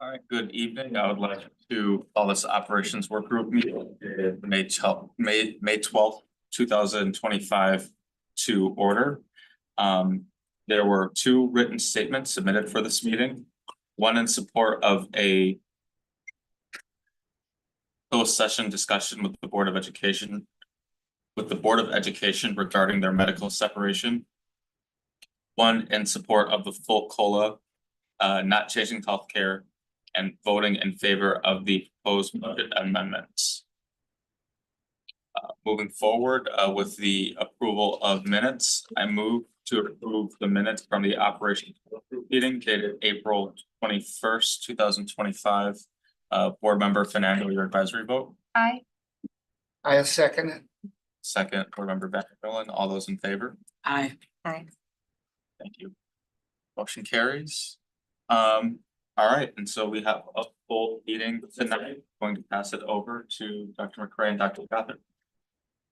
All right, good evening. I would like to call this operations work group meeting dated May 12th, 2025 to order. There were two written statements submitted for this meeting. One in support of a closed session discussion with the Board of Education regarding their medical separation. One in support of the full COLA, not changing healthcare, and voting in favor of the proposed budget amendments. Moving forward with the approval of minutes, I move to approve the minutes from the operations meeting dated April 21st, 2025. Board member Fernando, your advisory vote. Aye. I second it. Second, board member Becker-Millen. All those in favor? Aye. Aye. Thank you. Motion carries. All right, and so we have a full meeting tonight. I'm going to pass it over to Dr. McCray and Dr. Gothard.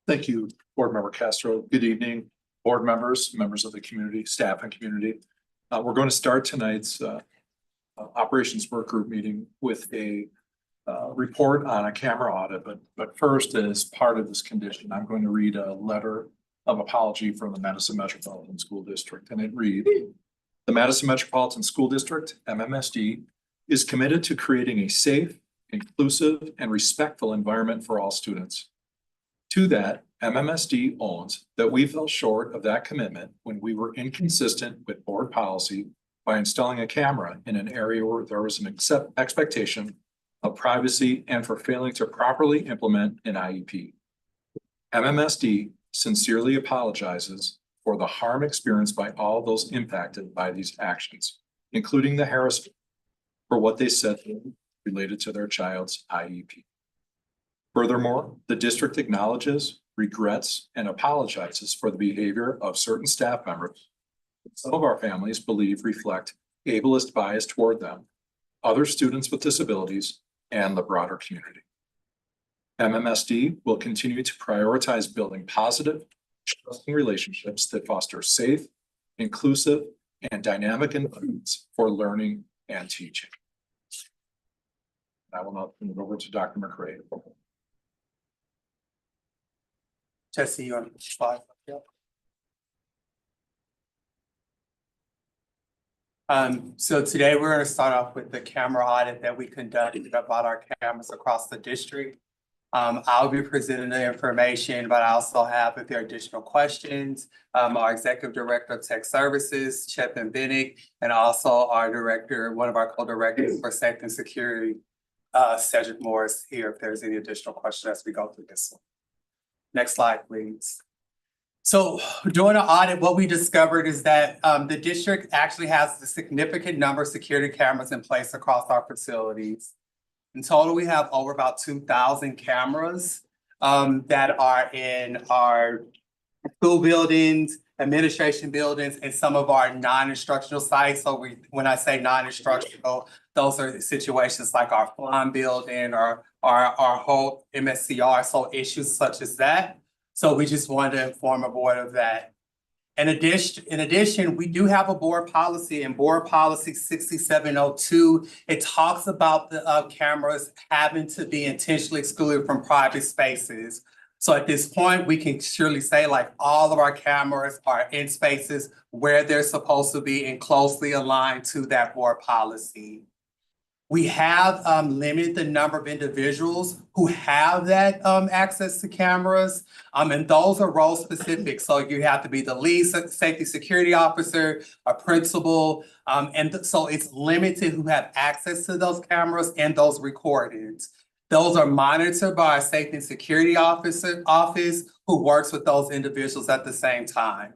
Thank you, Board Member Castro. Good evening, board members, members of the community, staff and community. We're going to start tonight's operations work group meeting with a report on a camera audit. But first, as part of this condition, I'm going to read a letter of apology from the Madison Metropolitan School District, and it reads: the Madison Metropolitan School District, MMSD, is committed to creating a safe, inclusive, and respectful environment for all students. To that, MMSD owns that we fell short of that commitment when we were inconsistent with board policy by installing a camera in an area where there was an expectation of privacy and for failing to properly implement an IEP. MMSD sincerely apologizes for the harm experienced by all those impacted by these actions, including the harassment for what they said related to their child's IEP. Furthermore, the district acknowledges, regrets, and apologizes for the behavior of certain staff members some of our families believe reflect ableist bias toward them, other students with disabilities, and the broader community. MMSD will continue to prioritize building positive, trusting relationships that foster safe, inclusive, and dynamic environments for learning and teaching. I will now turn it over to Dr. McCray. Jesse, you on slide? Yep. So today we're going to start off with the camera audit that we conducted about our cameras across the district. I'll be presenting the information, but I also have, if there are additional questions, our Executive Director of Tech Services, Chepin Bennick, and also our director, one of our co-directors for Safety and Security, Cedric Morris, here if there's any additional questions as we go through this one. Next slide, please. So during the audit, what we discovered is that the district actually has a significant number of security cameras in place across our facilities. In total, we have over about 2,000 cameras that are in our school buildings, administration buildings, and some of our non-instructional sites. So when I say non-instructional, those are situations like our FLOM building or our whole MSCR, so issues such as that. So we just wanted to inform the board of that. In addition, we do have a board policy, and board policy 6702. It talks about the cameras having to be intentionally excluded from private spaces. So at this point, we can surely say like all of our cameras are in spaces where they're supposed to be and closely aligned to that board policy. We have limited the number of individuals who have that access to cameras, and those are role specific. So you have to be the lead safety security officer, a principal, and so it's limited who have access to those cameras and those recordings. Those are monitored by our safety and security office who works with those individuals at the same time.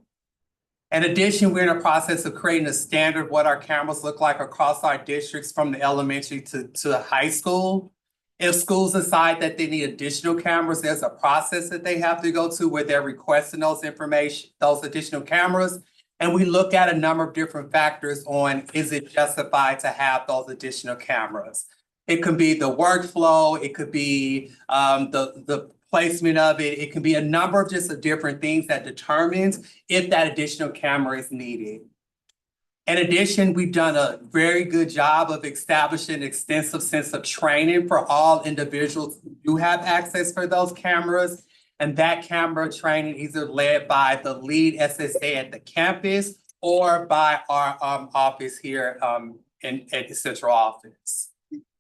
In addition, we're in a process of creating a standard of what our cameras look like across our districts from the elementary to high school. If schools decide that they need additional cameras, there's a process that they have to go to where they're requesting those additional cameras. And we look at a number of different factors on, is it justified to have those additional cameras? It could be the workflow, it could be the placement of it. It can be a number of just different things that determines if that additional camera is needed. In addition, we've done a very good job of establishing an extensive sense of training for all individuals who do have access for those cameras. And that camera training either led by the lead SSA at the campus or by our office here at the central office.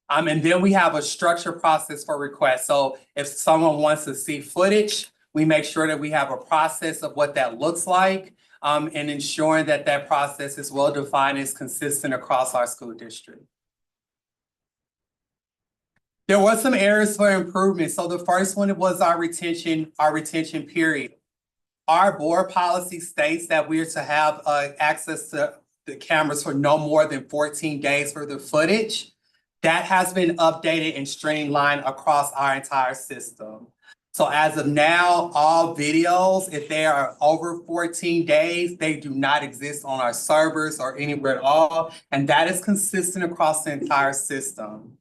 And then we have a structured process for requests. So if someone wants to see footage, we make sure that we have a process of what that looks like, and ensuring that that process is well defined and is consistent across our school district. There was some areas for improvement. So the first one was our retention period. Our board policy states that we are to have access to the cameras for no more than 14 days for the footage. That has been updated and streamlined across our entire system. So as of now, all videos, if they are over 14 days, they do not exist on our servers or anywhere at all. And that is consistent across the entire system.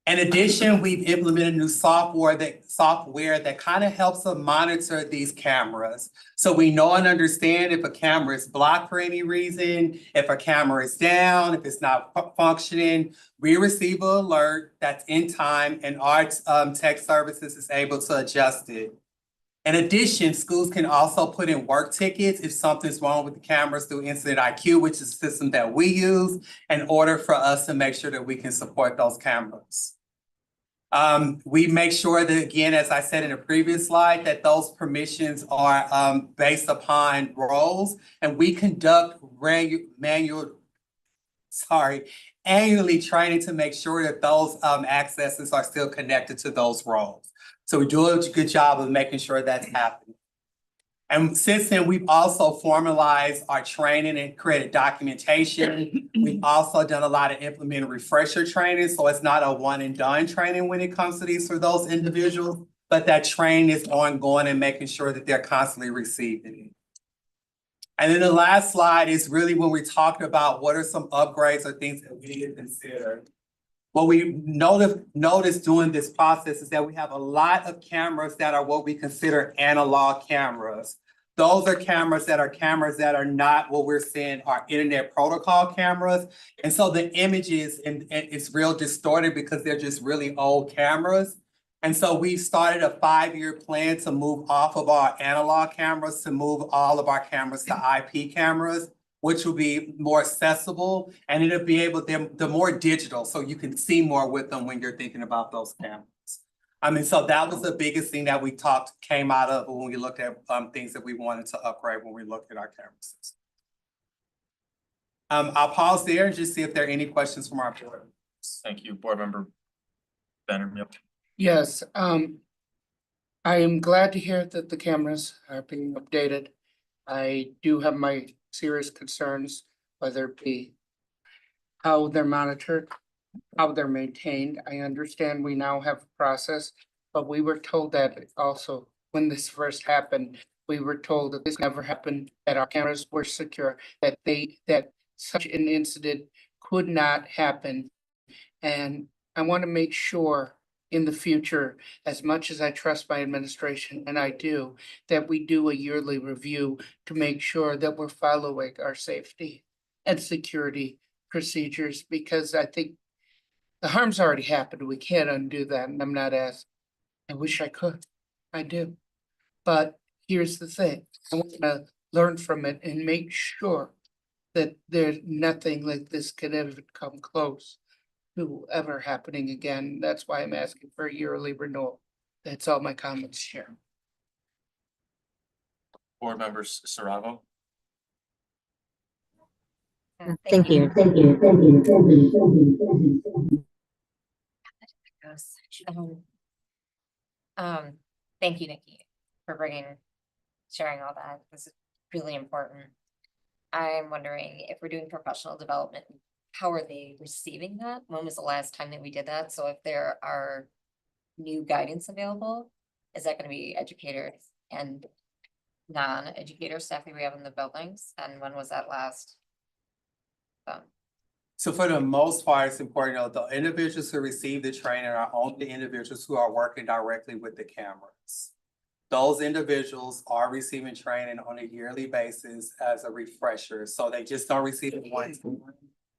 In addition, we've implemented new software that kind of helps us monitor these cameras. So we know and understand if a camera is blocked for any reason, if a camera is down, if it's not functioning, we receive an alert that's in time and our tech services is able to adjust it. In addition, schools can also put in work tickets if something's wrong with the cameras through Incident IQ, which is a system that we use in order for us to make sure that we can support those cameras. We make sure that, again, as I said in a previous slide, that those permissions are based upon roles, and we conduct annually training to make sure that those accesses are still connected to those roles. So we do a good job of making sure that's happening. And since then, we've also formalized our training and created documentation. We've also done a lot of implemented refresher training. So it's not a one and done training when it comes to these for those individuals, but that training is ongoing and making sure that they're constantly receiving it. And then the last slide is really when we talked about what are some upgrades or things that we need to consider. What we noticed during this process is that we have a lot of cameras that are what we consider analog cameras. Those are cameras that are not what we're saying are internet protocol cameras. And so the images and it's real distorted because they're just really old cameras. And so we've started a 5-year plan to move off of our analog cameras to move all of our cameras to IP cameras, which will be more accessible and it'll be able, they're more digital, so you can see more with them when you're thinking about those cameras. So that was the biggest thing that we came out of when we looked at things that we wanted to upgrade when we looked at our camera system. I'll pause there and just see if there are any questions from our board. Thank you, Board Member Vandermeer. Yes, I am glad to hear that the cameras are being updated. I do have my serious concerns, whether it be how they're monitored, how they're maintained. I understand we now have a process, but we were told that also when this first happened, we were told that this never happened, that our cameras were secure, that such an incident could not happen. And I want to make sure in the future, as much as I trust my administration, and I do, that we do a yearly review to make sure that we're following our safety and security procedures, because I think the harm's already happened. We can't undo that, and I'm not asking. I wish I could. I do. But here's the thing. I want to learn from it and make sure that there's nothing like this can ever come close to ever happening again. That's why I'm asking for a yearly renewal. That's all my comments here. Board Members Saravo. Thank you. Thank you, Nikki, for sharing all that. This is really important. I'm wondering if we're doing professional development, how are they receiving that? When was the last time that we did that? So if there are new guidance available, is that going to be educators and non-educator staff that we have in the buildings? And when was that last? So for the most part, it's important to know the individuals who receive the training are only the individuals who are working directly with the cameras. those individuals are receiving training on a yearly basis as a refresher. So they just don't receive it once,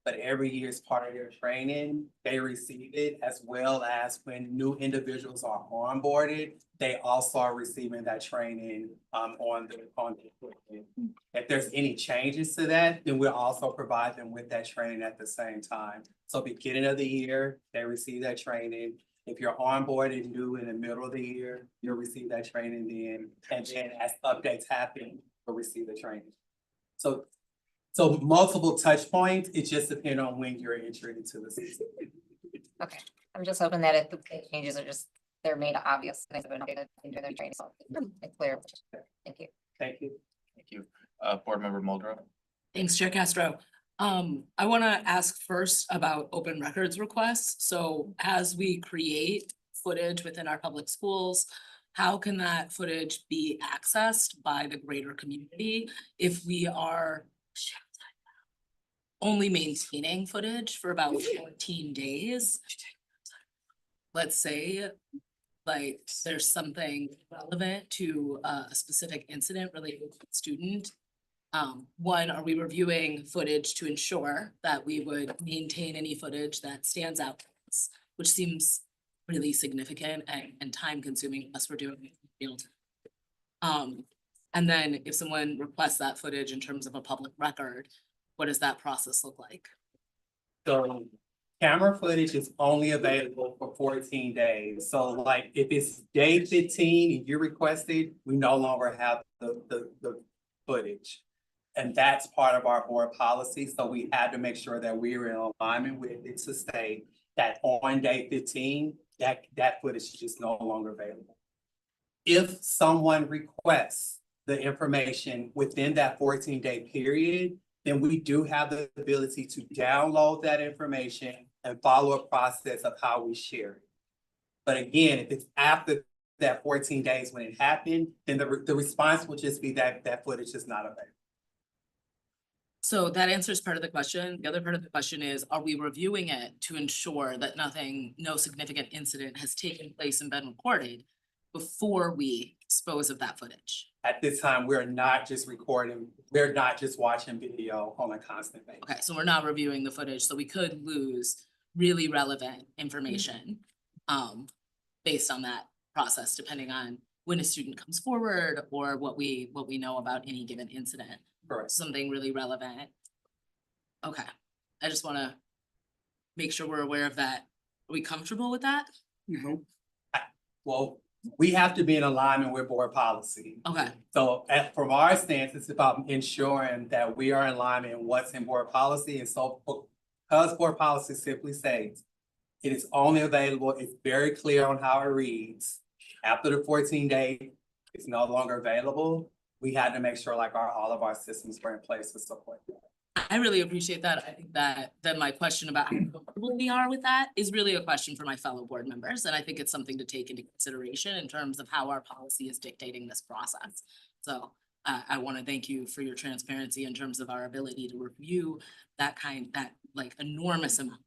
but every year as part of their training, they receive it, as well as when new individuals are onboarded, they also are receiving that training on the equipment. If there's any changes to that, then we'll also provide them with that training at the same time. So beginning of the year, they receive that training. If you're onboarded new in the middle of the year, you'll receive that training then, and then as updates happen, you'll receive the training. So multiple touch points, it just depends on when you're entering into the season. Okay, I'm just hoping that if the changes are just, they're made obvious. They've been updated into their training, so it's clear. Thank you. Thank you. Thank you. Board Member Muldrow. Thanks, Chair Castro. I want to ask first about open records requests. So as we create footage within our public schools, how can that footage be accessed by the greater community if we are only maintaining footage for about 14 days? Let's say, like, there's something relevant to a specific incident related to a student. One, are we reviewing footage to ensure that we would maintain any footage that stands out to us, which seems really significant and time consuming unless we're doing it in the field. And then if someone requests that footage in terms of a public record, what does that process look like? So camera footage is only available for 14 days. So like if it's day 15 and you requested, we no longer have the footage. And that's part of our board policy. So we had to make sure that we were in alignment with it to state that on day 15, that footage is just no longer available. If someone requests the information within that 14-day period, then we do have the ability to download that information and follow a process of how we share it. But again, if it's after that 14 days when it happened, then the response will just be that that footage is not available. So that answers part of the question. The other part of the question is, are we reviewing it to ensure that no significant incident has taken place and been recorded before we dispose of that footage? At this time, we're not just recording, we're not just watching video on a constant basis. Okay, so we're not reviewing the footage, so we could lose really relevant information based on that process, depending on when a student comes forward or what we know about any given incident. Correct. Something really relevant. Okay, I just wanna make sure we're aware of that. Are we comfortable with that? Well, we have to be in alignment with board policy. Okay, So from our stance, it's about ensuring that we are in alignment in what's in board policy. And so because board policy simply states it is only available, it's very clear on how it reads. After the 14 days, it's no longer available. We had to make sure like all of our systems were in place to support that. I really appreciate that. I think that my question about how comfortable we are with that is really a question for my fellow board members. And I think it's something to take into consideration in terms of how our policy is dictating this process. So I want to thank you for your transparency in terms of our ability to review that like enormous amount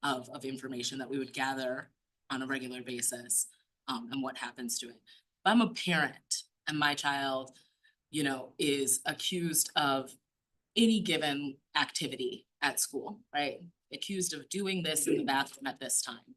of information that we would gather on a regular basis and what happens to it. If I'm a parent and my child, you know, is accused of any given activity at school, right? Accused of doing this in the bathroom at this time.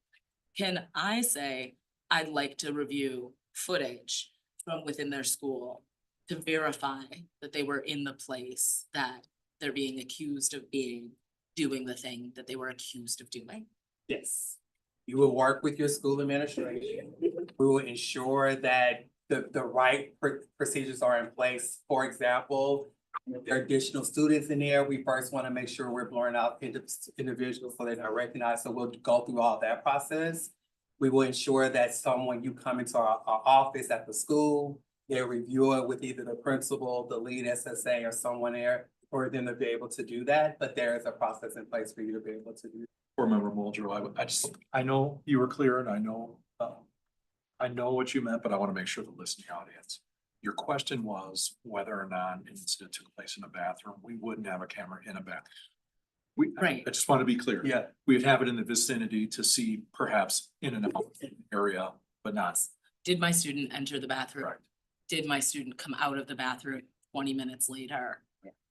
Can I say, I'd like to review footage from within their school to verify that they were in the place that they're being accused of doing the thing that they were accused of doing? Yes. You will work with your school administration. We will ensure that the right procedures are in place. For example, if there are additional students in there, we first want to make sure we're blurring out individuals so they're not recognized. So we'll go through all that process. We will ensure that when you come into our office at the school, they'll review it with either the principal, the lead SSA, or someone there for them to be able to do that. But there is a process in place for you to be able to do that. Board Member Muldrow, I know you were clear and I know what you meant, but I want to make sure the listening audience. Your question was whether or not an incident took place in a bathroom. We wouldn't have a camera in a bathroom. Right. I just want to be clear. Yeah. We'd have it in the vicinity to see perhaps in and out area, but not. Did my student enter the bathroom? Correct. did my student come out of the bathroom 20 minutes later?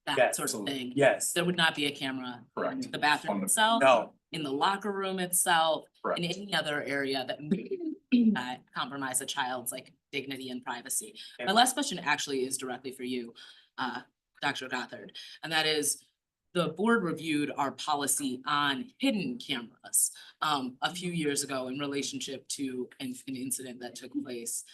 That Yes, sort of thing. Yes, There would not be a camera in Correct. the bathroom itself, no, in the locker room itself, Correct. in any other area that may compromise a child's like dignity and privacy. My last question actually is directly for you, Dr. Gothard, and that is, the board reviewed our policy on hidden cameras a few years ago in relationship to an incident that took place.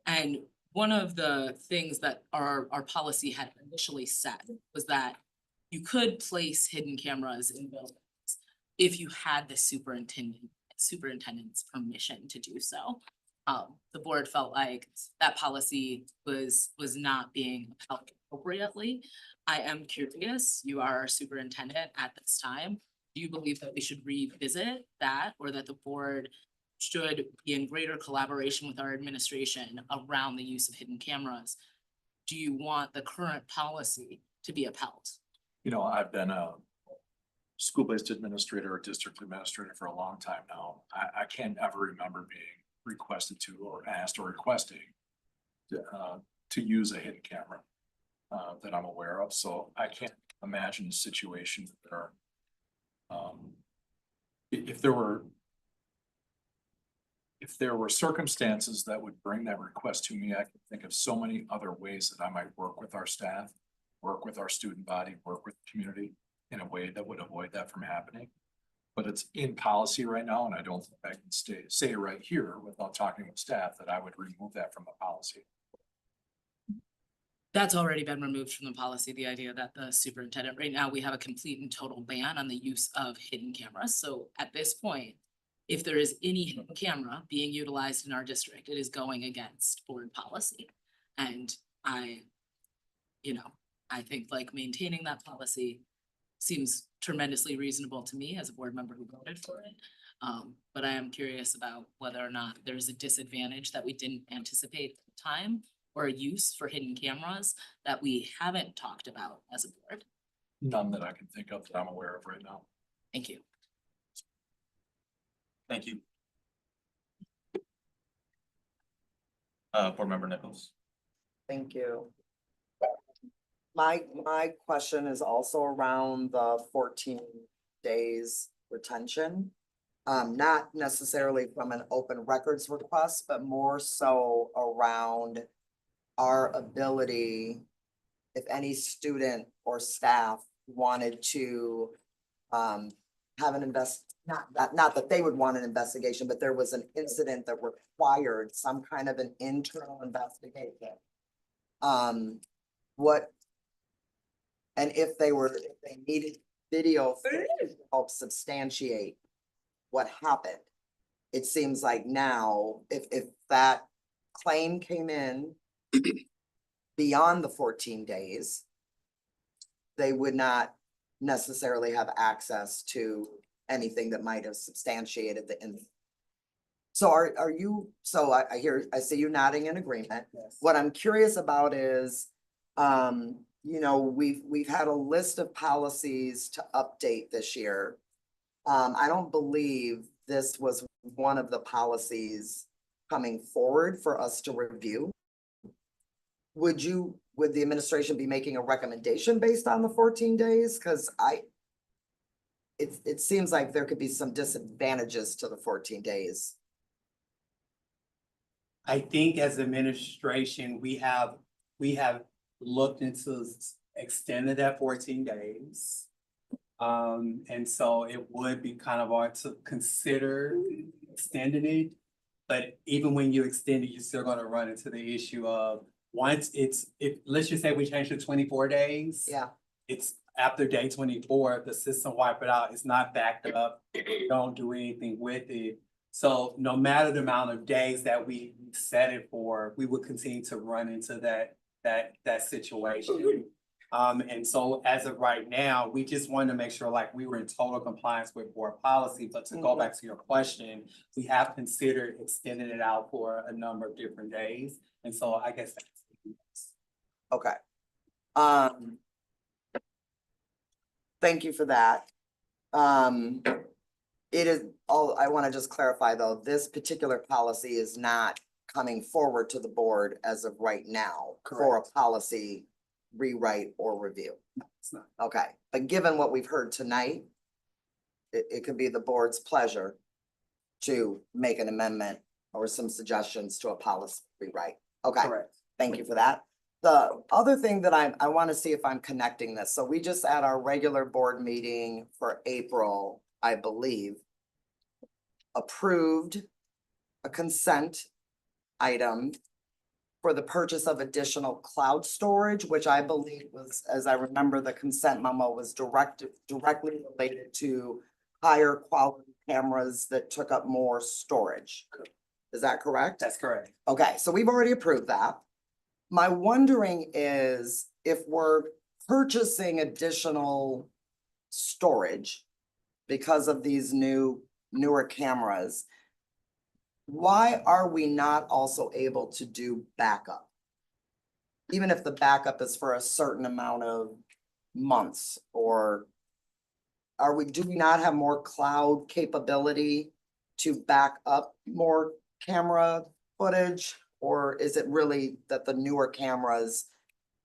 And one of the things that our policy had initially said was that you could place hidden cameras in buildings if you had the superintendent's permission to do so. The board felt like that policy was not being upheld appropriately. I am curious, you are our superintendent at this time. Do you believe that we should revisit that, or that the board should be in greater collaboration with our administration around the use of hidden cameras? Do you want the current policy to be upheld? You know, I've been a school-based administrator or district administrator for a long time now. I can't ever remember being requested to or asked or requesting to use a hidden camera that I'm aware of. So I can't imagine a situation where if there were circumstances that would bring that request to me, I can think of so many other ways that I might work with our staff, work with our student body, work with the community in a way that would avoid that from happening. But it's in policy right now, and I don't think I can say right here without talking with staff that I would remove that from the policy. That's already been removed from the policy, the idea that the superintendent, right now, we have a complete and total ban on the use of hidden cameras. So at this point, if there is any hidden camera being utilized in our district, it is going against board policy. And I think like maintaining that policy seems tremendously reasonable to me as a board member who voted for it. But I am curious about whether or not there's a disadvantage that we didn't anticipate at the time, or a use for hidden cameras that we haven't talked about as a board. None that I can think of that I'm aware of right now. Thank you. Thank you. Board Member Nichols. Thank you. My question is also around the 14 days retention. Not necessarily from an open records request, but more so around our ability, if any student or staff wanted to have an not that they would want an investigation, but there was an incident that required some kind of an internal investigation. And if they needed video footage to help substantiate what happened. It seems like now, if that claim came in beyond the 14 days, they would not necessarily have access to anything that might have substantiated the incident. So are you, so I see you nodding in agreement. yes. What I'm curious about is, you know, we've had a list of policies to update this year. I don't believe this was one of the policies coming forward for us to review. Would the administration be making a recommendation based on the 14 days? Cause it seems like there could be some disadvantages to the 14 days. I think as administration, we have looked into extending that 14 days. And so it would be kind of hard to consider extending it. But even when you extend it, you're still gonna run into the issue of once let's just say we change to 24 days. Yeah, It's after day 24, the system wipe it out, it's not backed up, don't do anything with it. So no matter the amount of days that we set it for, we would continue to run into that situation. And so as of right now, we just wanted to make sure like we were in total compliance with board policy, but to go back to your question, we have considered extending it out for a number of different days. And so I guess that's. okay. Thank you for that. It is all, I want to just clarify though, this particular policy is not coming forward to the board as of right now for a policy rewrite or review. It's not. Okay, but given what we've heard tonight, it could be the board's pleasure to make an amendment or some suggestions to a policy rewrite. Okay, Correct. thank you for that. The other thing that I want to see if I'm connecting this. So we just at our regular board meeting for April, I believe, approved a consent item for the purchase of additional cloud storage, which I believe was, as I remember, the consent memo was directly related to higher quality cameras that took up more storage. Is that correct? That's correct. Okay, so we've already approved that. My wondering is if we're purchasing additional storage because of these newer cameras, why are we not also able to do backup? Even if the backup is for a certain amount of months, or do we not have more cloud capability to back up more camera footage? Or is it really that the newer cameras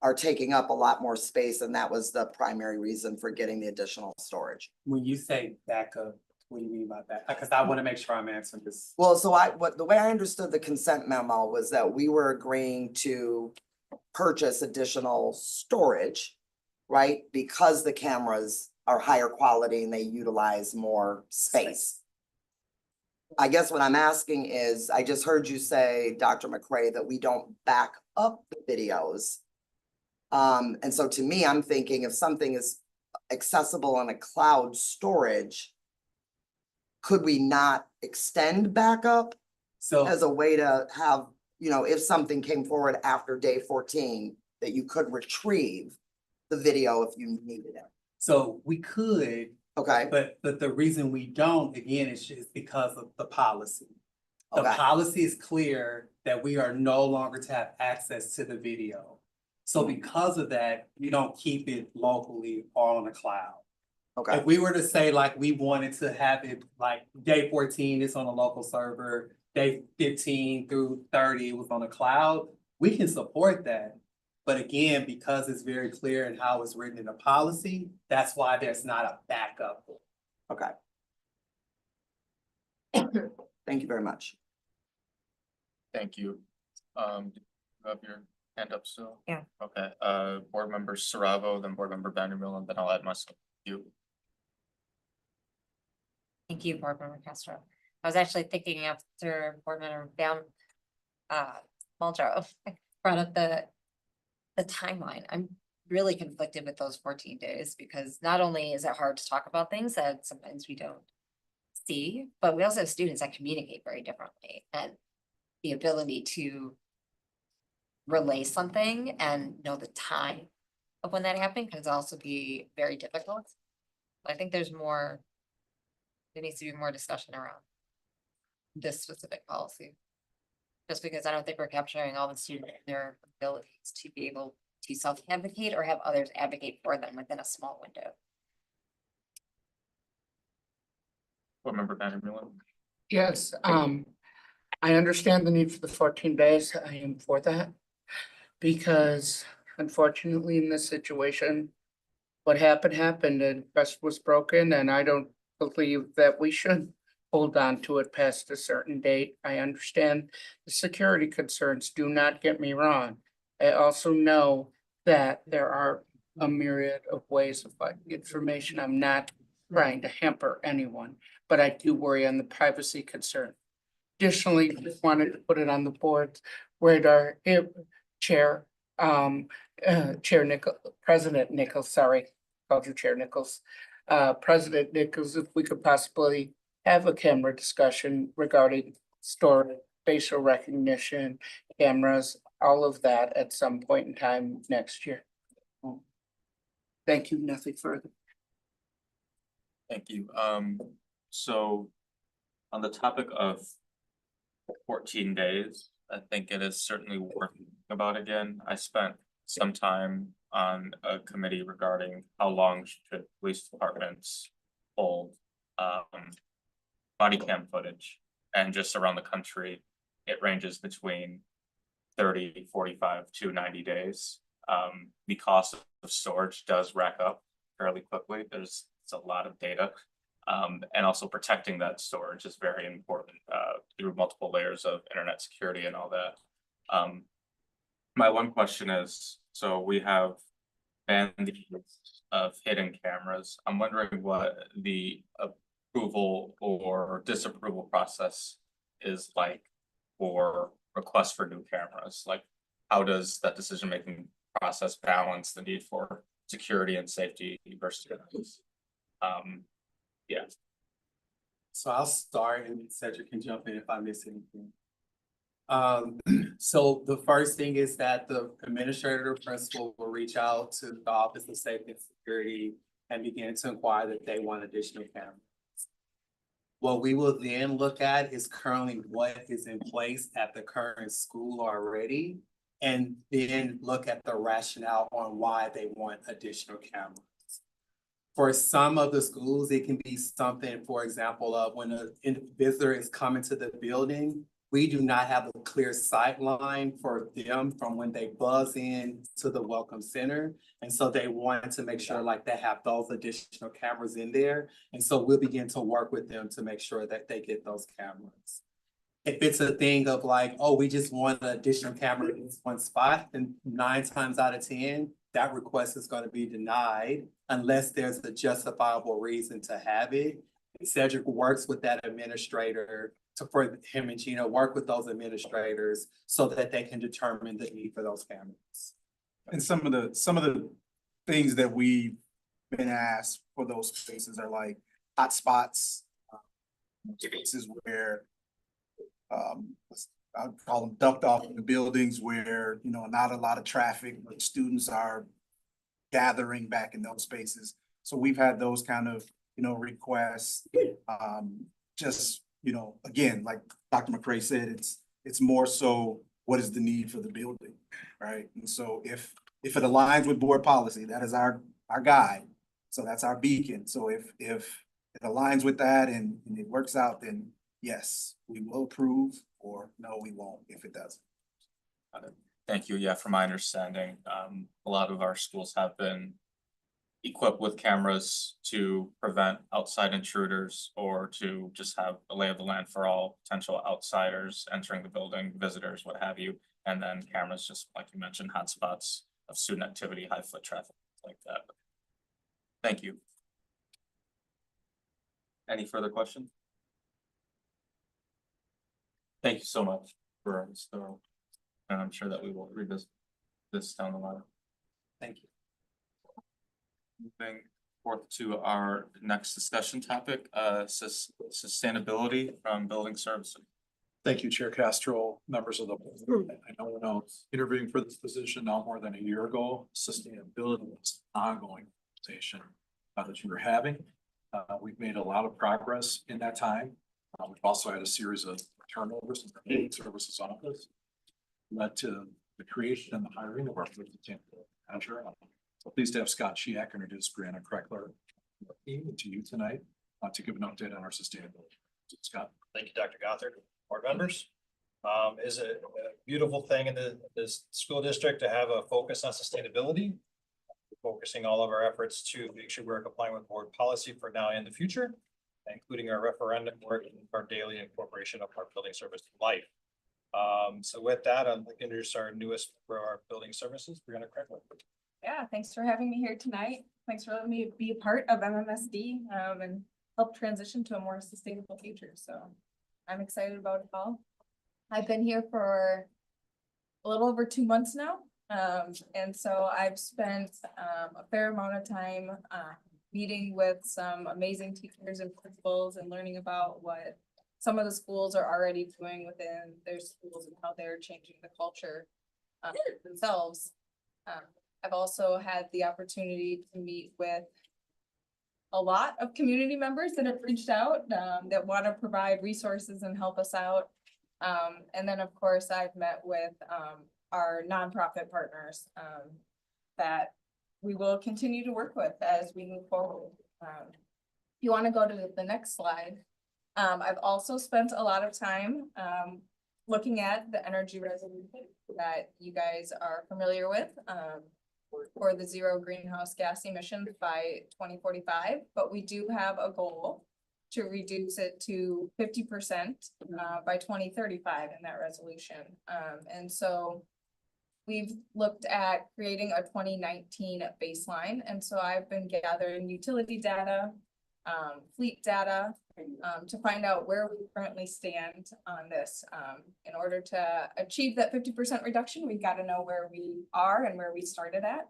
are taking up a lot more space and that was the primary reason for getting the additional storage? When you say backup, what do you mean by that? Because I want to make sure I'm answering this. Well, so the way I understood the consent memo was that we were agreeing to purchase additional storage, right? Because the cameras are higher quality and they utilize more space. I guess what I'm asking is, I just heard you say, Dr. McCray, that we don't back up the videos. And so to me, I'm thinking if something is accessible on a cloud storage, could we not extend backup So, as a way to have, if something came forward after day 14, that you could retrieve the video if you needed it? so we could, Okay, but the reason we don't, again, is just because of the policy. The okay, policy is clear that we are no longer to have access to the video. So because of that, we don't keep it locally or on the cloud. okay, If we were to say like we wanted to have it like day 14, it's on a local server, day 15 through 30, it was on a cloud, we can support that. But again, because it's very clear in how it's written in the policy, that's why there's not a backup. okay. Thank you very much. Thank you. You have your hand up still? Yeah. Okay, board member Saravo, then board member Vandermill, and then I'll add myself. You. Thank you, Board Member Castro. I was actually thinking after Board Member Muldrow brought up the timeline. I'm really conflicted with those 14 days because not only is it hard to talk about things that sometimes we don't see, but we also have students that communicate very differently, and the ability to relay something and know the time of when that happened can also be very difficult. I think there needs to be more discussion around this specific policy. Just because I don't think we're capturing all the students and their abilities to be able to self-advocate or have others advocate for them within a small window. Board member Vandermill. Yes, I understand the need for the 14 days. I am for that. Because unfortunately in this situation, what happened and trust was broken, and I don't believe that we should hold on to it past a certain date. I understand the security concerns, do not get me wrong. I also know that there are a myriad of ways of finding information. I'm not trying to hamper anyone, but I do worry on the privacy concern. Additionally, just wanted to put it on the board's radar, President Nichols, sorry, called you Chair Nichols. President Nichols, if we could possibly have a camera discussion regarding storage, facial recognition, cameras, all of that at some point in time next year. Thank you, nothing further. Thank you. So on the topic of 14 days, I think it is certainly worth thinking about again. I spent some time on a committee regarding how long should police departments hold body cam footage, and just around the country. it ranges between 30, 45 to 90 days. The cost of storage does rack up fairly quickly. It's a lot of data. And also protecting that storage is very important through multiple layers of internet security and all that. My one question is, so we have banned the use of hidden cameras. I'm wondering what the approval or disapproval process is like for requests for new cameras. Like, how does that decision-making process balance the need for security and safety versus yeah. So I'll start and Cedric can jump in if I miss anything. So the first thing is that the administrator or principal will reach out to the Office of Safety and Security and begin to inquire that they want additional cameras. What we will then look at is currently what is in place at the current school already, and then look at the rationale on why they want additional cameras. For some of the schools, it can be something, for example, of when a visitor is coming to the building, we do not have a clear sight line for them from when they buzz in to the welcome center. And so they want to make sure like they have those additional cameras in there. And so we'll begin to work with them to make sure that they get those cameras. If it's a thing of like, oh, we just want an additional camera in this one spot, then 9 times out of 10, that request is going to be denied unless there's a justifiable reason to have it. Cedric works with that administrator for him and Gina work with those administrators so that they can determine the need for those cameras. And some of the things that we've been asked for those spaces are like hotspots, spaces where I'd call them ducked off in the buildings where, you know, not a lot of traffic, but students are gathering back in those spaces. So we've had those kind of, you know, requests. Just, you know, again, like Dr. McCray said, it's more so what is the need for the building, right? And so if it aligns with board policy, that is our guide. So that's our beacon. So if it aligns with that and it works out, then yes, we will approve, or no, we won't if it doesn't. Thank you. Yeah, from my understanding, a lot of our schools have been equipped with cameras to prevent outside intruders or to just have a lay of the land for all potential outsiders entering the building, visitors, what have you. And then cameras, just like you mentioned, hotspots of student activity, high foot traffic, like that. Thank you. Any further questions? Thank you so much for this thorough, and I'm sure that we will revisit this down the line. Thank you. Moving forth to our next discussion topic, sustainability from building services. Thank you, Chair Castro, members of the board. I know when I was interviewing for this position now more than a year ago, sustainability was an ongoing conversation that you were having. We've made a lot of progress in that time. We've also had a series of turnovers in the building services office, led to the creation and the hiring of our first manager. So pleased to have Scott Chiak introduce Brianna Kreckler to you tonight to give an update on our sustainability. Scott. Thank you, Dr. Gothard. Board members. Is a beautiful thing in this school district to have a focus on sustainability. Focusing all of our efforts to make sure we're complying with board policy for now and the future, including our referendum work and our daily incorporation of our building service life. So with that, I'd like to introduce our newest for our building services, Brianna Kreckler. Yeah, thanks for having me here tonight. Thanks for letting me be a part of MMSD and help transition to a more sustainable future. So I'm excited about it all. I've been here for a little over 2 months now. And so I've spent a fair amount of time meeting with some amazing teachers and principals and learning about what some of the schools are already doing within their schools and how they're changing the culture themselves. I've also had the opportunity to meet with a lot of community members that have reached out that want to provide resources and help us out. And then, of course, I've met with our nonprofit partners that we will continue to work with as we move forward. If you want to go to the next slide, I've also spent a lot of time looking at the energy resolution that you guys are familiar with, for the zero greenhouse gas emissions by 2045, but we do have a goal to reduce it to 50% by 2035 in that resolution. And so we've looked at creating a 2019 baseline, and so I've been gathering utility data, fleet data, to find out where we currently stand on this. In order to achieve that 50% reduction, we've got to know where we are and where we started at.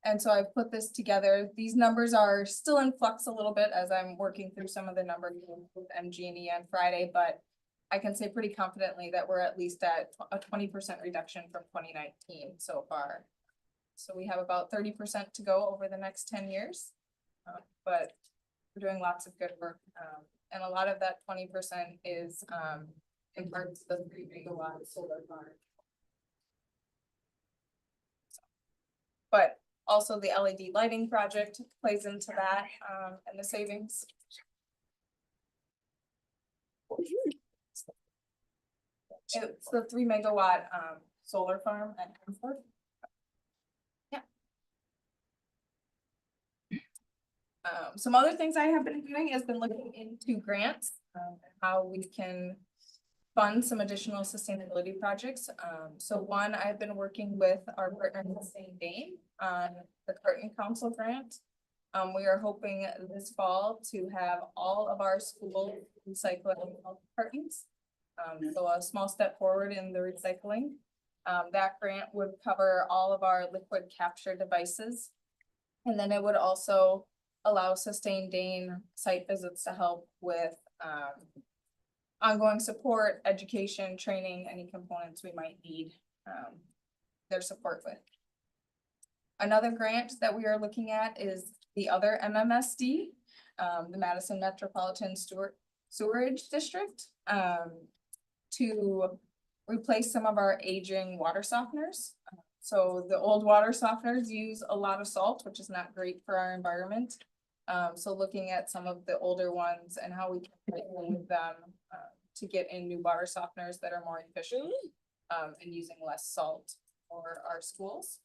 And so I've put this together. These numbers are still in flux a little bit as I'm working through some of the numbers with MG&E on Friday, but I can say pretty confidently that we're at least at a 20% reduction from 2019 so far. So we have about 30% to go over the next 10 years. But we're doing lots of good work. And a lot of that 20% is in part to the 3 megawatt solar farm. But also the LED lighting project plays into that, and the savings. It's the 3 megawatt solar farm at Hanford. Yeah. Some other things I have been doing has been looking into grants, how we can fund some additional sustainability projects. So one, I've been working with our partner in St. Dane on the Carton Council grant. We are hoping this fall to have all of our schools recycling cartons. So a small step forward in the recycling. That grant would cover all of our liquid capture devices. And then it would also allow Sustain Dane site visits to help with ongoing support, education, training, any components we might need their support with. Another grant that we are looking at is the other MMSD, the Madison Metropolitan Sewerage District, to replace some of our aging water softeners. So the old water softeners use a lot of salt, which is not great for our environment. So looking at some of the older ones and how we can play with them to get in new water softeners that are more efficient and using less salt for our schools.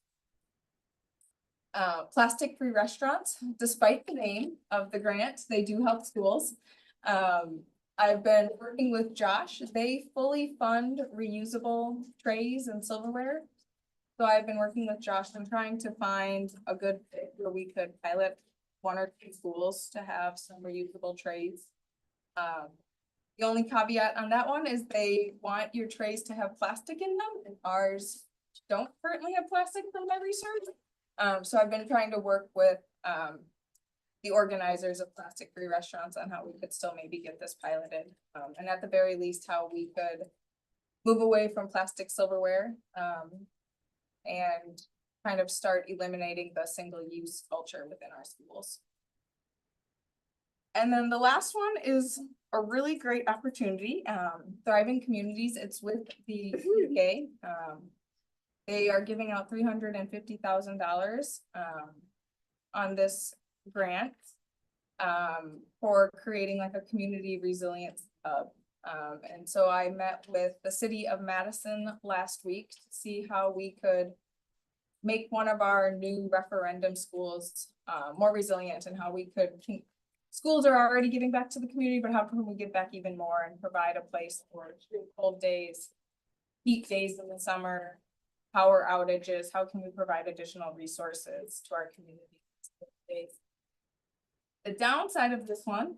Plastic-free restaurants, despite the name of the grant, they do help schools. I've been working with Josh. They fully fund reusable trays and silverware. So I've been working with Josh and trying to find a good fit where we could pilot 1 or 2 schools to have some reusable trays. The only caveat on that one is they want your trays to have plastic in them, and ours don't currently have plastic from my research. So I've been trying to work with the organizers of plastic-free restaurants on how we could still maybe get this piloted. And at the very least, how we could move away from plastic silverware and kind of start eliminating the single-use culture within our schools. And then the last one is a really great opportunity, Thriving Communities. It's with the UK. They are giving out $350,000 on this grant for creating like a community resilience hub. And so I met with the city of Madison last week to see how we could make one of our new referendum schools more resilient, and how we could schools are already giving back to the community, but how can we give back even more and provide a place for cold days, heat days in the summer, power outages? How can we provide additional resources to our community? The downside of this one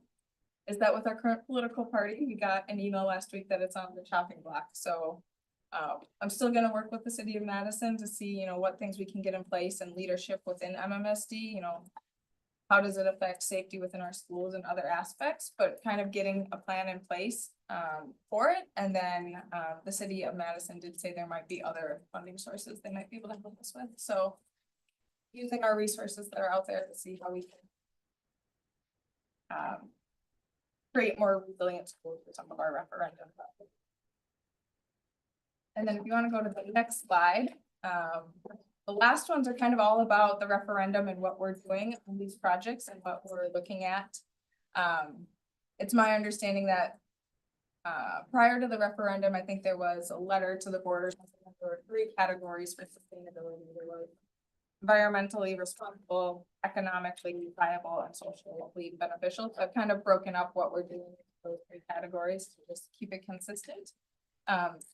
is that with our current political party, we got an email last week that it's on the chopping block. So I'm still gonna work with the city of Madison to see, what things we can get in place and leadership within MMSD, how does it affect safety within our schools and other aspects, but kind of getting a plan in place for it. And then the city of Madison did say there might be other funding sources they might be able to help us with. So using our resources that are out there to see how we can create more resilient schools for some of our referendum. And then if you want to go to the next slide, the last ones are kind of all about the referendum and what we're doing on these projects and what we're looking at. It's my understanding that Prior to the referendum, I think there was a letter to the board or something. There were 3 categories for sustainability. There was environmentally responsible, economically viable, and socially beneficial. So I've kind of broken up what we're doing in those 3 categories to just keep it consistent.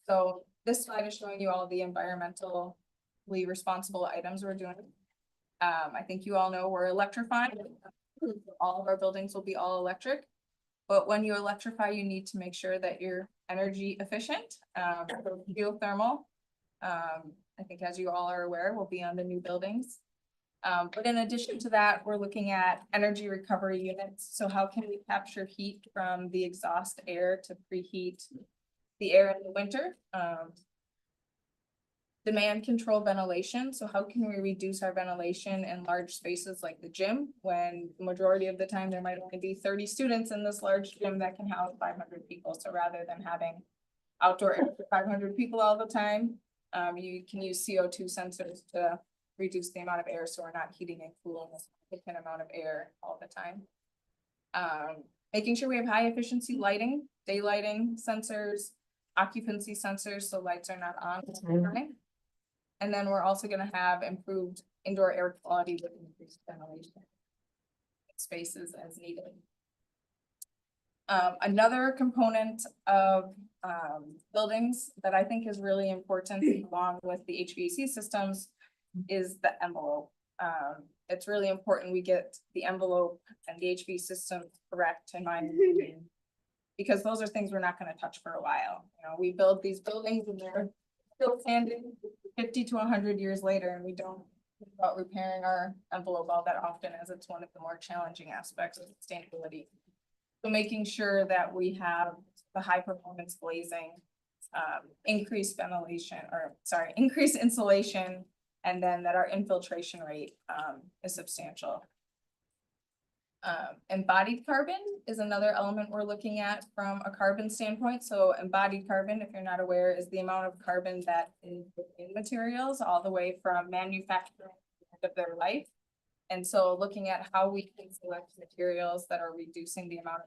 So this slide is showing you all the environmentally responsible items we're doing. I think you all know we're electrifying. All of our buildings will be all electric. But when you electrify, you need to make sure that you're energy efficient. Geothermal, I think as you all are aware, will be on the new buildings. But in addition to that, we're looking at energy recovery units. So how can we capture heat from the exhaust air to preheat the air in the winter? Demand control ventilation. So how can we reduce our ventilation in large spaces like the gym, when the majority of the time there might only be 30 students in this large gym that can house 500 people. So rather than having outdoor air for 500 people all the time, you can use CO2 sensors to reduce the amount of air, so we're not heating and cooling a significant amount of air all the time. Making sure we have high efficiency lighting, daylighting sensors, occupancy sensors, so lights are not on all the time. And then we're also gonna have improved indoor air quality with increased ventilation spaces as needed. Another component of buildings that I think is really important along with the HVAC systems is the envelope. It's really important we get the envelope and the HV system correct, in my opinion, because those are things we're not gonna touch for a while. You know, we build these buildings and they're still standing 50 to 100 years later, and we don't think about repairing our envelope all that often, as it's one of the more challenging aspects of sustainability. So making sure that we have the high performance glazing, increased ventilation, or sorry, increased insulation, and then that our infiltration rate is substantial. Embodied carbon is another element we're looking at from a carbon standpoint. So embodied carbon, if you're not aware, is the amount of carbon that is in materials all the way from manufacturing to the end of their life. And so looking at how we can select materials that are reducing the amount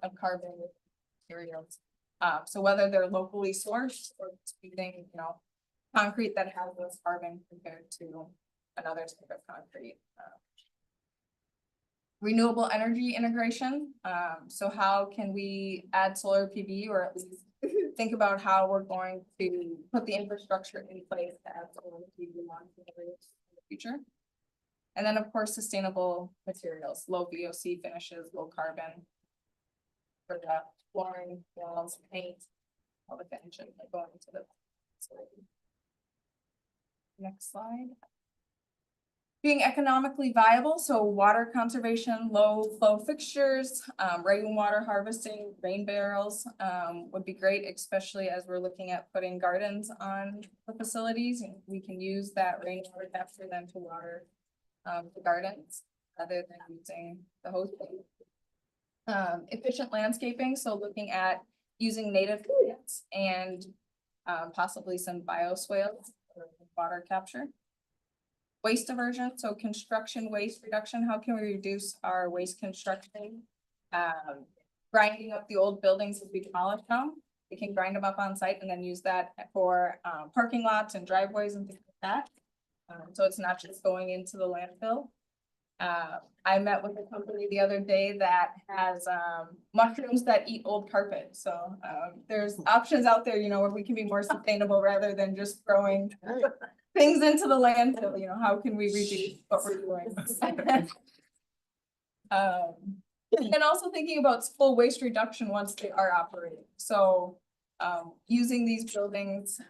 of carbon with materials. So whether they're locally sourced or just using, you know, concrete that has less carbon compared to another type of concrete. Renewable energy integration. So how can we add solar PV, or at least think about how we're going to put the infrastructure in place to add solar PV in the future. And then of course, sustainable materials, low VOC finishes, low carbon for the flooring, walls, paint, all the finishes that go into the facility. Next slide. Being economically viable, so water conservation, low flow fixtures, rainwater harvesting, rain barrels would be great, especially as we're looking at putting gardens on the facilities. And we can use that rainwater capture then to water the gardens rather than using the hose pipe. Efficient landscaping, so looking at using native plants and possibly some bioswales for water capture. Waste diversion, so construction waste reduction, how can we reduce our waste construction? Grinding up the old buildings as we demolish them, we can grind them up on site and then use that for parking lots and driveways and things like that. So it's not just going into the landfill. I met with a company the other day that has mushrooms that eat old carpet. So there's options out there, you know, where we can be more sustainable rather than just throwing things into the landfill. You know, how can we reduce what we're doing? And also thinking about full waste reduction once they are operating. So using these buildings,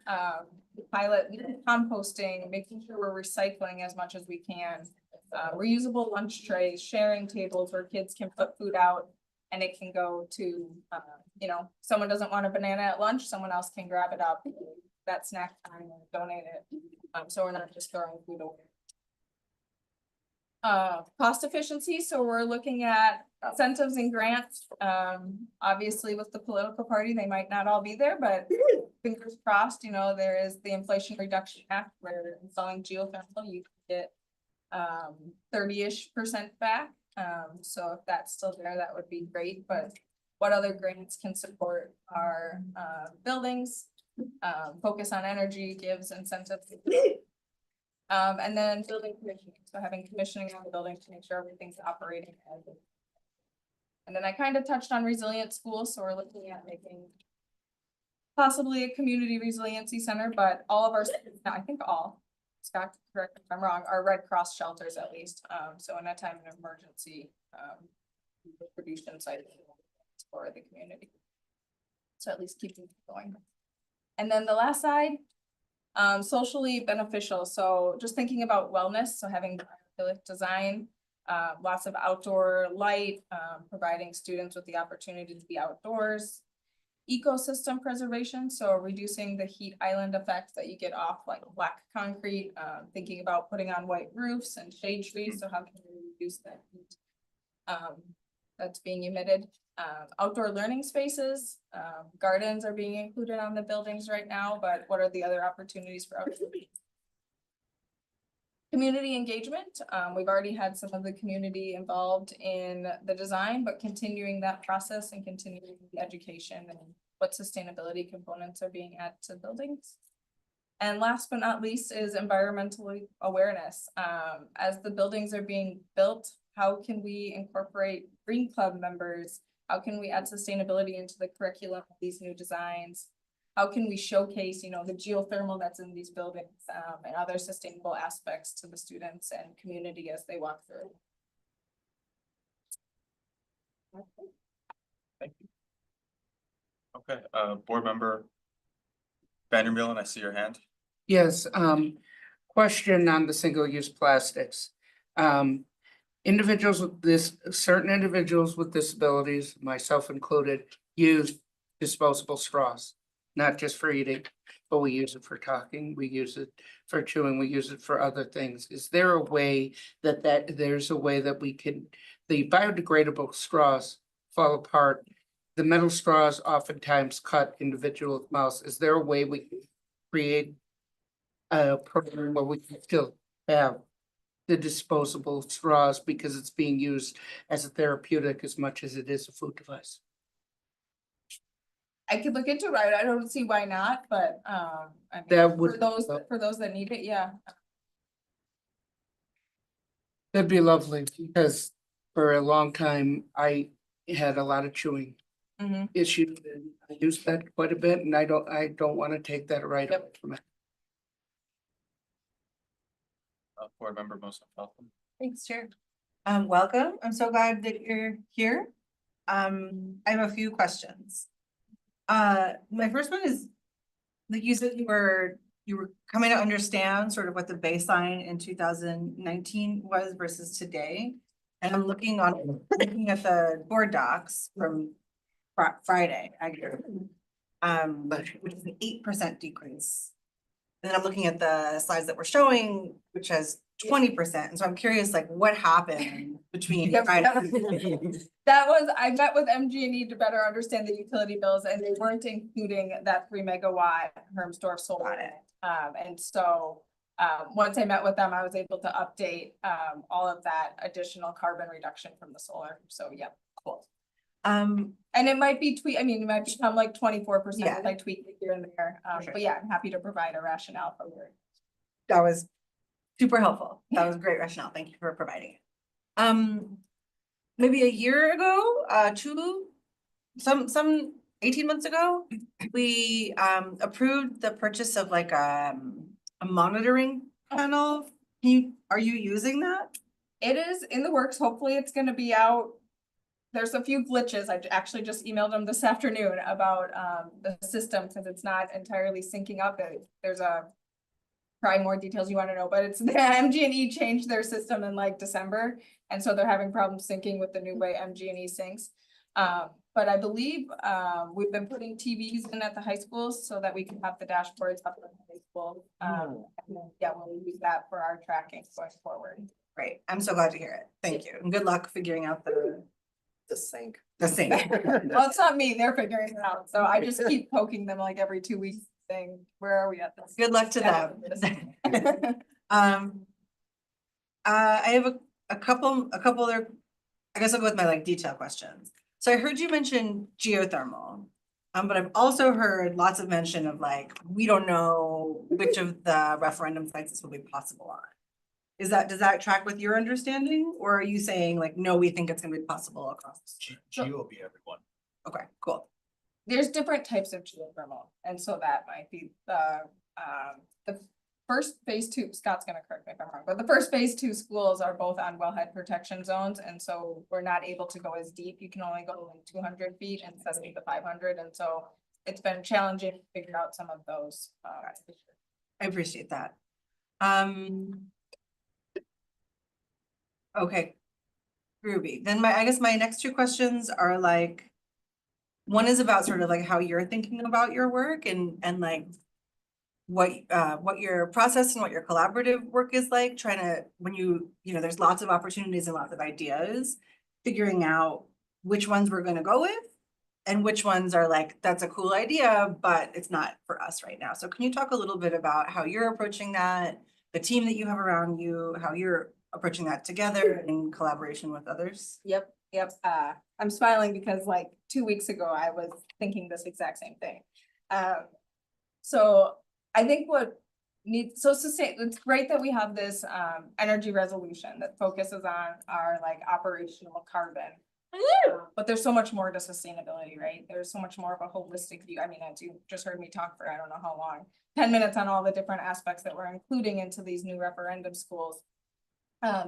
pilot composting, making sure we're recycling as much as we can. Reusable lunch trays, sharing tables where kids can put food out and it can go to, you know, someone doesn't want a banana at lunch, someone else can grab it up, that snack time, and donate it. So we're not just throwing food away. Cost efficiency, so we're looking at incentives and grants. Obviously with the political party, they might not all be there, but fingers crossed, you know, there is the Inflation Reduction Act where installing geothermal, you can get 30-ish% back. So if that's still there, that would be great, but what other grants can support our buildings, focus on energy, gives incentives. And then building commissioning, so having commissioning on the building to make sure everything's operating as it. And then I kind of touched on resilient schools, so we're looking at making possibly a community resiliency center, but all of our, I think all, Scott, correct me if I'm wrong, are Red Cross shelters at least. So in a time of emergency, distribution site for the community. So at least keeping it going. And then the last side, socially beneficial. So just thinking about wellness, so having design, lots of outdoor light, providing students with the opportunity to be outdoors. Ecosystem preservation, so reducing the heat island effect that you get off like black concrete, thinking about putting on white roofs and shade trees, so how can we reduce that heat that's being emitted. Outdoor learning spaces, gardens are being included on the buildings right now, but what are the other opportunities for outdoor? Community engagement, we've already had some of the community involved in the design, but continuing that process and continuing the education and what sustainability components are being added to buildings. And last but not least is environmental awareness. As the buildings are being built, how can we incorporate Green Club members? How can we add sustainability into the curriculum of these new designs? How can we showcase, you know, the geothermal that's in these buildings, and other sustainable aspects to the students and community as they walk through? Thank you. Okay, board member Vanderbilt, and I see your hand. Yes, question on the single-use plastics. Individuals with this, certain individuals with disabilities, myself included, use disposable straws. Not just for eating, but we use it for talking, we use it for chewing, we use it for other things. Is there a way there's a way that we can, the biodegradable straws fall apart? The metal straws oftentimes cut individual mouths. Is there a way we can create a program where we can still have the disposable straws because it's being used as a therapeutic as much as it is a food device? I could look into it, right? I don't see why not, but I mean, That would- for those that need it, yeah. That'd be lovely because for a long time, I had a lot of chewing Mm-hmm. issues. And I used that quite a bit and I don't want to take that right away from it. Board member Mosa Falcon. Thanks, Chair. Welcome. I'm so glad that you're here. I have a few questions. My first one is, like you said, you were coming to understand sort of what the baseline in 2019 was versus today. And I'm looking at the board docs from Friday, which is an 8% decrease. And then I'm looking at the slides that we're showing, which has 20%. And so I'm curious, like, what happened between Friday? That was, I met with MG&E to better understand the utility bills, and they weren't including that 3 megawatt Hermsdorf solar. And so once I met with them, I was able to update all of that additional carbon reduction from the solar. So yeah, cool. And it might be it might become like 24% if I tweak it here and there. Sure. But yeah, I'm happy to provide a rationale for where. That was super helpful. That was great rationale. Thank you for providing it. Maybe a year ago, some 18 months ago, we approved the purchase of like a monitoring panel. Are you using that? It is in the works. Hopefully it's gonna be out. There's a few glitches. I actually just emailed them this afternoon about the system because it's not entirely syncing up. There's probably more details you want to know, but it's the MG&E changed their system in like December. And so they're having problems syncing with the new way MG&E syncs. But I believe we've been putting TVs in at the high schools so that we can have the dashboards up in the high school. And then, yeah, we'll use that for our tracking going forward. Great. I'm so glad to hear it. Thank you. And good luck figuring out the sync. sync. Well, it's not me, they're figuring it out. So I just keep poking them like every 2 weeks saying, where are we at this? Good luck to them. I have a couple other, I guess I'll go with my like detail questions. So I heard you mention geothermal. But I've also heard lots of mention of like, we don't know which of the referendum sites this will be possible on. Does that track with your understanding, or are you saying like, no, we think it's gonna be possible across? G will be everyone. Okay, cool. There's different types of geothermal, and so that might be the first phase two, Scott's gonna correct me if I'm wrong, but the first phase two schools are both on wellhead protection zones, and so we're not able to go as deep. You can only go in 200 feet instead of the 500, and so it's been challenging to figure out some of those. I appreciate that. Okay. Ruby, then I guess my next two questions are like, one is about sort of like how you're thinking about your work and like what your process and what your collaborative work is like, trying to, when you know, there's lots of opportunities and lots of ideas, figuring out which ones we're gonna go with and which ones are like, that's a cool idea, but it's not for us right now. So can you talk a little bit about how you're approaching that, the team that you have around you, how you're approaching that together in collaboration with others? Yep. I'm smiling because like 2 weeks ago, I was thinking this exact same thing. So I think it's great that we have this energy resolution that focuses on our like operational carbon. But there's so much more to sustainability, right? There's so much more of a holistic view. I mean, as you just heard me talk for I don't know how long, 10 minutes on all the different aspects that we're including into these new referendum schools.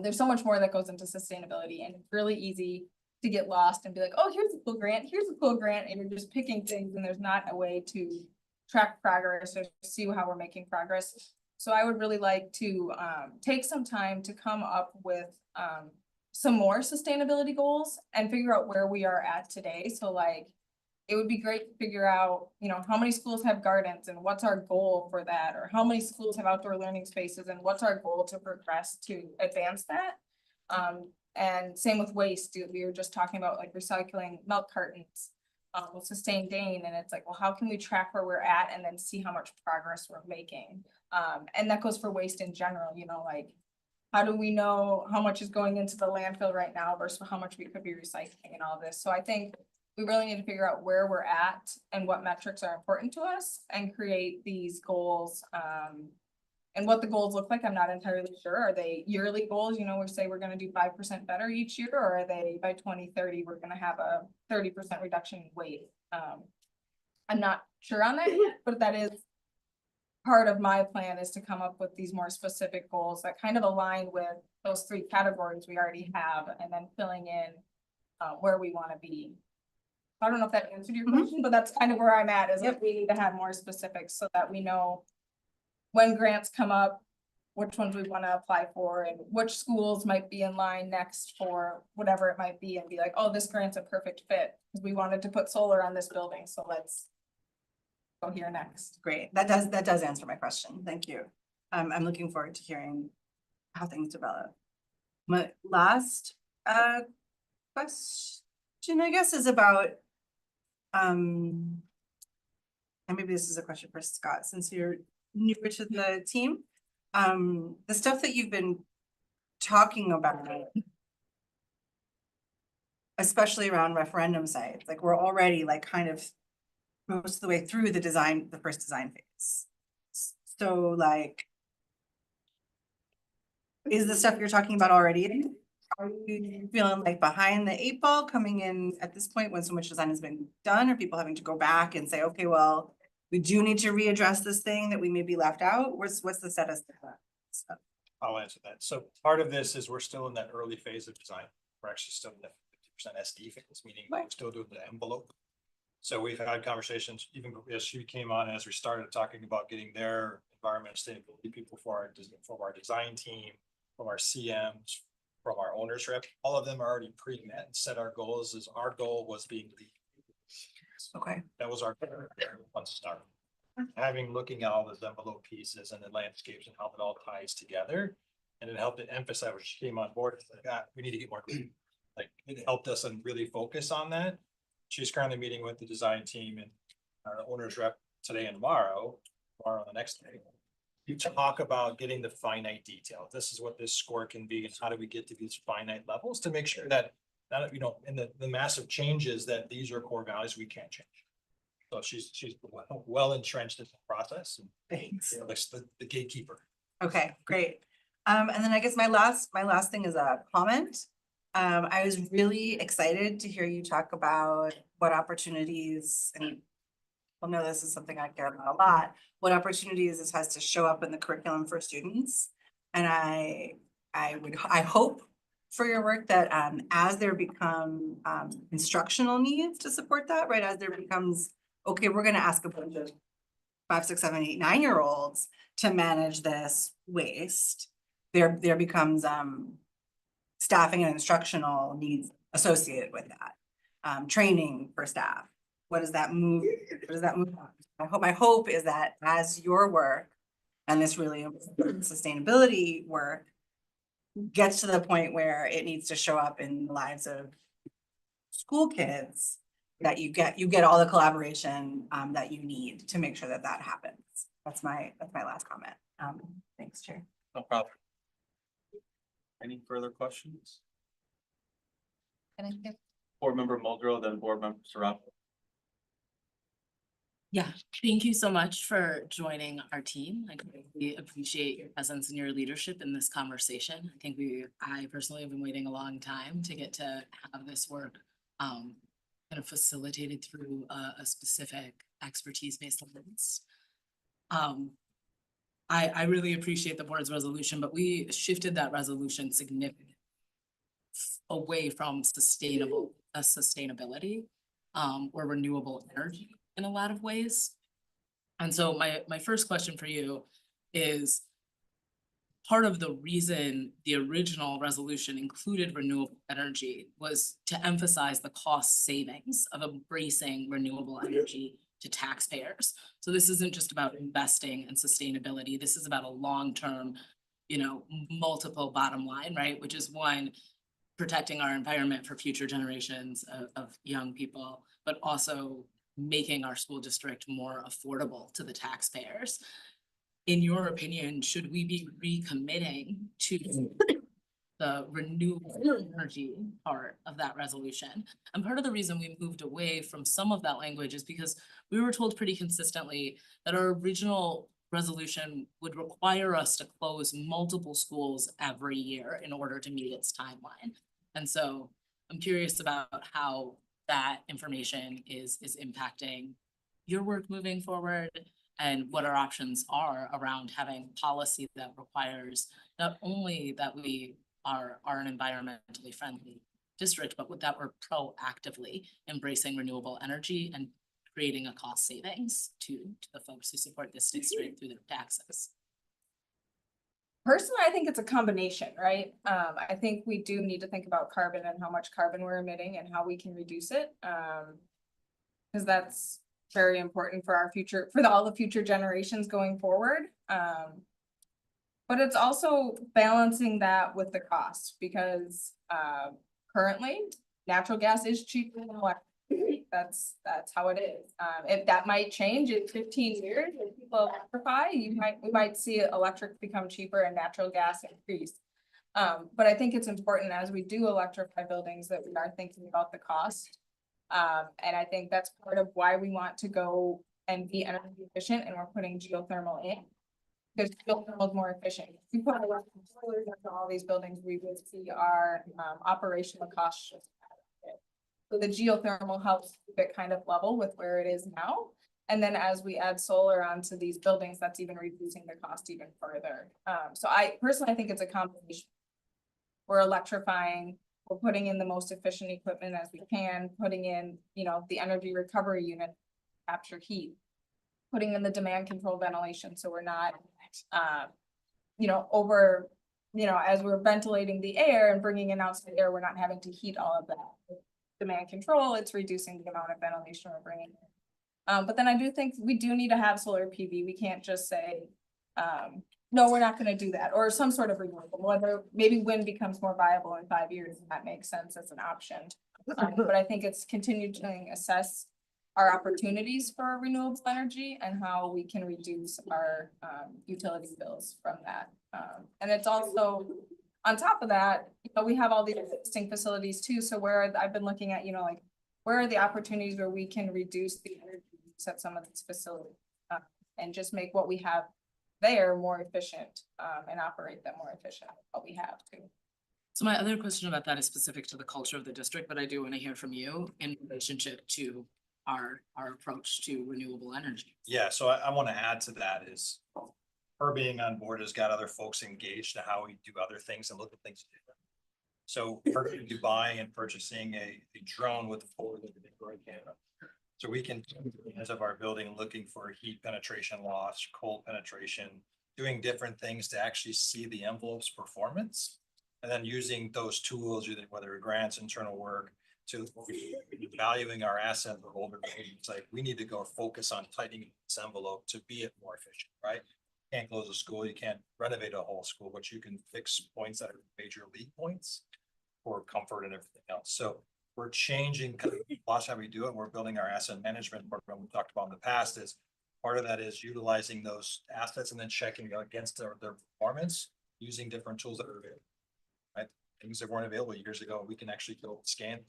There's so much more that goes into sustainability, and it's really easy to get lost and be like, oh, here's a cool grant, and you're just picking things, and there's not a way to track progress or see how we're making progress. So I would really like to take some time to come up with some more sustainability goals and figure out where we are at today. So like, it would be great to figure out, you know, how many schools have gardens and what's our goal for that? Or how many schools have outdoor learning spaces and what's our goal to progress to advance that? And same with waste. We were just talking about like recycling milk cartons with Sustain Dane. And it's like, well, how can we track where we're at and then see how much progress we're making? And that goes for waste in general, you know, like, how do we know how much is going into the landfill right now versus how much we could be recycling and all this? So I think we really need to figure out where we're at and what metrics are important to us and create these goals. And what the goals look like, I'm not entirely sure. Are they yearly goals? You know, we say we're gonna do 5% better each year, or are they by 2030, we're gonna have a 30% reduction in weight? I'm not sure on that yet, but that is part of my plan, is to come up with these more specific goals that kind of align with those 3 categories we already have, and then filling in where we wanna be. I don't know if that answered your question, but that's kind of where I'm at, is like we need to have more specifics so that we know when grants come up, which ones we want to apply for, and which schools might be in line next for whatever it might be, and be like, oh, this grant's a perfect fit because we wanted to put solar on this building, so let's go here next. Great, that does answer my question. Thank you. I'm looking forward to hearing how things develop. My last question, I guess, is about and maybe this is a question for Scott, since you're newer to the team. The stuff that you've been talking about, especially around referendum sites, like we're already like kind of most of the way through the first design phase. So like, is the stuff you're talking about already? Are you feeling like behind the 8 ball coming in at this point when so much design has been done? Or people having to go back and say, okay, well, we do need to readdress this thing that we maybe left out? What's the status of that stuff? I'll answer that. So part of this is we're still in that early phase of design. We're actually still in the 50% SD phase, meaning we're still doing the envelope. So we've had conversations, even as she came on, as we started talking about getting their environmental sustainability people from our design team, from our CMs, from our owners rep, all of them are already pre-met and set our goals. Our goal was being lead. Okay. That was our one start. Looking at all those envelope pieces and the landscapes and how it all ties together. And it helped to emphasize when she came on board, like, we need to get more clean. Like, it helped us and really focus on that. She's currently meeting with the design team and our owners rep today and tomorrow on the next day. You talk about getting the finite detail. This is what this score can be, and how do we get to these finite levels to make sure that not, you know, in the massive changes that these are core values we can't change. So she's well entrenched in the process and, Thanks. you know, that's the gatekeeper. Okay, great. And then I guess my last thing is a comment. I was really excited to hear you talk about what opportunities, and well, no, this is something I care about a lot, what opportunities this has to show up in the curriculum for students. And I hope for your work that as there become instructional needs to support that, right? As there becomes, okay, we're gonna ask a bunch of 5, 6, 7, 8, 9-year-olds to manage this waste. There becomes staffing and instructional needs associated with that. Training for staff. What does that move? On? My hope is that as your work and this really important sustainability work gets to the point where it needs to show up in the lives of school kids, that you get all the collaboration that you need to make sure that that happens. That's my last comment. Thanks, Chair. No problem. Any further questions? Can I give Board Member Muldrow, then Board Member Sarapa. Yeah, thank you so much for joining our team. I greatly appreciate your presence and your leadership in this conversation. I think I personally have been waiting a long time to get to have this work kind of facilitated through a specific expertise-based lens. I really appreciate the board's resolution, but we shifted that resolution significantly away from sustainability or renewable energy in a lot of ways. And so my first question for you is, part of the reason the original resolution included renewable energy was to emphasize the cost savings of embracing renewable energy to taxpayers. So this isn't just about investing in sustainability. This is about a long-term, you know, multiple bottom line, right? Which is one, protecting our environment for future generations of young people, but also making our school district more affordable to the taxpayers. In your opinion, should we be recommitting to the renewable energy part of that resolution? And part of the reason we moved away from some of that language is because we were told pretty consistently that our original resolution would require us to close multiple schools every year in order to meet its timeline. And so I'm curious about how that information is impacting your work moving forward, and what our options are around having policy that requires not only that we are an environmentally friendly district, but that we're proactively embracing renewable energy and creating a cost savings to the folks who support this district through their taxes. Personally, I think it's a combination, right? I think we do need to think about carbon and how much carbon we're emitting and how we can reduce it. Because that's very important for our future, for all the future generations going forward. But it's also balancing that with the cost, because currently natural gas is cheaper than electric. That's how it is. If that might change in 15 years, if people electrify, we might see electric become cheaper and natural gas increase. But I think it's important as we do electrify buildings that we are thinking about the cost. And I think that's part of why we want to go and be energy efficient, and we're putting geothermal in. Because geothermal is more efficient. If we put electric boilers into all these buildings, we would see our operational costs just. So the geothermal helps keep it kind of level with where it is now. And then as we add solar onto these buildings, that's even reducing the cost even further. So I personally think it's a combination. We're electrifying, we're putting in the most efficient equipment as we can, putting in, you know, the energy recovery unit, capture heat, putting in the demand control ventilation. So we're not, you know, as we're ventilating the air and bringing in outside air, we're not having to heat all of that. Demand control, it's reducing the amount of ventilation we're bringing in. But then I do think we do need to have solar PV. We can't just say, no, we're not gonna do that, or some sort of renewable, whether maybe wind becomes more viable in 5 years, and that makes sense as an option. But I think it's continuing to assess our opportunities for renewable energy and how we can reduce our utility bills from that. And it's also on top of that, we have all these existing facilities too, so where I've been looking at, like, where are the opportunities where we can reduce the energy use at some of these facilities? And just make what we have there more efficient, and operate them more efficient, what we have too. So my other question about that is specific to the culture of the district, but I do want to hear from you in relationship to our approach to renewable energy. Yeah, so I want to add to that is her being on board has got other folks engaged in how we do other things and look at things different. So her gonna be buying and purchasing a drone with a forward-looking camera. So we can, as of our building, looking for heat penetration loss, cold penetration, doing different things to actually see the envelope's performance. And then using those tools, whether grants, internal work, to valuing our asset for older buildings, like we need to go focus on tightening this envelope to be it more efficient, right? Can't close a school, you can't renovate a whole school, but you can fix points that are major leak points for comfort and everything else. So we're changing kind of watch how we do it. We're building our asset management program we talked about in the past. Is part of that is utilizing those assets and then checking against their performance using different tools that are available. Right, things that weren't available years ago, we can actually go scan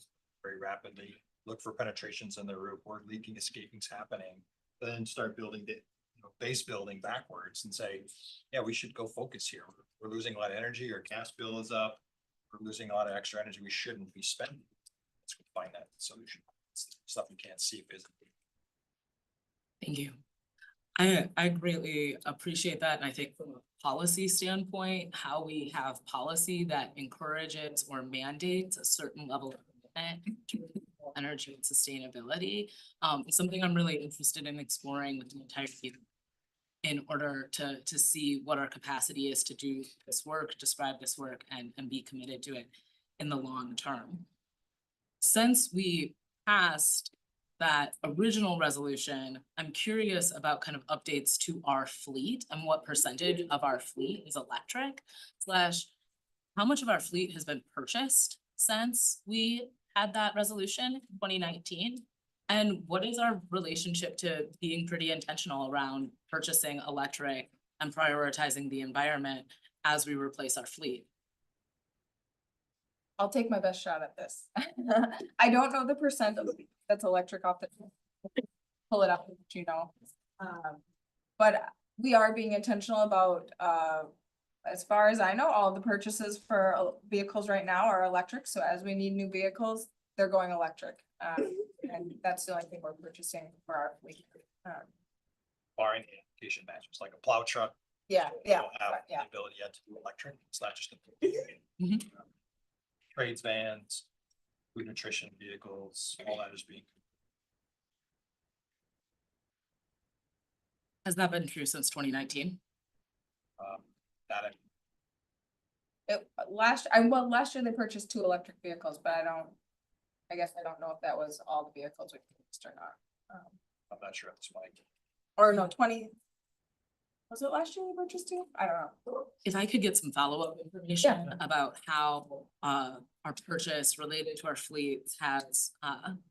very rapidly, look for penetrations in the roof, where leaking, escaping's happening, then start building the base building backwards and say, yeah, we should go focus here. We're losing a lot of energy, our gas bill is up, we're losing a lot of extra energy we shouldn't be spending. Let's go find that solution. It's stuff you can't see physically. Thank you. I greatly appreciate that, and I think from a policy standpoint, how we have policy that encourages or mandates a certain level of commitment to renewable energy and sustainability is something I'm really interested in exploring with the entire team in order to see what our capacity is to do this work, describe this work, and be committed to it in the long term. Since we passed that original resolution, I'm curious about kind of updates to our fleet and what percentage of our fleet is electric, / how much of our fleet has been purchased since we had that resolution in 2019? And what is our relationship to being pretty intentional around purchasing electric and prioritizing the environment as we replace our fleet? I'll take my best shot at this. I don't know the percent of that's electric off the, pull it up, but we are being intentional about, as far as I know, all the purchases for vehicles right now are electric, so as we need new vehicles, they're going electric. And that's the only thing we're purchasing for our fleet. Barring the application matches, like a plow truck. Yeah, we yeah, don't have yeah. the ability yet to do electric, it's not just a trades vans, food nutrition vehicles, all that is being. Has that been true since 2019? That Last year they purchased 2 electric vehicles, but I guess I don't know if that was all the vehicles we purchased or not. I'm not sure at this point. Or no, 20. Was it last year we purchased 2? I don't know. If I could get some follow-up information about how our purchase related to our fleets has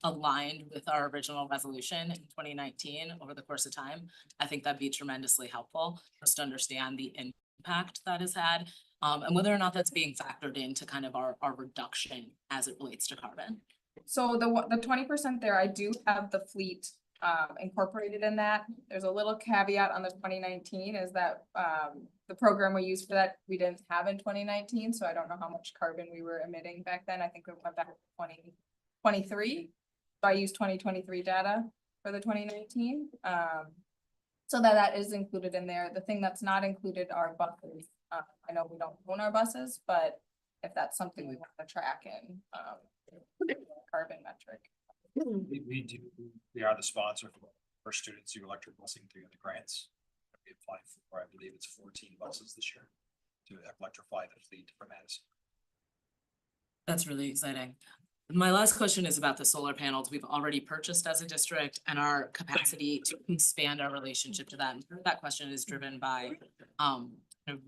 aligned with our original resolution in 2019 over the course of time, I think that'd be tremendously helpful just to understand the impact that has had, and whether or not that's being factored into kind of our reduction as it relates to carbon. So the 20% there, I do have the fleet incorporated in that. There's a little caveat on the 2019 is that the program we used for that we didn't have in 2019, so I don't know how much carbon we were emitting back then. I think we went back to 2023. So I used 2023 data for the 2019. So that is included in there. The thing that's not included are buses. I know we don't own our buses, but if that's something we want to track in carbon metric. We are the sponsor for students who electric busing through the grants. We applied for, I believe it's 14 buses this year to electrify the fleet for Madison. That's really exciting. My last question is about the solar panels we've already purchased as a district and our capacity to expand our relationship to that. And part of that question is driven by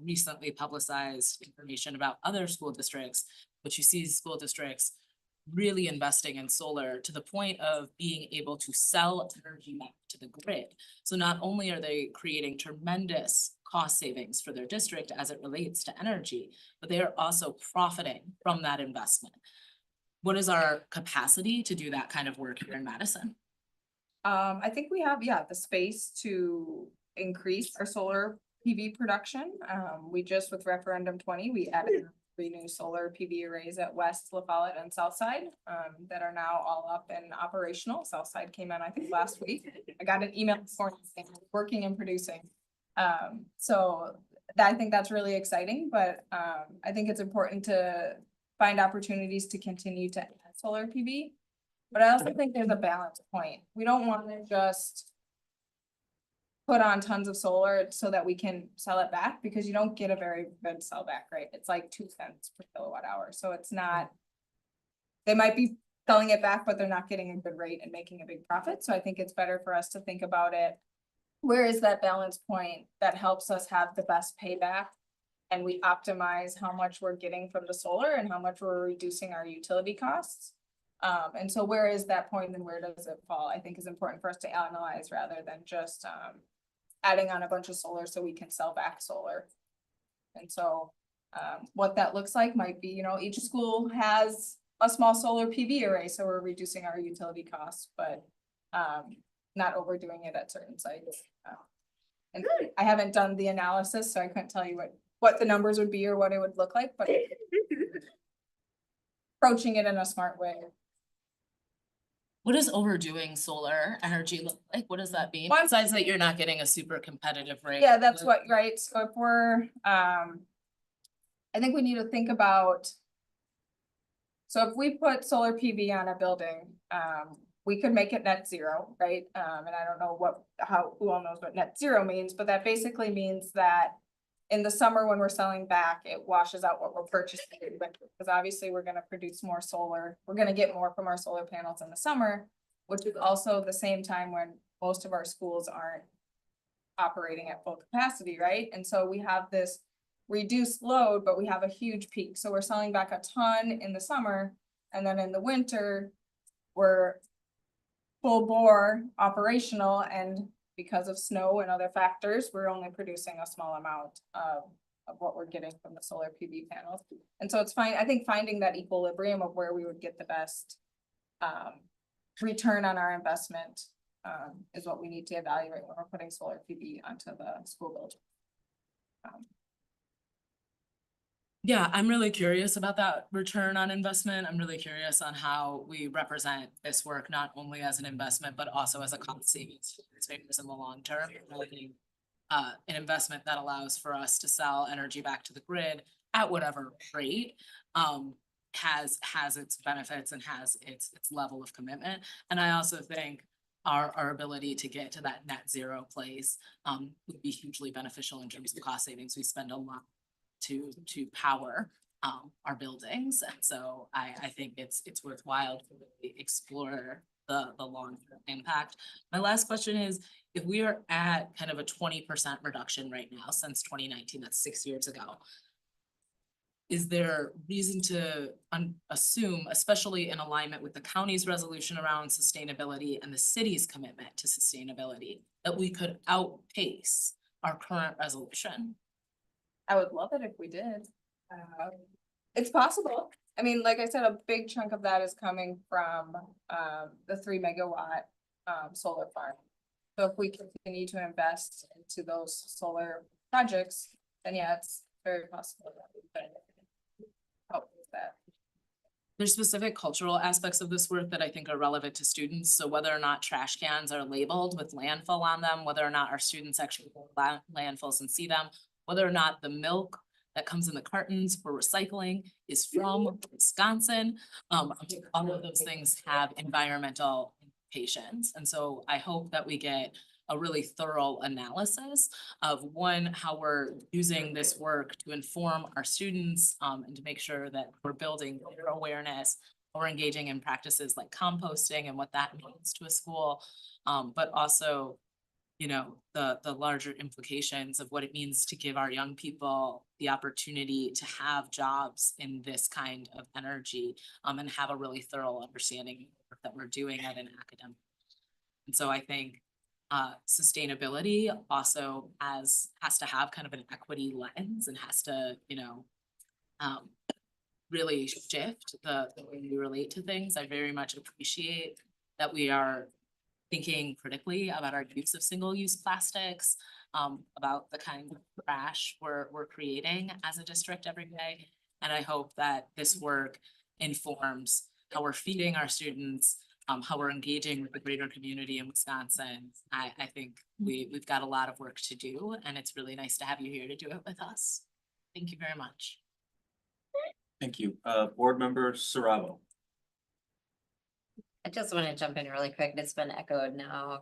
recently publicized information about other school districts, which you see school districts really investing in solar to the point of being able to sell energy back to the grid. So not only are they creating tremendous cost savings for their district as it relates to energy, but they are also profiting from that investment. What is our capacity to do that kind of work here in Madison? I think we have, yeah, the space to increase our solar PV production. We just with Referendum 20, we added 3 new solar PV arrays at West, La Follette and Southside, that are now all up and operational. Southside came in, I think, last week. I got an email this morning saying we're working and producing. So I think that's really exciting, but, I think it's important to find opportunities to continue to add solar PV. But I also think there's a balance point. We don't want to just put on tons of solar so that we can sell it back, because you don't get a very good sell back rate. It's like 2 cents per kilowatt hour. So it's not, they might be selling it back, but they're not getting a good rate and making a big profit. So I think it's better for us to think about it. Where is that balance point that helps us have the best payback? And we optimize how much we're getting from the solar and how much we're reducing our utility costs. And so where is that point and where does it fall? I think is important for us to analyze rather than just adding on a bunch of solar so we can sell back solar. And so what that looks like might be, you know, each school has a small solar PV array, so we're reducing our utility costs, but not overdoing it at certain sites. And I haven't done the analysis, so I couldn't tell you what the numbers would be or what it would look like, but approaching it in a smart way. What does overdoing solar energy look like? What does that mean? Well, Besides that you're not getting a super competitive rate. Yeah, that's what, right, so if we're, I think we need to think about. So if we put solar PV on a building, we could make it net zero, right? And I don't know who all knows what net zero means, but that basically means that in the summer when we're selling back, it washes out what we're purchasing in winter, because obviously we're gonna produce more solar. We're gonna get more from our solar panels in the summer, which is also the same time when most of our schools aren't operating at full capacity, right? And so we have this reduced load, but we have a huge peak. So we're selling back a ton in the summer, and then in the winter, we're full bore operational, and because of snow and other factors, we're only producing a small amount of what we're getting from the solar PV panels. And so it's fine, I think finding that equilibrium of where we would get the best return on our investment is what we need to evaluate when we're putting solar PV onto the school building. Yeah, I'm really curious about that return on investment. I'm really curious on how we represent this work, not only as an investment, but also as a cost savings for taxpayers in the long term. An investment that allows for us to sell energy back to the grid at whatever rate has its benefits and has its level of commitment. And I also think our ability to get to that net zero place would be hugely beneficial in terms of cost savings. We spend a lot to power our buildings. And so I think it's worthwhile to really explore the long-term impact. My last question is, if we are at kind of a 20% reduction right now since 2019, that's 6 years ago, is there reason to assume, especially in alignment with the county's resolution around sustainability and the city's commitment to sustainability, that we could outpace our current resolution? I would love it if we did. It's possible. I mean, like I said, a big chunk of that is coming from the 3 megawatt solar farm. So if we continue to invest into those solar projects, then yeah, it's very possible that we could help with that. There's specific cultural aspects of this work that I think are relevant to students. So whether or not trash cans are labeled with landfill on them, whether or not our students actually go to landfills and see them, whether or not the milk that comes in the cartons for recycling is from Wisconsin. I think all of those things have environmental implications. And so I hope that we get a really thorough analysis of one, how we're using this work to inform our students and to make sure that we're building their awareness or engaging in practices like composting and what that means to a school, but also you know, the larger implications of what it means to give our young people the opportunity to have jobs in this kind of energy, and have a really thorough understanding of the work that we're doing at an academic. And so I think sustainability also has to have kind of an equity lens and has to, you know, really shift the way we relate to things. I very much appreciate that we are thinking critically about our use of single-use plastics, about the kind of trash we're creating as a district every day. And I hope that this work informs how we're feeding our students, how we're engaging with the greater community in Wisconsin. I think we've got a lot of work to do, and it's really nice to have you here to do it with us. Thank you very much. Thank you. Board Member Saravo. I just want to jump in really quick. It's been echoed now a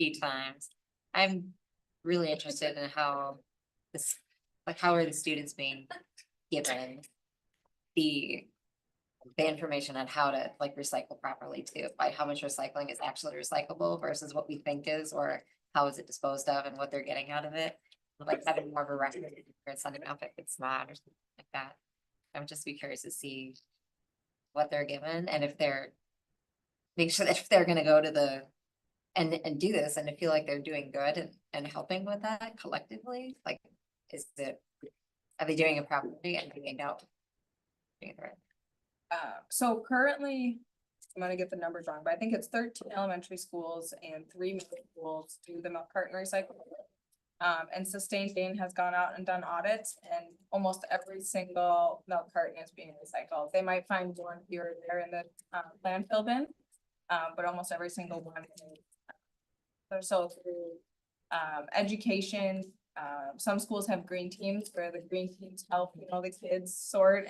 few times. I'm really interested in how this, like, how are the students being given the information on how to like recycle properly too, by how much recycling is actually recyclable versus what we think is, or how is it disposed of and what they're getting out of it. Like having more of a record or sending off if it's not or something like that. I would just be curious to see what they're given and if they're, make sure that if they're gonna go to the, and do this and to feel like they're doing good and helping with that collectively, like, is it, are they doing it properly and do they know? Doing it right? So currently, I'm gonna get the numbers wrong, but I think it's 13 elementary schools and 3 middle schools do the milk carton recycling. And Sustained Gain has gone out and done audits, and almost every single milk carton is being recycled. They might find one here or there in the landfill bin, but almost every single one is. So through education, some schools have green teams where the green teams help, you know, the kids sort.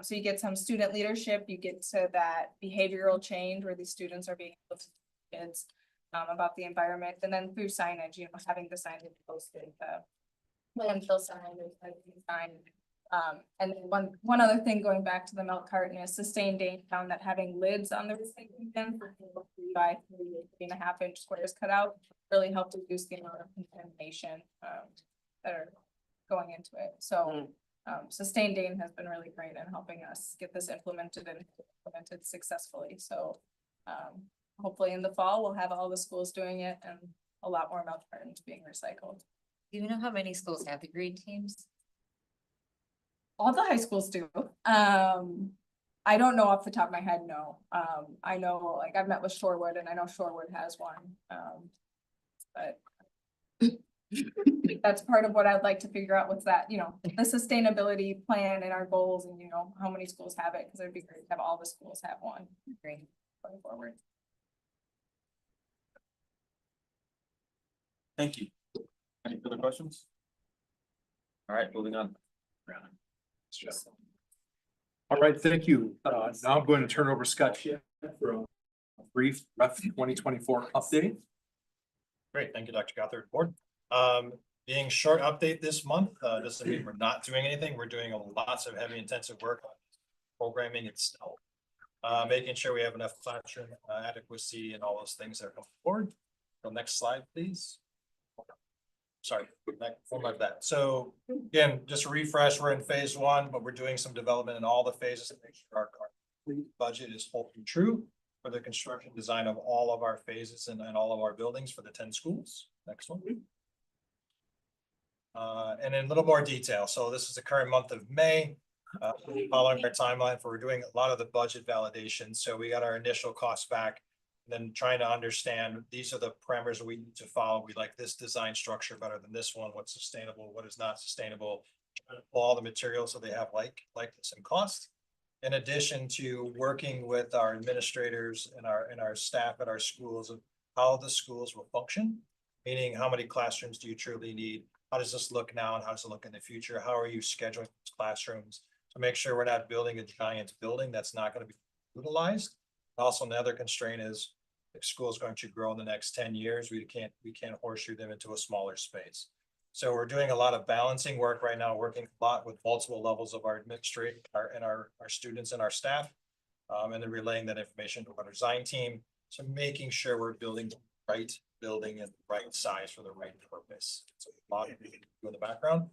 So you get some student leadership, you get to that behavioral change where these students are being able to teach kids about the environment, and then through signage, you know, having the signage posted, the landfill sign, sign. And then one other thing going back to the milk carton is Sustained Gain found that having lids on the recycling bin for 3 by 3.5 inch squares cut out really helped reduce the amount of contamination that are going into it. So Sustained Gain has been really great in helping us get this implemented successfully. So hopefully in the fall, we'll have all the schools doing it and a lot more milk cartons being recycled. Do you know how many schools have the green teams? All the high schools do. I don't know off the top of my head, no. I know, like, I've met with Shorewood and I know Shorewood has one. But that's part of what I'd like to figure out, what's that, you know, the sustainability plan and our goals, and you know, how many schools have it, because it'd be great to have all the schools have one. Great. Going forward. Thank you. Any further questions? All right, moving on. All right, thank you. Now I'm going to turn over Scott Schiff for a brief Ref 2024 update. Great, thank you, Dr. Gothard. Board. Being short update this month, doesn't mean we're not doing anything. We're doing lots of heavy intensive work on programming itself. Making sure we have enough classroom adequacy and all those things that are coming forward. So next slide, please. Sorry, form like that. So again, just a refresh, we're in phase 1, but we're doing some development in all the phases to make sure our budget is holding true for the construction design of all of our phases and all of our buildings for the 10 schools. Next one. And in a little more detail. So this is the current month of May. Following our timeline for, we're doing a lot of the budget validation. So we got our initial costs back, then trying to understand, these are the parameters we need to follow. We like this design structure better than this one. What's sustainable, what is not sustainable. All the materials so they have likeness and cost. In addition to working with our administrators and our staff at our schools of how the schools will function, meaning how many classrooms do you truly need? How does this look now and how does it look in the future? How are you scheduling classrooms to make sure we're not building a giant building that's not going to be utilized? Also, another constraint is if school is going to grow in the next 10 years, we can't horseshoe them into a smaller space. So we're doing a lot of balancing work right now, working a lot with multiple levels of our administrative, our students and our staff, and then relaying that information to our design team. So making sure we're building right building and right size for the right purpose. So a lot of you in the background,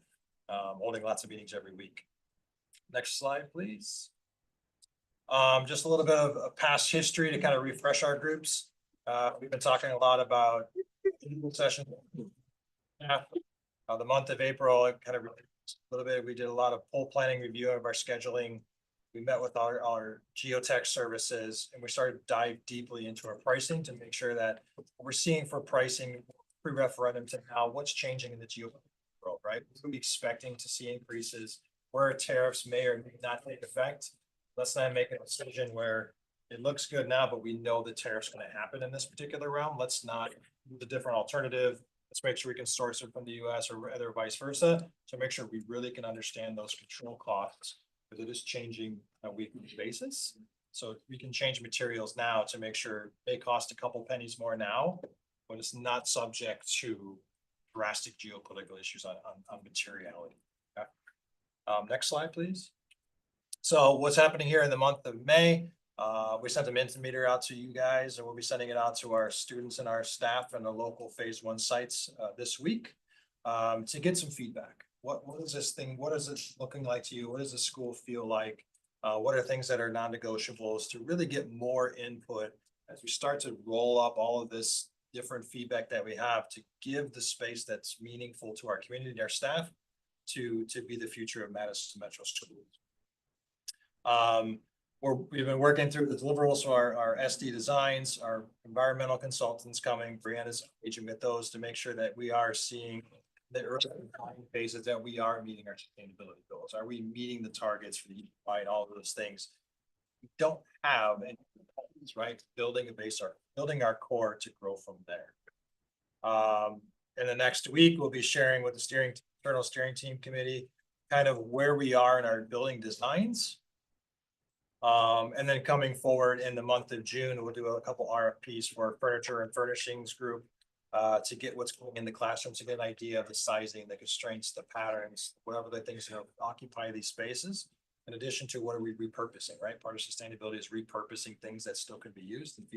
holding lots of meetings every week. Next slide, please. Just a little bit of past history to kind of refresh our groups. We've been talking a lot about session. Yeah, the month of April, it kind of a little bit, we did a lot of poll planning review of our scheduling. We met with our geotech services and we started to dive deeply into our pricing to make sure that what we're seeing for pricing pre-referendum to now, what's changing in the geopolitical world, right? We're expecting to see increases where tariffs may or may not take effect. Let's not make a decision where it looks good now, but we know the tariff's going to happen in this particular realm. Let's not do the different alternative. Let's make sure we can source it from the US or other vice versa to make sure we really can understand those control costs, because it is changing on a weekly basis. So we can change materials now to make sure they cost a couple pennies more now, but it's not subject to drastic geopolitical issues on materiality. Okay. Next slide, please. So what's happening here in the month of May? We sent a Mentimeter out to you guys, and we'll be sending it out to our students and our staff and the local phase 1 sites this week to get some feedback. What is this thing? What is it looking like to you? What does the school feel like? What are things that are non-negotiables to really get more input as we start to roll up all of this different feedback that we have to give the space that's meaningful to our community and our staff to be the future of Madison Metro Schools. We've been working through the deliverables, so our SD designs, our environmental consultants coming, Brianna's engaging with those to make sure that we are seeing the early phases that we are meeting our sustainability goals. Are we meeting the targets for the and all of those things? We don't have any, right? Building a base, building our core to grow from there. In the next week, we'll be sharing with the internal steering team committee kind of where we are in our building designs. And then coming forward in the month of June, we'll do a couple RFPs for furniture and furnishings group to get what's going in the classrooms, to get an idea of the sizing, the constraints, the patterns, whatever the things that occupy these spaces. In addition to what are we repurposing, right? Part of sustainability is repurposing things that still can be used and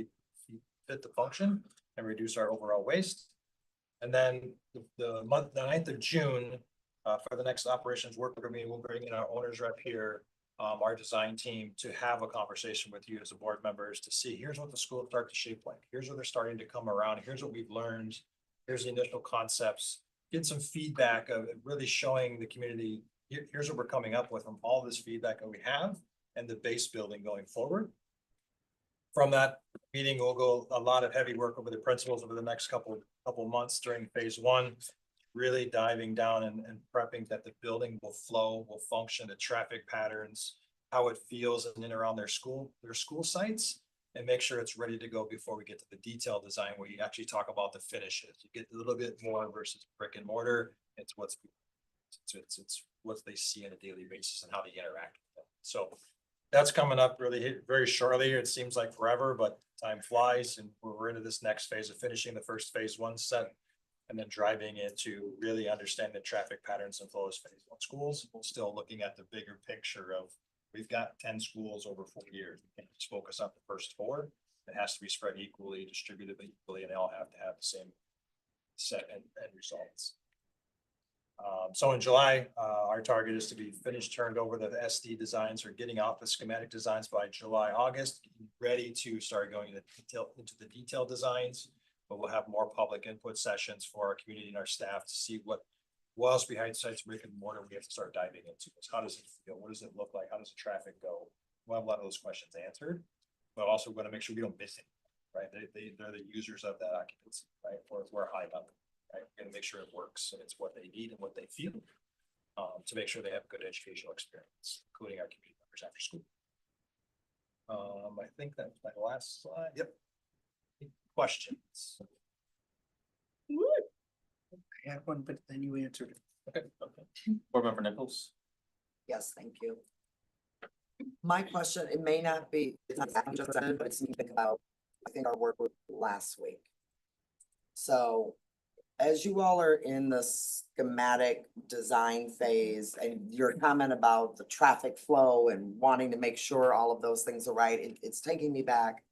fit the function and reduce our overall waste. And then the 9th of June, for the next operations work group meeting, we'll bring in our owners rep here, our design team, to have a conversation with you as a board members to see, here's what the school starts to shape like. Here's where they're starting to come around. Here's what we've learned. Here's the initial concepts. Get some feedback of really showing the community, here's what we're coming up with from all this feedback that we have and the base building going forward. From that meeting, we'll go a lot of heavy work over the principals over the next couple months during phase 1. Really diving down and prepping that the building will flow, will function, the traffic patterns, how it feels in and around their school sites, and make sure it's ready to go before we get to the detailed design where you actually talk about the finishes. You get a little bit more versus brick and mortar. It's what they see on a daily basis and how they interact with them. So that's coming up really very shortly. It seems like forever, but time flies, and we're into this next phase of finishing the first phase 1 set. And then driving into really understanding the traffic patterns and flows phase 1 schools. We're still looking at the bigger picture of, we've got 10 schools over 4 years. We can't just focus on the first 4. It has to be spread equally, distributed equally, and they all have to have the same set and results. So in July, our target is to be finished, turned over the SD designs, or getting off the schematic designs by July, August, ready to start going into the detailed designs. But we'll have more public input sessions for our community and our staff to see what else behind sites brick and mortar we have to start diving into. How does it feel? What does it look like? How does the traffic go? We'll have a lot of those questions answered, but also want to make sure we don't miss it, right? They're the users of that occupancy, right? We're high up, right? We're gonna make sure it works and it's what they need and what they feel to make sure they have a good educational experience, including our community members after school. I think that's my last slide. Yep. Questions? I had one, but then you answered it. Okay. Board Member Nichols. Yes, thank you. My question, it may not be, it's not exactly just said, but it's me to think about, I think our work with last week. So as you all are in the schematic design phase and your comment about the traffic flow and wanting to make sure all of those things are right, it's taking me back.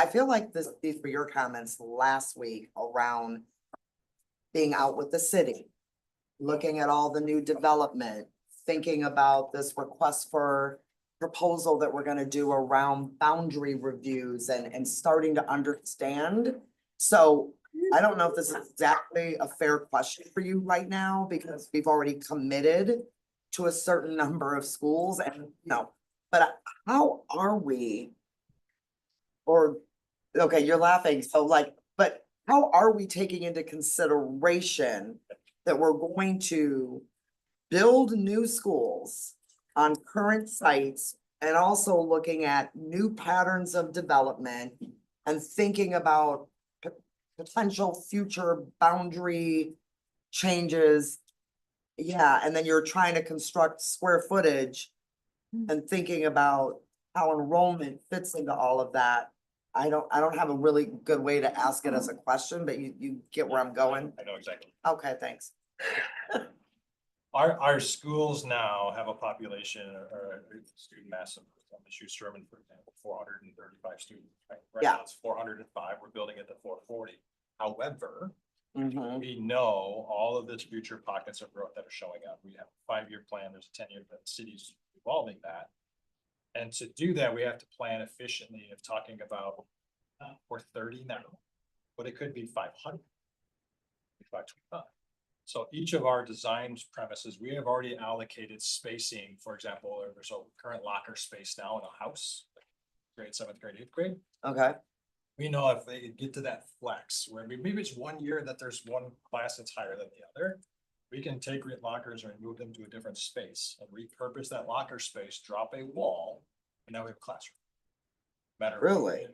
I feel like these were your comments last week around being out with the city, looking at all the new development, thinking about this request for proposal that we're gonna do around boundary reviews and starting to understand. So I don't know if this is exactly a fair question for you right now, because we've already committed to a certain number of schools and, but how are we? Or, okay, you're laughing, so like, but how are we taking into consideration that we're going to build new schools on current sites and also looking at new patterns of development and thinking about potential future boundary changes? Yeah, and then you're trying to construct square footage and thinking about how enrollment fits into all of that. I don't have a really good way to ask it as a question, but you get where I'm going. I know exactly. Okay, thanks. Our schools now have a population or a student mass of, use Sherman, for example, 435 students, right? Right Yeah. now it's 405, we're building it to 440. However, Mhm. we know all of this future pockets of growth that are showing up. We have a 5-year plan, there's a 10-year plan, cities evolving that. And to do that, we have to plan efficiently of talking about, we're 30 now, but it could be 500, 525. So each of our design premises, we have already allocated spacing. For example, there's a current locker space now in a house, like grade 7th, grade 8th grade. Okay, We know if they get to that flex where maybe it's 1 year that there's one class that's higher than the other, we can take lockers and move them to a different space and repurpose that locker space, drop a wall, and now we have a classroom. Really?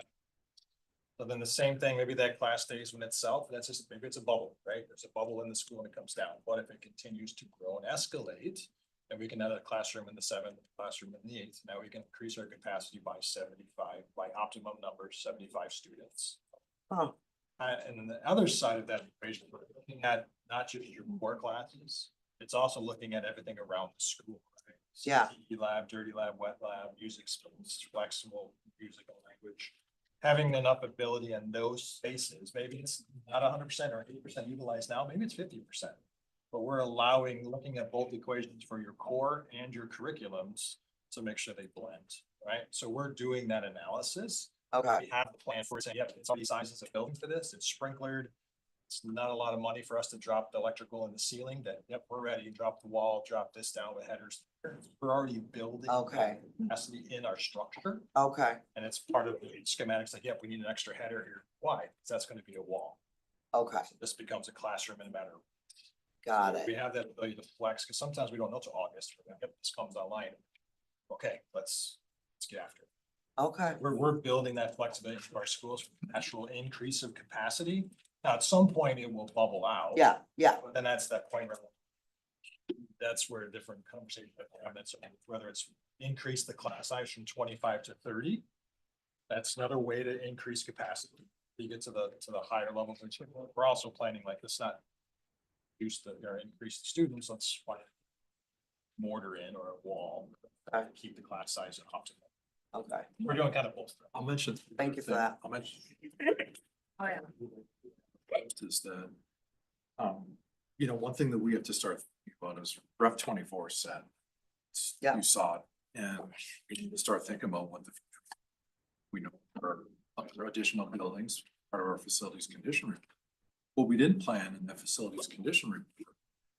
So then the same thing, maybe that class stays when itself, that's just, maybe it's a bubble, right? There's a bubble in the school and it comes down. What if it continues to grow and escalate? And we can have a classroom in the 7th, classroom in the 8th. Now we can increase our capacity by 75, by optimum numbers, 75 students. Huh. And then the other side of that equation, we're looking at not just your core classes, it's also looking at everything around the school. Right? So Yeah. PE lab, dirty lab, wet lab, music skills, flexible musical language. Having enough ability in those spaces, maybe it's not 100% or 80% utilized now, maybe it's 50%. But we're looking at both equations for your core and your curriculums to make sure they blend, right? So we're doing that analysis. okay, We have the plan for it, saying, yep, it's all these sizes of building for this, it's sprinklered. It's not a lot of money for us to drop the electrical in the ceiling, that, yep, we're ready, drop the wall, drop this down with headers. We're already building. Okay. Capacity in our structure, okay, and it's part of the schematics, like, yep, we need an extra header here. Why? Because that's gonna be a wall. okay, This becomes a classroom in a matter of. got We it. have that ability to flex, because sometimes we don't know till August, yep, this comes online. Okay, let's get after it. Okay, We're building that flexibility for our schools, for natural increase of capacity. Now, at some point, it will bubble out. yeah, yeah, But then that's that point where. That's where different conversations, whether it's increase the class size from 25 to 30. That's another way to increase capacity. You get to the higher levels. We're also planning like this, not increase the students, let's put mortar in or a wall. Okay. Keep the class size optimal. okay, We're doing kind of both. I'll mention. Thank you for that. I'll mention. Oh, yeah. Is that, one thing that we have to start thinking about is Ref 24 said. Yeah. You saw it, and we need to start thinking about what we know for additional buildings, part of our facilities condition review. What we didn't plan in the facilities condition review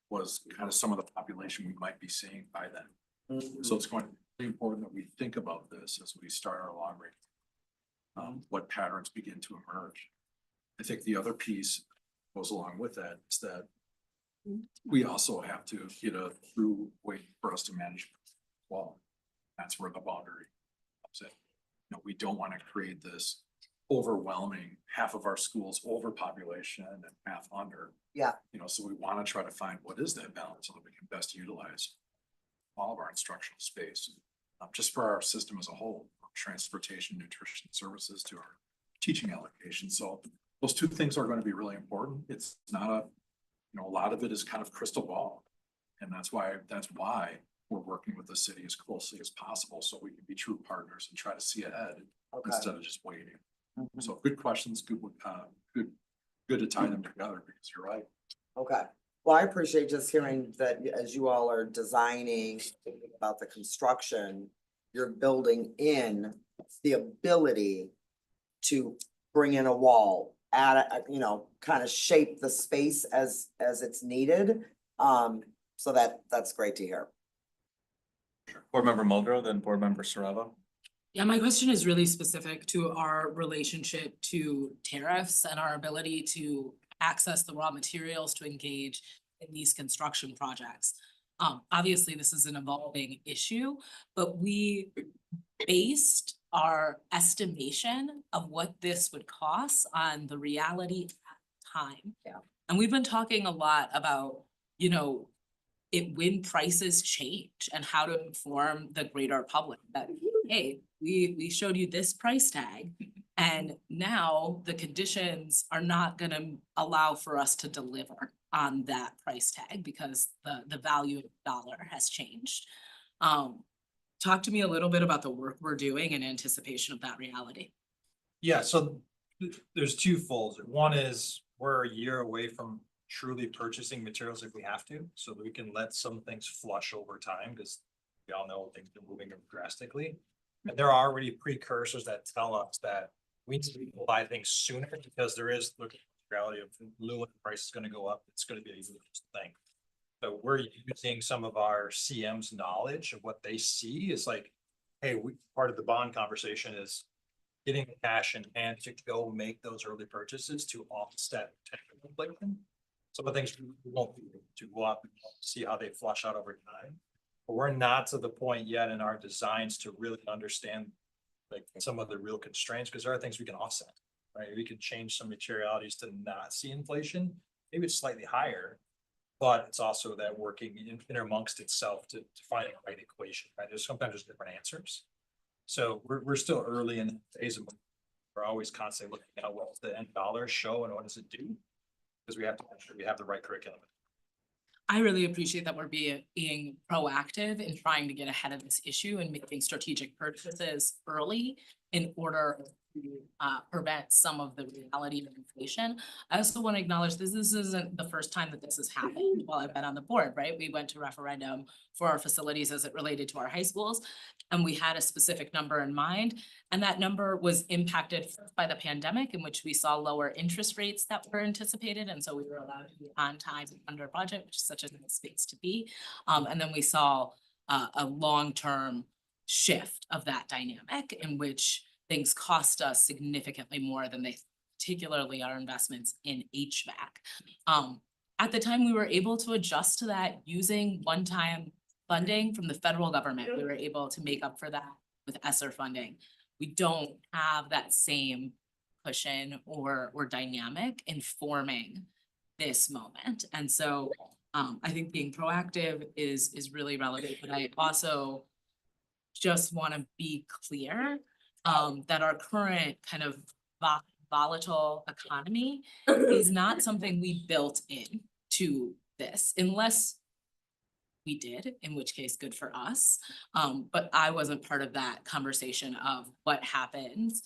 was kind of some of the population we might be seeing by then. Mhm. So it's going to be important that we think about this as we start our long range. What patterns begin to emerge. I think the other piece goes along with that is that we also have to get a through way for us to manage well. That's where the boundary comes in. We don't want to create this overwhelming half of our schools overpopulation and half under. Yeah. So we want to try to find what is that balance so that we can best utilize all of our instructional space, just for our system as a whole, from transportation, nutrition services to our teaching allocation. So those two things are going to be really important. It's not a lot of it is kind of crystal ball. And that's why we're working with the city as closely as possible so we can be true partners and try to see ahead okay, instead of just waiting. So good questions, good to tie them together because you're right. Okay, well, I appreciate just hearing that as you all are designing, thinking about the construction, you're building in the ability to bring in a wall, add, kind of shape the space as it's needed. So that's great to hear. Board Member Muldrow, then Board Member Sarava. Yeah, my question is really specific to our relationship to tariffs and our ability to access the raw materials to engage in these construction projects. Obviously, this is an evolving issue, but we based our estimation of what this would cost on the reality at the time. Yeah. And we've been talking a lot about, when prices change and how to inform the greater public that, hey, we showed you this price tag. And now the conditions are not gonna allow for us to deliver on that price tag because the value of the dollar has changed. Talk to me a little bit about the work we're doing in anticipation of that reality. Yeah, so there's two folds. One is we're a year away from truly purchasing materials if we have to, so that we can let some things flush over time, because we all know things are moving drastically. And there are already precursors that tell us that we need to buy things sooner, because there is the reality of aluminum price is gonna go up, it's gonna be a huge thing. So we're using some of our CM's knowledge of what they see is like, hey, part of the bond conversation is getting the cash in hand to go make those early purchases to offset potential inflation. Some of the things we won't be able to go up and see how they flush out over time. But we're not to the point yet in our designs to really understand like some of the real constraints, because there are things we can offset, right? We can change some materialities to not see inflation. Maybe it's slightly higher, but it's also that working in amongst itself to find the right equation, right? Sometimes there's different answers. So we're still early in the phase of, we're always constantly looking at what's the end dollar show and what does it do? Because we have to make sure we have the right curriculum. I really appreciate that we're being proactive in trying to get ahead of this issue and making strategic purchases early in order to prevent some of the reality of inflation. I also want to acknowledge this isn't the first time that this has happened while I've been on the board, right? We went to referendum for our facilities as it related to our high schools, and we had a specific number in mind. And that number was impacted first by the pandemic, in which we saw lower interest rates that were anticipated. And so we were allowed to be on time and under budget, which is such a nice space to be. And then we saw a long-term shift of that dynamic in which things cost us significantly more than they, particularly our investments in HVAC. At the time, we were able to adjust to that using one-time funding from the federal government. We were able to make up for that with ESSER funding. We don't have that same cushion or dynamic informing this moment. And so I think being proactive is really relevant, but I also just want to be clear that our current kind of volatile economy is not something we built in to this, unless we did, in which case good for us. But I wasn't part of that conversation of what happens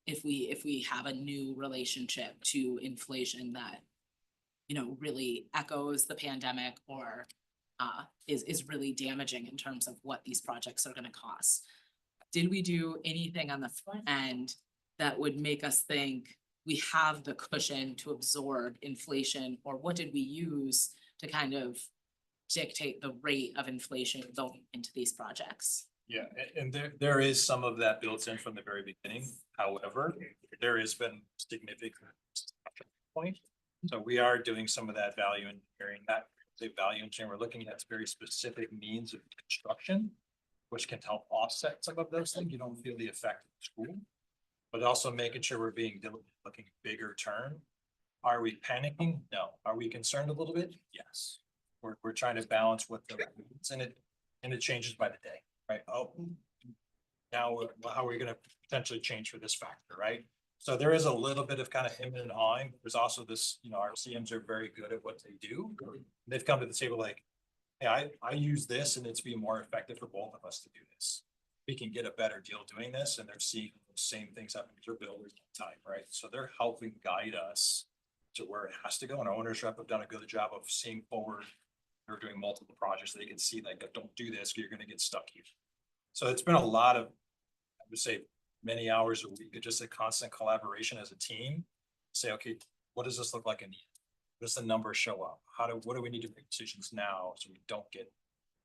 if we have a new relationship to inflation that, really echoes the pandemic or is really damaging in terms of what these projects are gonna cost. Did we do anything on the front end that would make us think we have the cushion to absorb inflation, or what did we use to kind of dictate the rate of inflation going into these projects? Yeah, and there is some of that built in from the very beginning. However, there has been significant point. So we are doing some of that value engineering, we're looking at very specific means of construction, which can help offset some of those things. You don't feel the effect of school, but also making sure we're being diligent, looking bigger term. Are we panicking? No. Are we concerned a little bit? Yes. We're trying to balance what the needs, and it changes by the day, right? Oh, now how are we going to potentially change for this factor, right? So there is a little bit of kind of hemming and hawing. There's also this, our CMs are very good at what they do. They've come to the table like, hey, I use this and it's being more effective for both of us to do this. we can get a better deal doing this, and they're seeing the same things happen with their builders all the time, right? So they're helping guide us to where it has to go, and our owners rep have done a good job of seeing forward. They're doing multiple projects, they can see like, don't do this, you're gonna get stuck here. So it's been a lot of, I would say, many hours a week, of just a constant collaboration as a team. Say, okay, what does this look like in the end? Does the numbers show up? What do we need to make decisions now so we don't get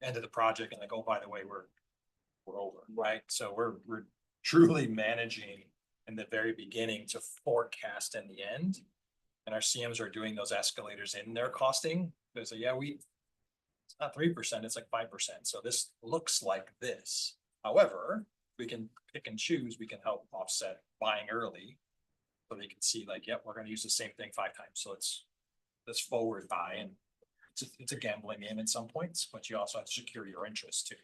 end of the project and like, oh, by the way, we're over, right? So we're truly managing in the very beginning to forecast in the end. And our CMs are doing those escalators in their costing. They say, yeah, it's not 3%, it's like 5%. So this looks like this. However, we can pick and choose, we can help offset buying early. So they can see like, yep, we're gonna use the same thing 5 times. So let's forward buy, and it's a gambling game at some points, but you also have to secure your interests too.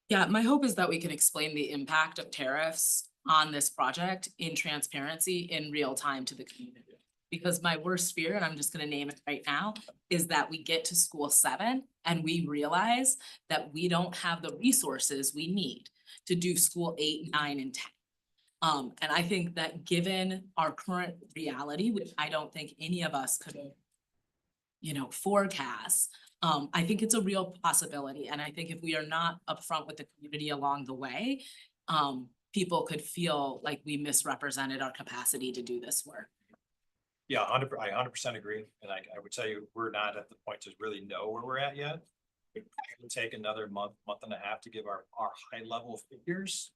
Yeah, my hope is that we can explain the impact of tariffs on this project in transparency in real time to the community. Because my worst fear, and I'm just gonna name it right now, is that we get to school 7 and we realize that we don't have the resources we need to do school 8, 9, and 10. And I think that given our current reality, which I don't think any of us could, forecast, I think it's a real possibility. And I think if we are not upfront with the community along the way, people could feel like we misrepresented our capacity to do this work. Yeah, I 100% agree. And I would tell you, we're not at the point to really know where we're at yet. It will take another month and a half to give our high level figures.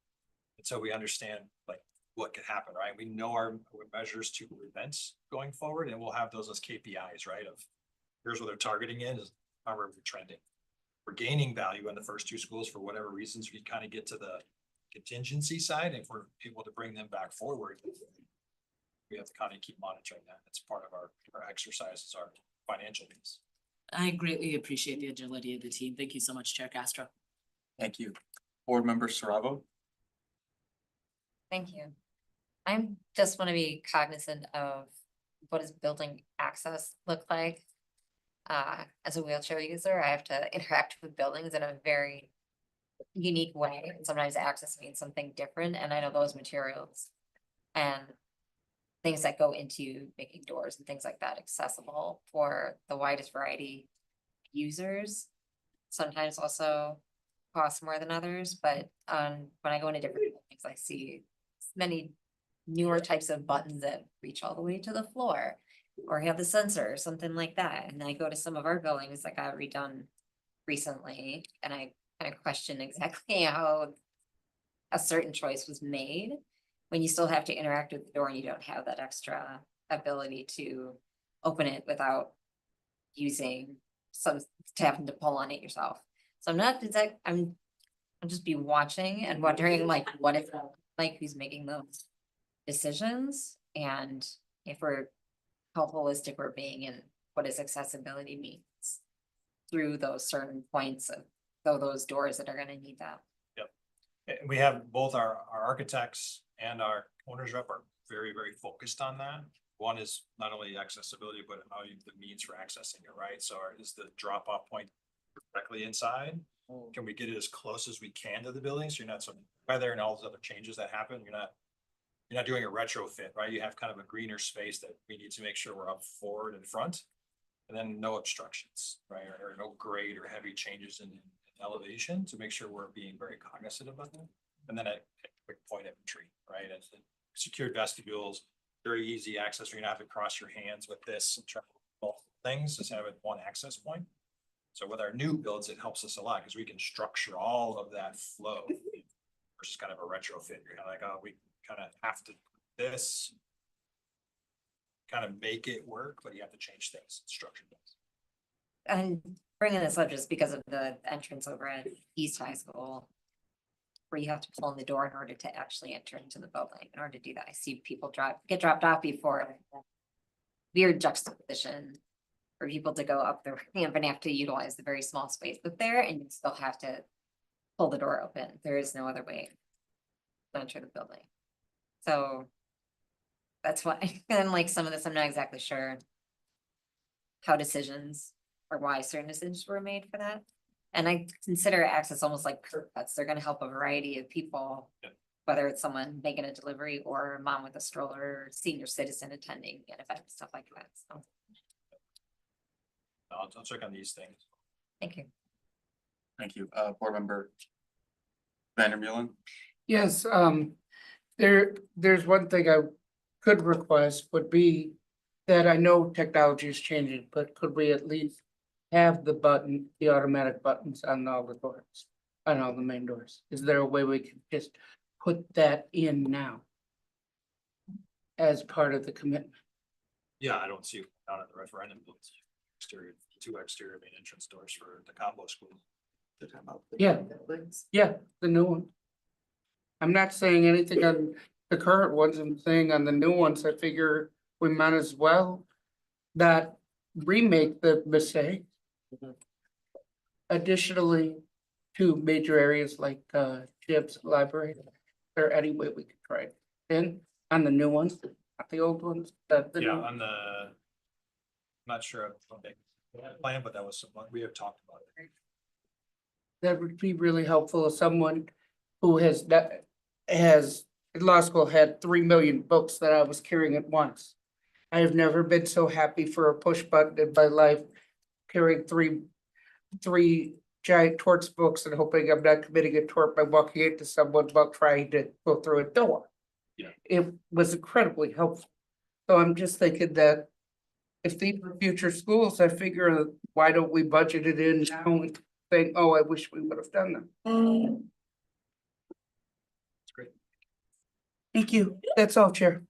Until we understand like what could happen, right? We know our measures to prevent going forward, and we'll have those as KPIs, right? Of here's what they're targeting in, is how we're trending. We're gaining value in the first 2 schools for whatever reasons. We kind of get to the contingency side. If we're able to bring them back forward, we have to kind of keep monitoring that. It's part of our exercises, our financial piece. I greatly appreciate the agility of the team. Thank you so much, Chair Castro. Thank you. Board Member Saravo? Thank you. I'm just want to be cognizant of what does building access look like? As a wheelchair user, I have to interact with buildings in a very unique way. And sometimes access means something different, and I know those materials and things that go into making doors and things like that accessible for the widest variety of users. Sometimes also cost more than others, but when I go into different buildings, I see many newer types of buttons that reach all the way to the floor or have the sensor or something like that. And I go to some of our buildings that got redone recently, and I kind of question exactly how a certain choice was made when you still have to interact with the door and you don't have that extra ability to open it without using having to pull on it yourself. So I'm not exact, I'll just be watching and wondering like what if like who's making those decisions, and if we're how holistic we're being, and what does accessibility means through those certain points of those doors that are going to need that. And we have both our architects and our owners rep are very, very focused on that. One is not only accessibility, but how the means for accessing it, right? So is the drop off point directly inside? Can we get it as close as we can to the building? So you're not some weather and all those other changes that happen. You're not doing a retrofit, right? You have kind of a greener space that we need to make sure we're up forward and front, and then no obstructions, right? Or no grade or heavy changes in elevation to make sure we're being very cognizant about that. And then a quick point of entry, right? As the secured vestibules, very easy access. You're gonna have to cross your hands with this and try both things. Just have it one access point. So with our new builds, it helps us a lot because we can structure all of that flow versus kind of a retrofit. You're kind of like, oh, we kind of have to this kind of make it work, but you have to change things, structure things. And bringing this up just because of the entrance over at East High School, where you have to pull in the door in order to actually enter into the building. In order to do that, I see people get dropped off before. Weird juxtaposition for people to go up the ramp and have to utilize the very small space up there, and you still have to pull the door open. There is no other way to enter the building. So that's why, and like some of this, I'm not exactly sure how decisions or why certain decisions were made for that. And I consider access almost like curb cuts. They're gonna help a variety of people. Yeah. Whether it's someone making a delivery or a mom with a stroller, or senior citizen attending an event, stuff like that. So, I'll check on these things. thank you. Thank you. Board member Vandermeulen. Yes, there's one thing I could request would be that I know technology is changing, but could we at least have the automatic buttons on all the doors, on all the main doors? Is there a way we can just put that in now as part of the commitment? Yeah, I don't see it down at the referendum. Exterior, two exterior main entrance doors for the combo school. Yeah. Yeah, the new one. I'm not saying anything on the current ones, I'm saying on the new ones, I figure we might as well not remake the mistake. Additionally, to major areas like gyms, library, or any way we could try it in on the new ones, not the old ones, the Yeah, new. on the. Not sure of the plan, but that was someone we have talked about it. That would be really helpful if someone who has in law school had 3 million books that I was carrying at once. I have never been so happy for a push button in my life, carrying three giant torts books and hoping I'm not committing a tort by walking into someone while trying to go through a door. Yeah. It was incredibly helpful. So I'm just thinking that if these were future schools, I figure why don't we budget it in now and think, oh, I wish we would have done that. It's great. Thank you. That's all, Chair.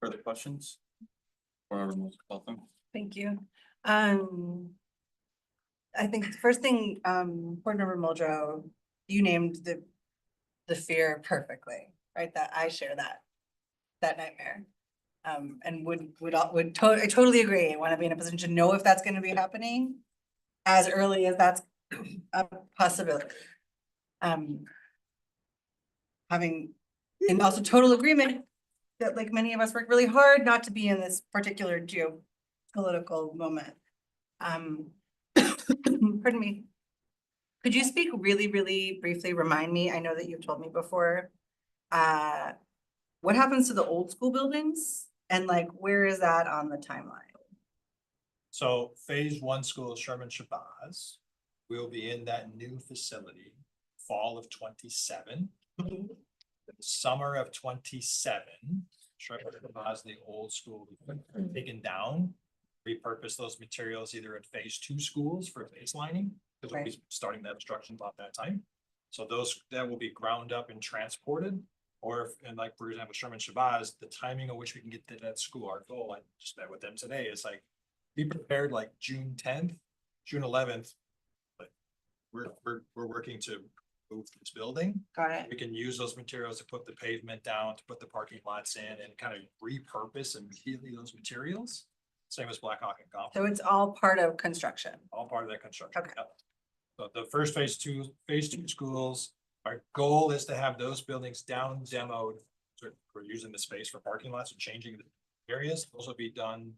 Further questions? Board member Welcome. Thank you. I think the first thing, Board Member Muldrow, you named the fear perfectly, right? That I share that nightmare. And I totally agree. I want to be in a position to know if that's gonna be happening as early as that's a possibility. Having, and also total agreement that like many of us work really hard not to be in this particular geopolitical moment. Pardon me. Could you speak really, really briefly, remind me, I know that you've told me before, what happens to the old school buildings? And like, where is that on the timeline? So phase one school, Sherman Shabazz, will be in that new facility, fall of 27. The summer of 27, Sherman Shabazz, the old school, will be taken down, repurpose those materials either at phase two schools for baselining, because we'll be starting that construction about that time. So that will be ground up and transported. Or if, and like, for example, Sherman Shabazz, the timing of which we can get to that school, our goal, I just met with them today, is like, be prepared like June 10th, June 11th. But we're working to move this building. Got it. We can use those materials to put the pavement down, to put the parking lots in, and kind of repurpose immediately those materials. Same as Black Hawk and Golf. So it's all part of construction. All part of that construction. Okay. Yep. So the first phase two schools, our goal is to have those buildings down demoed. So we're using the space for parking lots and changing the areas. Those will be done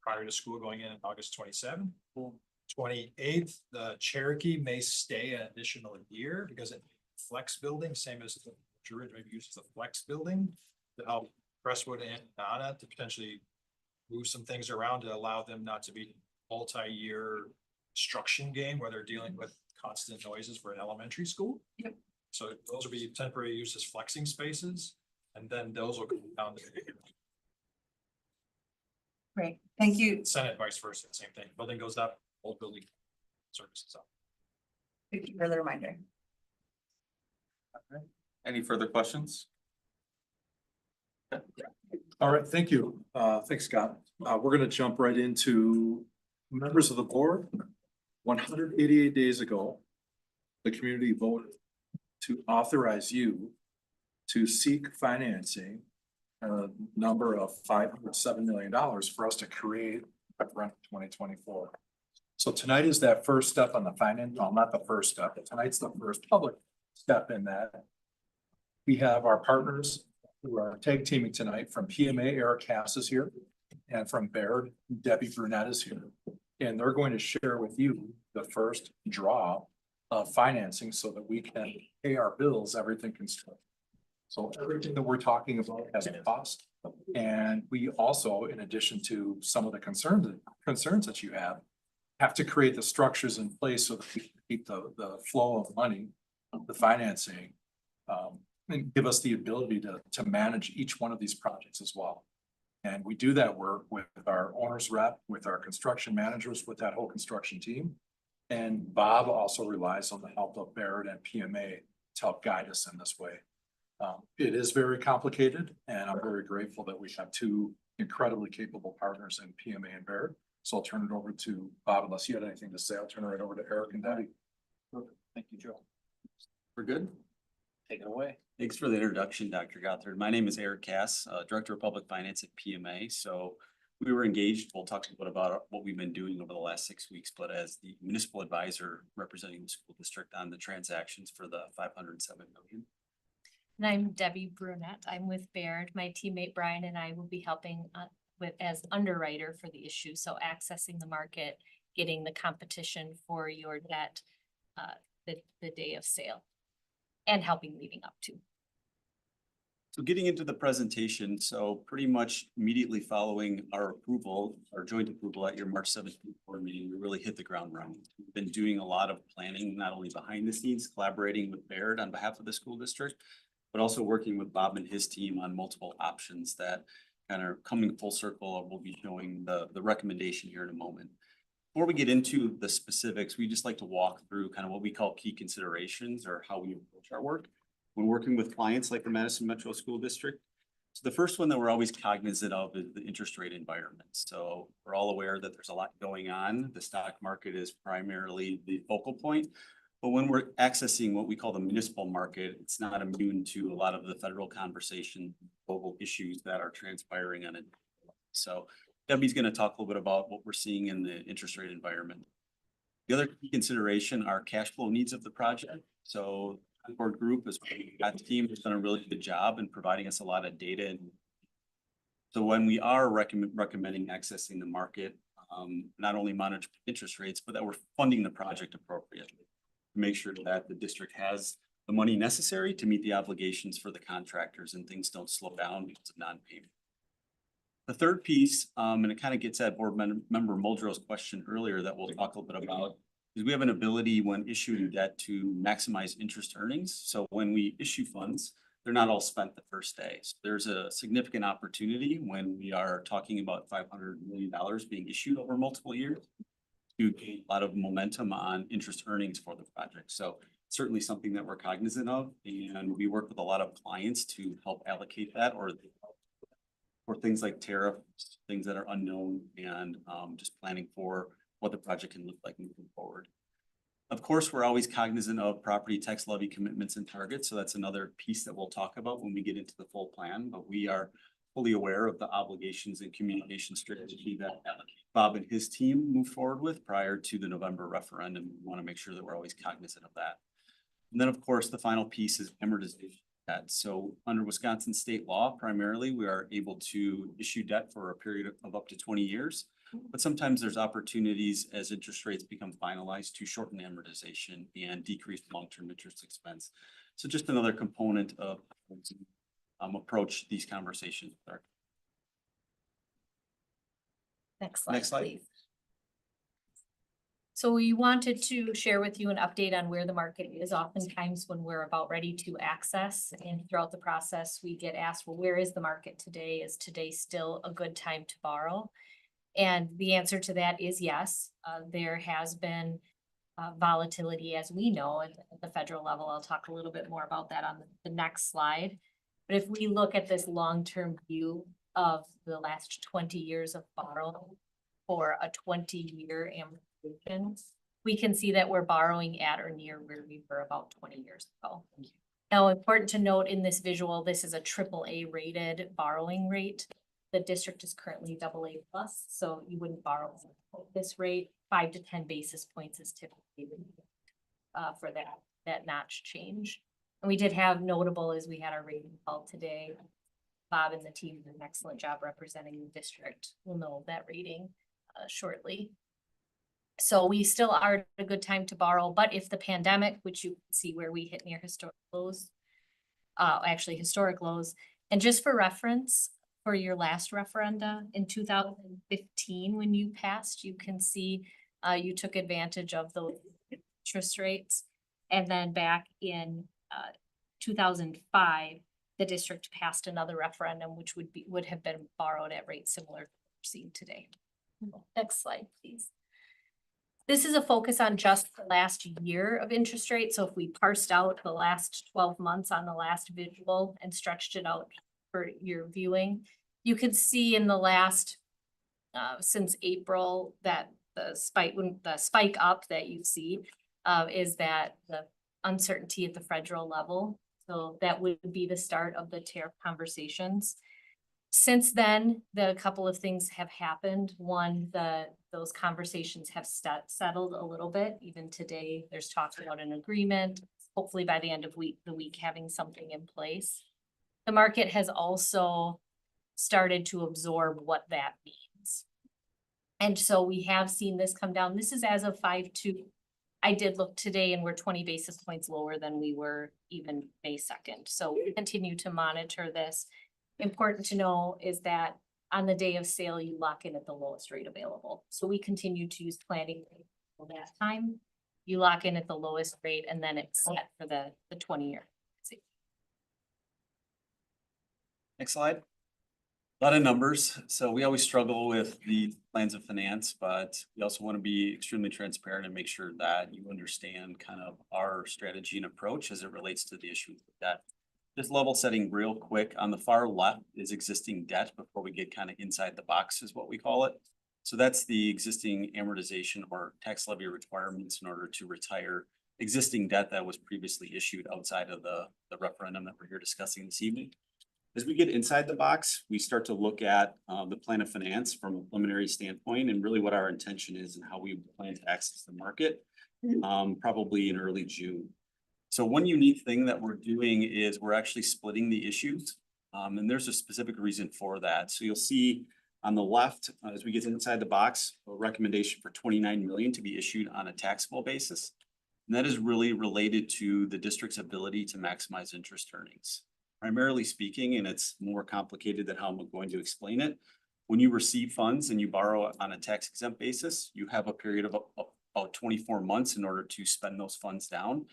prior to school going in August 27. 28th, the Cherokee may stay an additional year because it flex building, same as the originally used as a flex building to help Crestwood and Nana to potentially move some things around to allow them not to be multi-year construction game where they're dealing with constant noises for an elementary school. Yep. So those will be temporary use as flexing spaces, and then those will come down to Great, thank you. Senate, vice versa, same thing. Building goes up, old building services up. Thank you for the reminder. Any further questions? All right, thank you. Thanks, Scott. We're gonna jump right into members of the board. 188 days ago, the community voted to authorize you to seek financing a number of $507 million for us to create Referendum 2024. So tonight is that first step on the finance, well, not the first step, but tonight's the first public step in that. We have our partners who are tag teaming tonight from PMA, Eric Cass is here, and from Baird, Debbie Brunette is here. And they're going to share with you the first draw financing so that we can pay our bills, everything construction. So everything that we're talking about has a cost. And we also, in addition to some of the concerns that you have to create the structures in place so that we can keep the flow of money, the financing, and give us the ability to manage each one of these projects as well. And we do that work with our owner's rep, with our construction managers, with that whole construction team. And Bob also relies on the help of Barrett and PMA to help guide us in this way. It is very complicated, and I'm very grateful that we have two incredibly capable partners in PMA and Barrett. So I'll turn it over to Bob, unless you had anything to say. I'll turn it right over to Eric and Debbie. Thank you, Joe. We're good? Take it away. Thanks for the introduction, Dr. Gothard. My name is Eric Cass, Director of Public Finance at PMA. So we were engaged. We'll talk a little bit about what we've been doing over the last 6 weeks, but as the municipal advisor representing the school district on the transactions for the 507 million. And I'm Debbie Brunette. I'm with Baird. My teammate Brian and I will be helping as underwriter for the issue. So accessing the market, getting the competition for your debt the day of sale, and helping leading up to. So getting into the presentation, so pretty much immediately following our approval, our joint approval at your March 17th board meeting, we really hit the ground running. We've been doing a lot of planning, not only behind the scenes, collaborating with Baird on behalf of the school district, but also working with Bob and his team on multiple options that kind of coming full circle. We'll be showing the recommendation here in a moment. Before we get into the specifics, we just like to walk through kind of what we call key considerations or how we approach our work when working with clients like the Madison Metro School District. So the first one that we're always cognizant of is the interest rate environment. So we're all aware that there's a lot going on. The stock market is primarily the focal point. But when we're accessing what we call the municipal market, it's not immune to a lot of the federal conversation, global issues that are transpiring on it. So Debbie's going to talk a little bit about what we're seeing in the interest rate environment. The other key consideration are cash flow needs of the project. So the board group is that team has done a really good job in providing us a lot of data. And so when we are recommending accessing the market, not only monitor interest rates, but that we're funding the project appropriately to make sure that the district has the money necessary to meet the obligations for the contractors and things don't slow down because of non-payment. The third piece, and it kind of gets at board member Muldrow's question earlier that we'll talk a little bit about, is we have an ability when issuing debt to maximize interest earnings. So when we issue funds, they're not all spent the first day. So there's a significant opportunity when we are talking about $500 million being issued over multiple years to gain a lot of momentum on interest earnings for the project. So certainly something that we're cognizant of, and we work with a lot of clients to help allocate that or things like tariffs, things that are unknown, and just planning for what the project can look like moving forward. Of course, we're always cognizant of property tax levy commitments and targets. So that's another piece that we'll talk about when we get into the full plan, but we are fully aware of the obligations and communication strategy that Bob and his team move forward with prior to the November referendum. We want to make sure that we're always cognizant of that. And then of course, the final piece is amortization. So under Wisconsin state law, primarily, we are able to issue debt for a period of up to 20 years. But sometimes there's opportunities as interest rates become finalized to shorten amortization and decrease long-term interest expense. So just another component of approach these conversations. Next slide, Next slide. please. So we wanted to share with you an update on where the market is. Oftentimes when we're about ready to access and throughout the process, we get asked, well, where is the market today? Is today still a good time to borrow? And the answer to that is yes. There has been volatility, as we know, at the federal level. I'll talk a little bit more about that on the next slide. But if we look at this long-term view of the last 20 years of borrowing for a 20-year amortization, we can see that we're borrowing at or near where we were about 20 years ago. Now, important to note in this visual, this is a AAA rated borrowing rate. The district is currently AA+, so you wouldn't borrow at this rate. 5 to 10 basis points is typically for that notch change. And we did have notable as we had our rating call today. Bob and the team did an excellent job representing the district. We'll know that rating shortly. So we still are at a good time to borrow, but if the pandemic, which you can see where we hit near historic lows, actually historic lows, and just for reference, for your last referenda in 2015, when you passed, you can see you took advantage of those interest rates. And then back in 2005, the district passed another referendum, which would have been borrowed at rates similar to what we're seeing today. Next slide, please. This is a focus on just the last year of interest rates. So if we parsed out the last 12 months on the last visual and stretched it out for your viewing, you could see in the last, since April, that the spike up that you see is that the uncertainty at the federal level. So that would be the start of the tariff conversations. Since then, a couple of things have happened. One, those conversations have settled a little bit. Even today, there's talks about an agreement, hopefully by the end of the week having something in place. The market has also started to absorb what that means. And so we have seen this come down. This is as of 5/2. I did look today and we're 20 basis points lower than we were even May 2nd. So we continue to monitor this. Important to know is that on the day of sale, you lock in at the lowest rate available. So we continue to use planning for that time. You lock in at the lowest rate and then it's set for the 20-year. Next slide. A lot of numbers. So we always struggle with the plans of finance, but we also want to be extremely transparent and make sure that you understand kind of our strategy and approach as it relates to the issue with debt. Just level setting real quick. On the far left is existing debt before we get kind of inside the box is what we call it. So that's the existing amortization or tax levy requirements in order to retire existing debt that was previously issued outside of the referendum that we're here discussing this evening. As we get inside the box, we start to look at the plan of finance from a preliminary standpoint and really what our intention is and how we plan to access the market, probably in early June. So one unique thing that we're doing is we're actually splitting the issues, and there's a specific reason for that. So you'll see on the left, as we get inside the box, a recommendation for 29 million to be issued on a taxable basis. And that is really related to the district's ability to maximize interest earnings. Primarily speaking, and it's more complicated than how I'm going to explain it. When you receive funds and you borrow on a tax exempt basis, you have a period of about 24 months in order to spend those funds down,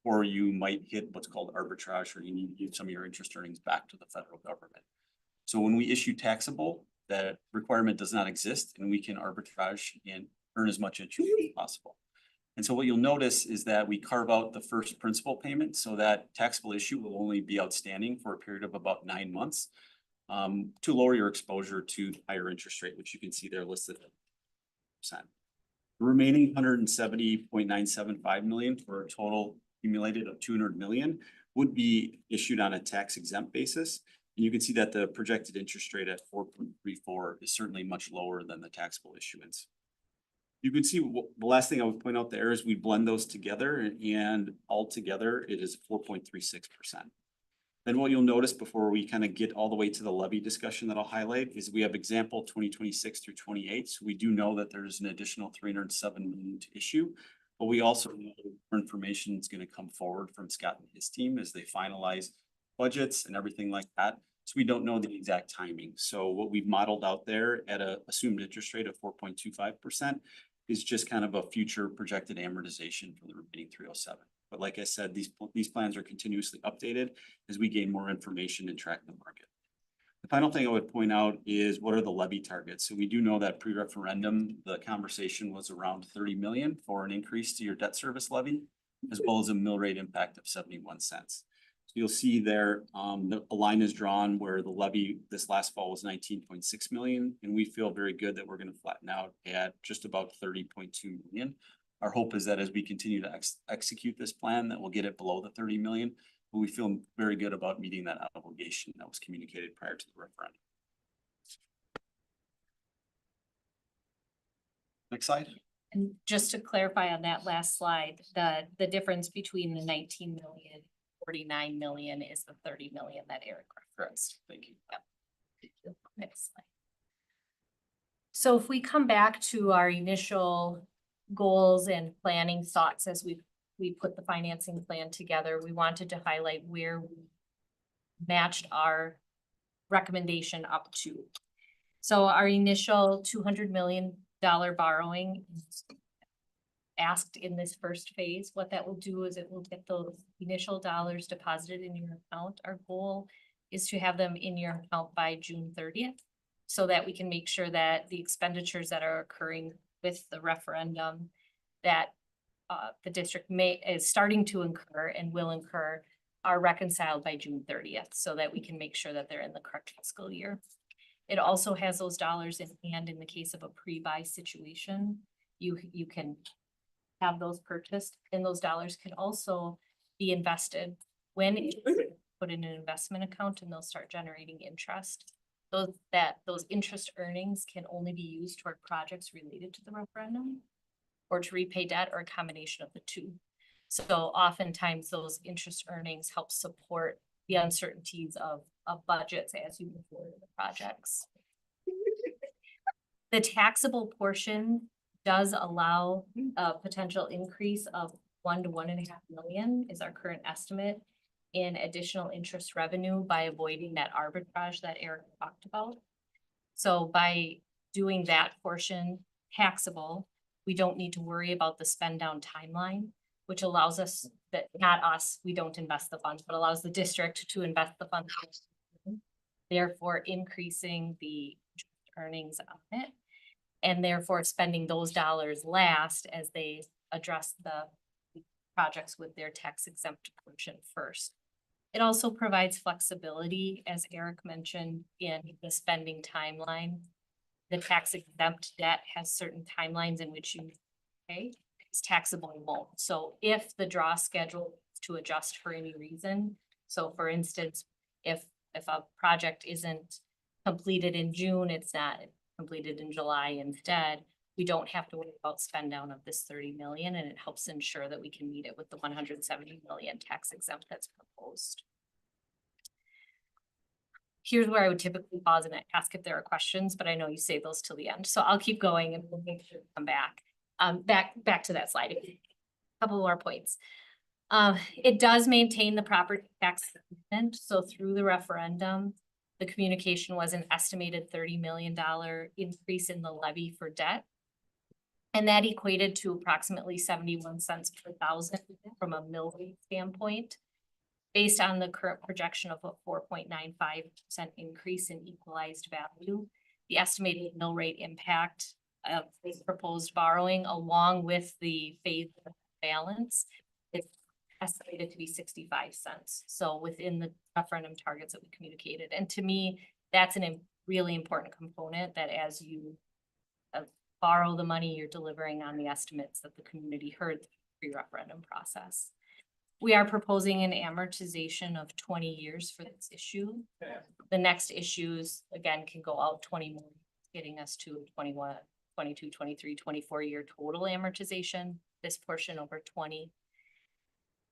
or you might hit what's called arbitrage, or you need to give some of your interest earnings back to the federal government. So when we issue taxable, that requirement does not exist, and we can arbitrage and earn as much interest as possible. And so what you'll notice is that we carve out the first principal payment, so that taxable issue will only be outstanding for a period of about 9 months to lower your exposure to higher interest rate, which you can see there listed at %. The remaining 170.975 million for a total accumulated of 200 million would be issued on a tax exempt basis. And you can see that the projected interest rate at 4.34 is certainly much lower than the taxable issuance. You can see the last thing I would point out there is we blend those together and all together it is 4.36%. Then what you'll notice before we kind of get all the way to the levy discussion that I'll highlight is we have example 2026 through 28. So we do know that there's an additional 307 million to issue, but we also know more information is going to come forward from Scott and his team as they finalize budgets and everything like that. So we don't know the exact timing. So what we've modeled out there at a assumed interest rate of 4.25% is just kind of a future projected amortization for the remaining 307. But like I said, these plans are continuously updated as we gain more information and track the market. The final thing I would point out is what are the levy targets? So we do know that pre-referendum, the conversation was around 30 million for an increase to your debt service levy, as well as a mill rate impact of 71 cents. So you'll see there, a line is drawn where the levy this last fall was 19.6 million, and we feel very good that we're going to flatten out at just about 30.2 million. Our hope is that as we continue to execute this plan, that we'll get it below the 30 million, but we feel very good about meeting that obligation that was communicated prior to the referendum. Next slide. And just to clarify on that last slide, the difference between the 19 million, 49 million is the 30 million that Eric referenced. Thank you. Yep. Next slide. So if we come back to our initial goals and planning thoughts as we put the financing plan together. We wanted to highlight where we matched our recommendation up to. So our initial $200 million borrowing is asked in this first phase. What that will do is it will get those initial dollars deposited in your account. Our goal is to have them in your account by June 30th, so that we can make sure that the expenditures that are occurring with the referendum that the district is starting to incur and will incur are reconciled by June 30th, so that we can make sure that they're in the correct fiscal year. It also has those dollars in hand in the case of a pre-buy situation. You can have those purchased, and those dollars can also be invested when it's put in an investment account, and they'll start generating interest. Those interest earnings can only be used toward projects related to the referendum or to repay debt, or a combination of the two. So oftentimes those interest earnings help support the uncertainties of budgets as you move forward with the projects. The taxable portion does allow a potential increase of 1 to 1.5 million is our current estimate in additional interest revenue by avoiding that arbitrage that Eric talked about. So by doing that portion taxable, we don't need to worry about the spend down timeline, which allows us, that not us, we don't invest the funds, but allows the district to invest the funds, therefore increasing the earnings on it, and therefore spending those dollars last as they address the projects with their tax exempt portion first. It also provides flexibility, as Eric mentioned, in the spending timeline. The tax exempt debt has certain timelines in which you pay. It's taxable and won't. So if the draw schedule is to adjust for any reason, so for instance, if a project isn't completed in June, it's not completed in July instead, we don't have to worry about spend down of this 30 million, and it helps ensure that we can meet it with the 170 million tax exempt that's proposed. Here's where I would typically pause and ask if there are questions, but I know you save those till the end. So I'll keep going and we'll make sure to come back. Back to that slide. A couple more points. It does maintain the property tax amendment. So through the referendum, the communication was an estimated $30 million increase in the levy for debt. And that equated to approximately 71 cents per thousand from a mill rate standpoint. Based on the current projection of a 4.95% increase in equalized value, the estimated mill rate impact of this proposed borrowing, along with the phased balance, is estimated to be 65 cents. So within the referendum targets that we communicated. And to me, that's a really important component, that as you borrow the money, you're delivering on the estimates that the community heard through the pre-referendum process. We are proposing an amortization of 20 years for this issue. The next issues, again, can go out 20 more, getting us to 21, 22, 23, 24 year total amortization, this portion over 20.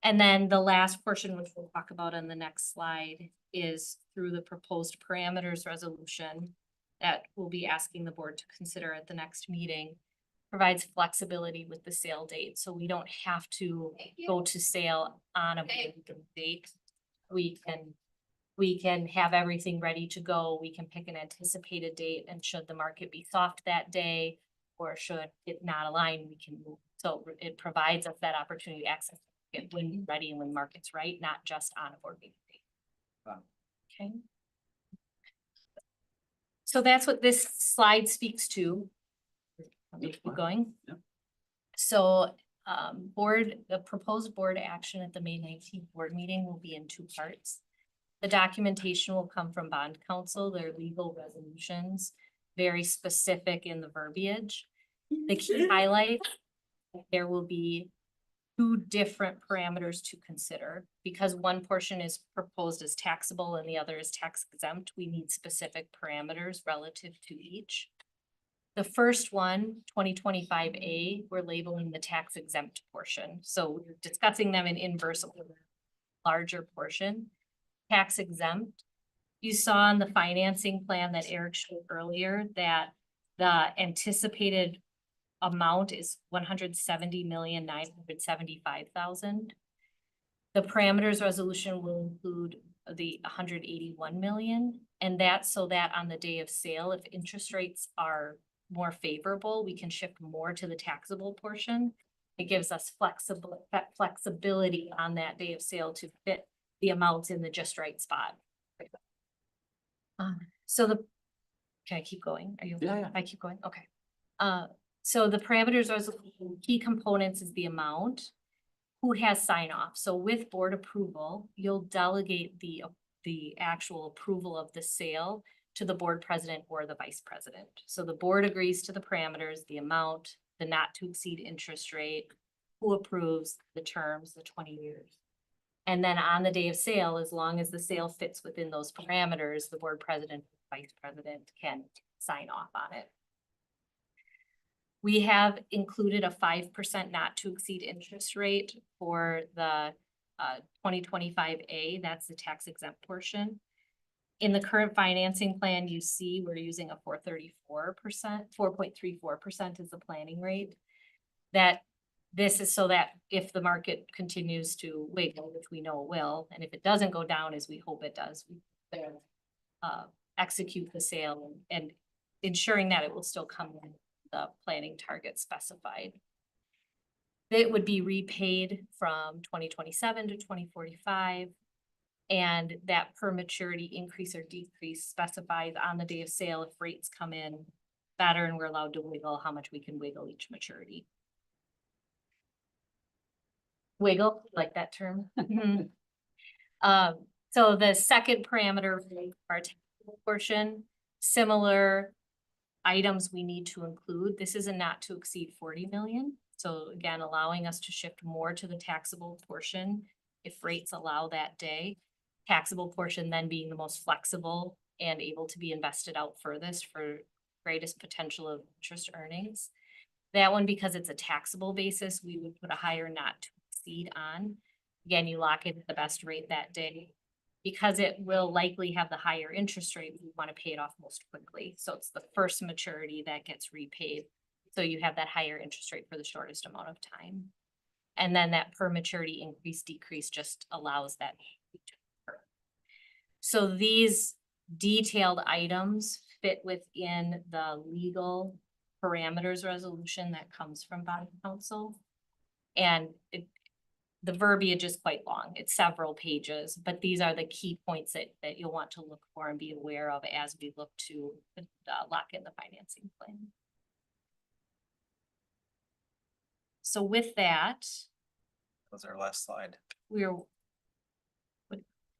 And then the last portion, which we'll talk about on the next slide, is through the proposed parameters resolution that we'll be asking the board to consider at the next meeting. Provides flexibility with the sale date, so we don't have to go to sale on a date. We can have everything ready to go. We can pick an anticipated date, and should the market be soft that day, or should it not align, we can move. So it provides us that opportunity to access it when you're ready and when the market's right, not just on a board meeting date. Okay. So that's what this slide speaks to. Let me keep going. Yep. So the proposed board action at the May 19th board meeting will be in two parts. The documentation will come from bond counsel, their legal resolutions, very specific in the verbiage. The key highlight, there will be two different parameters to consider, because one portion is proposed as taxable and the other is tax exempt. We need specific parameters relative to each. The first one, 2025A, we're labeling the tax exempt portion. So we're discussing them in inverse order, larger portion. Tax exempt, you saw in the financing plan that Eric showed earlier that the anticipated amount is 170,975,000. The parameters resolution will include the 181 million, and that's so that on the day of sale, if interest rates are more favorable, we can shift more to the taxable portion. It gives us flexibility on that day of sale to fit the amounts in the just right spot. So can I keep going? Are you? Yeah. I keep going, okay. So the parameters resolution, key components is the amount, who has sign off. So with board approval, you'll delegate the actual approval of the sale to the board president or the vice president. So the board agrees to the parameters, the amount, the not to exceed interest rate, who approves the terms, the 20 years. And then on the day of sale, as long as the sale fits within those parameters, the board president, vice president can sign off on it. We have included a 5% not to exceed interest rate for the 2025A, that's the tax exempt portion. In the current financing plan, you see we're using a 4.34% is the planning rate. That this is so that if the market continues to wiggle, which we know it will, and if it doesn't go down as we hope it does, we execute the sale and ensuring that it will still come in the planning target specified. It would be repaid from 2027 to 2045. And that per maturity increase or decrease specifies on the day of sale if rates come in better and we're allowed to wiggle how much we can wiggle each maturity. Wiggle, like that term. So the second parameter, our taxable portion, similar items we need to include. This is a not to exceed 40 million. So again, allowing us to shift more to the taxable portion if rates allow that day. Taxable portion then being the most flexible and able to be invested out furthest for greatest potential of interest earnings. That one, because it's a taxable basis, we would put a higher not to exceed on. Again, you lock in the best rate that day. Because it will likely have the higher interest rate, we want to pay it off most quickly. So it's the first maturity that gets repaid. So you have that higher interest rate for the shortest amount of time. And then that per maturity increase decrease just allows that. So these detailed items fit within the legal parameters resolution that comes from body counsel. And the verbiage is quite long. It's several pages, but these are the key points that you'll want to look for and be aware of as we look to lock in the financing plan. So with that, That was our last slide. would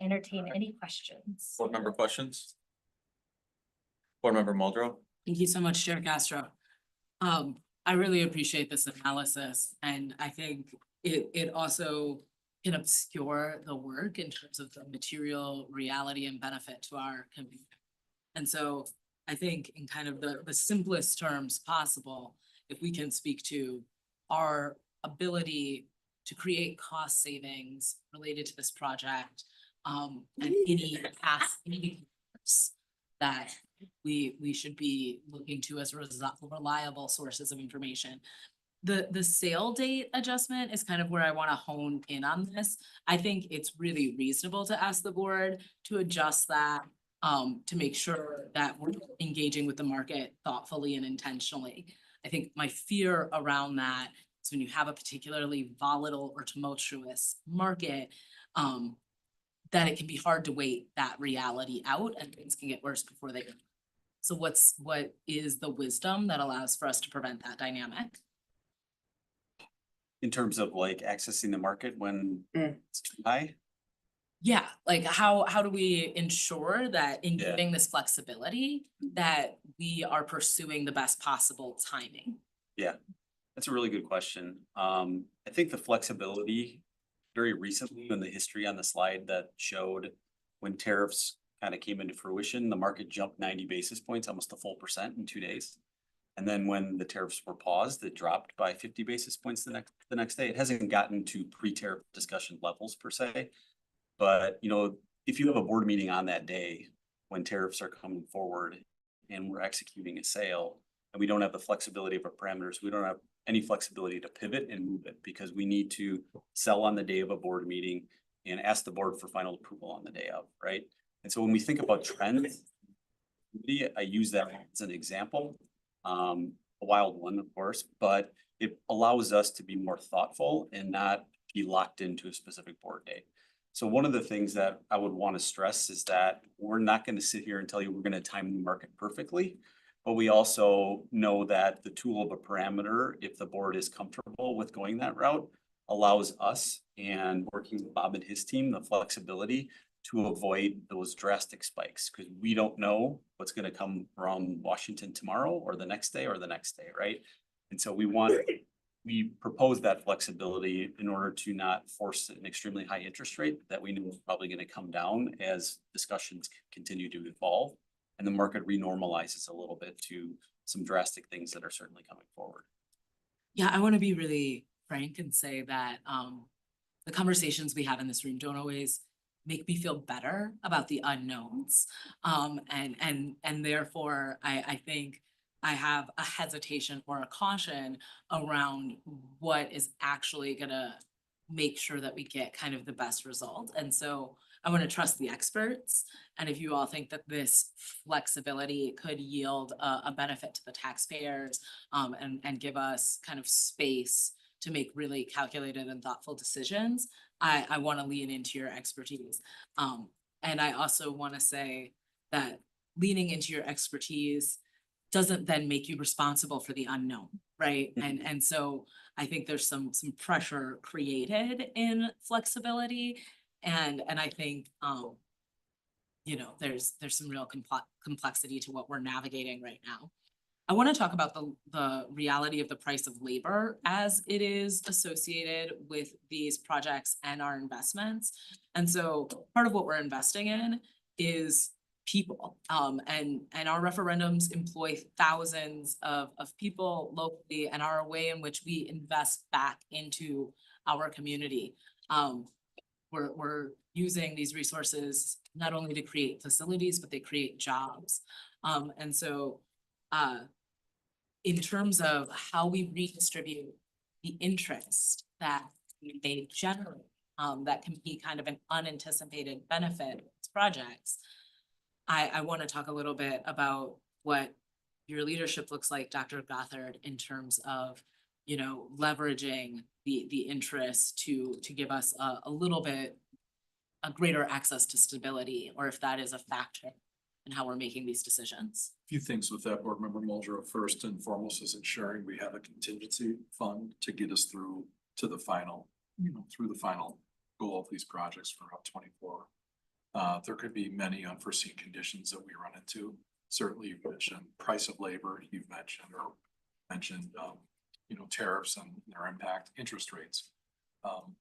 entertain any questions. Board member questions? Board member Muldrow? Thank you so much, Chair Castro. I really appreciate this analysis, and I think it also can obscure the work in terms of the material reality and benefit to our community. And so I think in kind of the simplest terms possible, if we can speak to our ability to create cost savings related to this project, and any past indicators that we should be looking to as reliable sources of information. The sale date adjustment is kind of where I want to hone in on this. I think it's really reasonable to ask the board to adjust that to make sure that we're engaging with the market thoughtfully and intentionally. I think my fear around that is when you have a particularly volatile or tumultuous market, that it can be hard to wait that reality out and things can get worse before they. So what is the wisdom that allows for us to prevent that dynamic? In terms of like accessing the market when it's too high? Yeah, like how do we ensure that in Yeah. giving this flexibility that we are pursuing the best possible timing? Yeah, that's a really good question. I think the flexibility very recently in the history on the slide that showed when tariffs kind of came into fruition, the market jumped 90 basis points, almost a full % in 2 days. And then when the tariffs were paused, it dropped by 50 basis points the next day. It hasn't gotten to pre-tariff discussion levels per se. But you know, if you have a board meeting on that day when tariffs are coming forward and we're executing a sale, and we don't have the flexibility of our parameters. We don't have any flexibility to pivot and move it because we need to sell on the day of a board meeting and ask the board for final approval on the day of, right? And so when we think about trends, I use that as an example, a wild one, of course, but it allows us to be more thoughtful and not be locked into a specific board date. So one of the things that I would want to stress is that we're not going to sit here and tell you we're going to time the market perfectly, but we also know that the tool of a parameter, if the board is comfortable with going that route, allows us and working with Bob and his team, the flexibility to avoid those drastic spikes, because we don't know what's going to come from Washington tomorrow or the next day, right? And so we propose that flexibility in order to not force an extremely high interest rate that we know is probably going to come down as discussions continue to evolve and the market renormalizes a little bit to some drastic things that are certainly coming forward. Yeah, I want to be really frank and say that the conversations we have in this room don't always make me feel better about the unknowns. And therefore, I think I have a hesitation or a caution around what is actually gonna make sure that we get kind of the best result. And so I want to trust the experts. And if you all think that this flexibility could yield a benefit to the taxpayers and give us kind of space to make really calculated and thoughtful decisions, I want to lean into your expertise. And I also want to say that leaning into your expertise doesn't then make you responsible for the unknown, right? And so I think there's some pressure created in flexibility. And I think, you know, there's some real complexity to what we're navigating right now. I want to talk about the reality of the price of labor as it is associated with these projects and our investments. And so part of what we're investing in is people. And our referendums employ thousands of people locally and are a way in which we invest back into our community. We're using these resources not only to create facilities, but they create jobs. And so in terms of how we redistribute the interest that they generate, that can be kind of an unanticipated benefit of these projects. I want to talk a little bit about what your leadership looks like, Dr. Gothard, in terms of, you know, leveraging the interest to give us a little bit, a greater access to stability, or if that is a factor in how we're making these decisions. A few things with that, Board Member Muldrow. First and foremost is ensuring we have a contingency fund to get us through to the final, through the final goal of these projects for Route 24. There could be many unforeseen conditions that we run into. Certainly you've mentioned price of labor, you've mentioned tariffs and their impact, interest rates.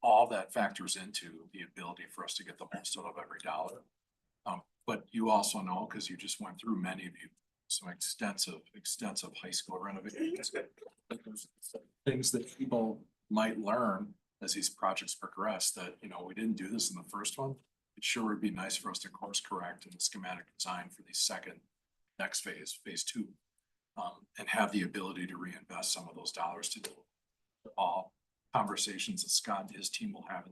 All that factors into the ability for us to get the most out of every dollar. But you also know, because you just went through many of you, some extensive high school renovations. Things that people might learn as these projects progress that, we didn't do this in the first one. It sure would be nice for us to course correct in the schematic design for the next phase 2, and have the ability to reinvest some of those dollars to do all conversations that Scott and his team will have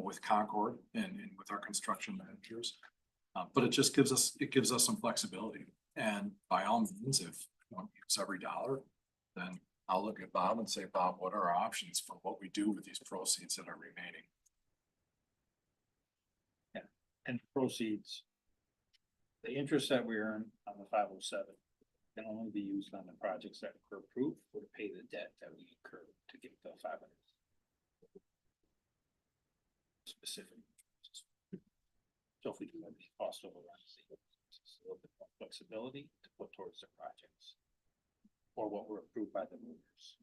with Concord and with our construction managers. But it just gives us some flexibility. And by all means, if you want to use every dollar, then I'll look at Bob and say, Bob, what are our options for what we do with these proceeds that are remaining? Yeah, and proceeds. The interest that we earn on the 507 can only be used on the projects that were approved or to pay the debt that we incurred to get the 500. Specific. So if we do have these cost overruns, it's a little bit more flexibility to put towards the projects or what were approved by the movers.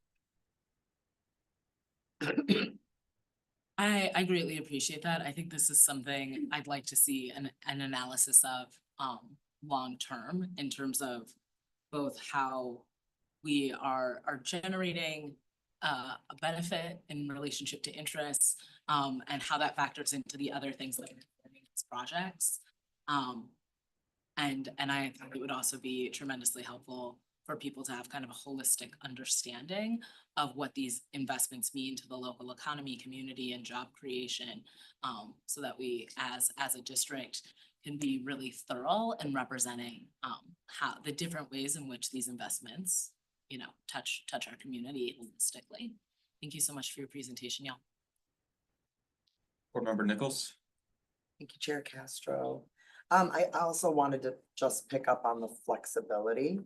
I greatly appreciate that. I think this is something I'd like to see an analysis of long-term in terms of both how we are generating a benefit in relationship to interests, and how that factors into the other things that are in these projects. And I think it would also be tremendously helpful for people to have kind of a holistic understanding of what these investments mean to the local economy, community, and job creation. So that we, as a district, can be really thorough in representing how the different ways in which these investments, touch our community holistically. Thank you so much for your presentation, y'all. Board Member Nichols? Thank you, Chair Castro. I also wanted to just pick up on the flexibility.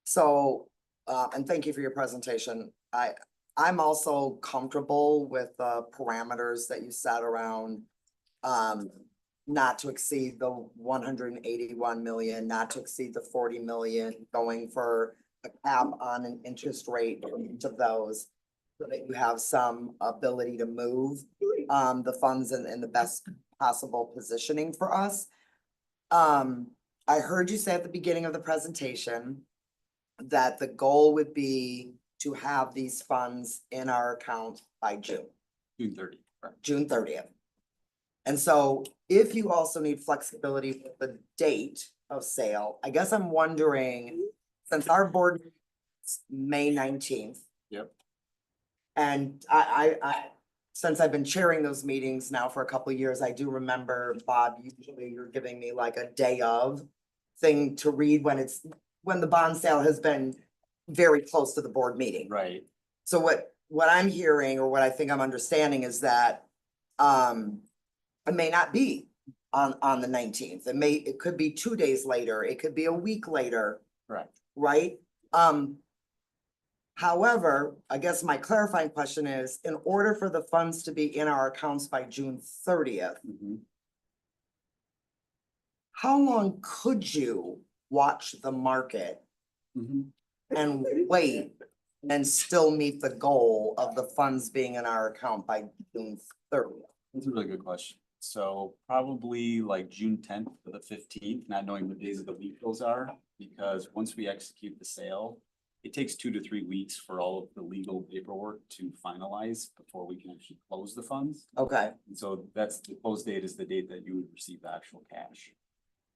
So, and thank you for your presentation. I'm also comfortable with the parameters that you set around not to exceed the 181 million, not to exceed the 40 million, going for a cap on an interest rate for each of those, so that you have some ability to move the funds in the best possible positioning for us. I heard you say at the beginning of the presentation that the goal would be to have these funds in our account by June. June 30th. June 30th. And so if you also need flexibility with the date of sale, I guess I'm wondering, since our board is May 19th. Yep. And since I've been chairing those meetings now for a couple of years, I do remember, Bob, usually you're giving me like a day of thing to read when the bond sale has been very close to the board meeting. Right. So what I'm hearing, or what I think I'm understanding, is that it may not be on the 19th. It could be 2 days later. It could be a week later. Right. Right? However, I guess my clarifying question is, in order for the funds to be in our accounts by June 30th, how long could you watch the market and wait and still meet the goal of the funds being in our account by June 30th? That's a really good question. So probably like June 10th to the 15th, not knowing what days of the week those are, because once we execute the sale, it takes 2 to 3 weeks for all of the legal paperwork to finalize before we can actually close the funds. Okay, And so that's the close date is the date that you would receive the actual cash.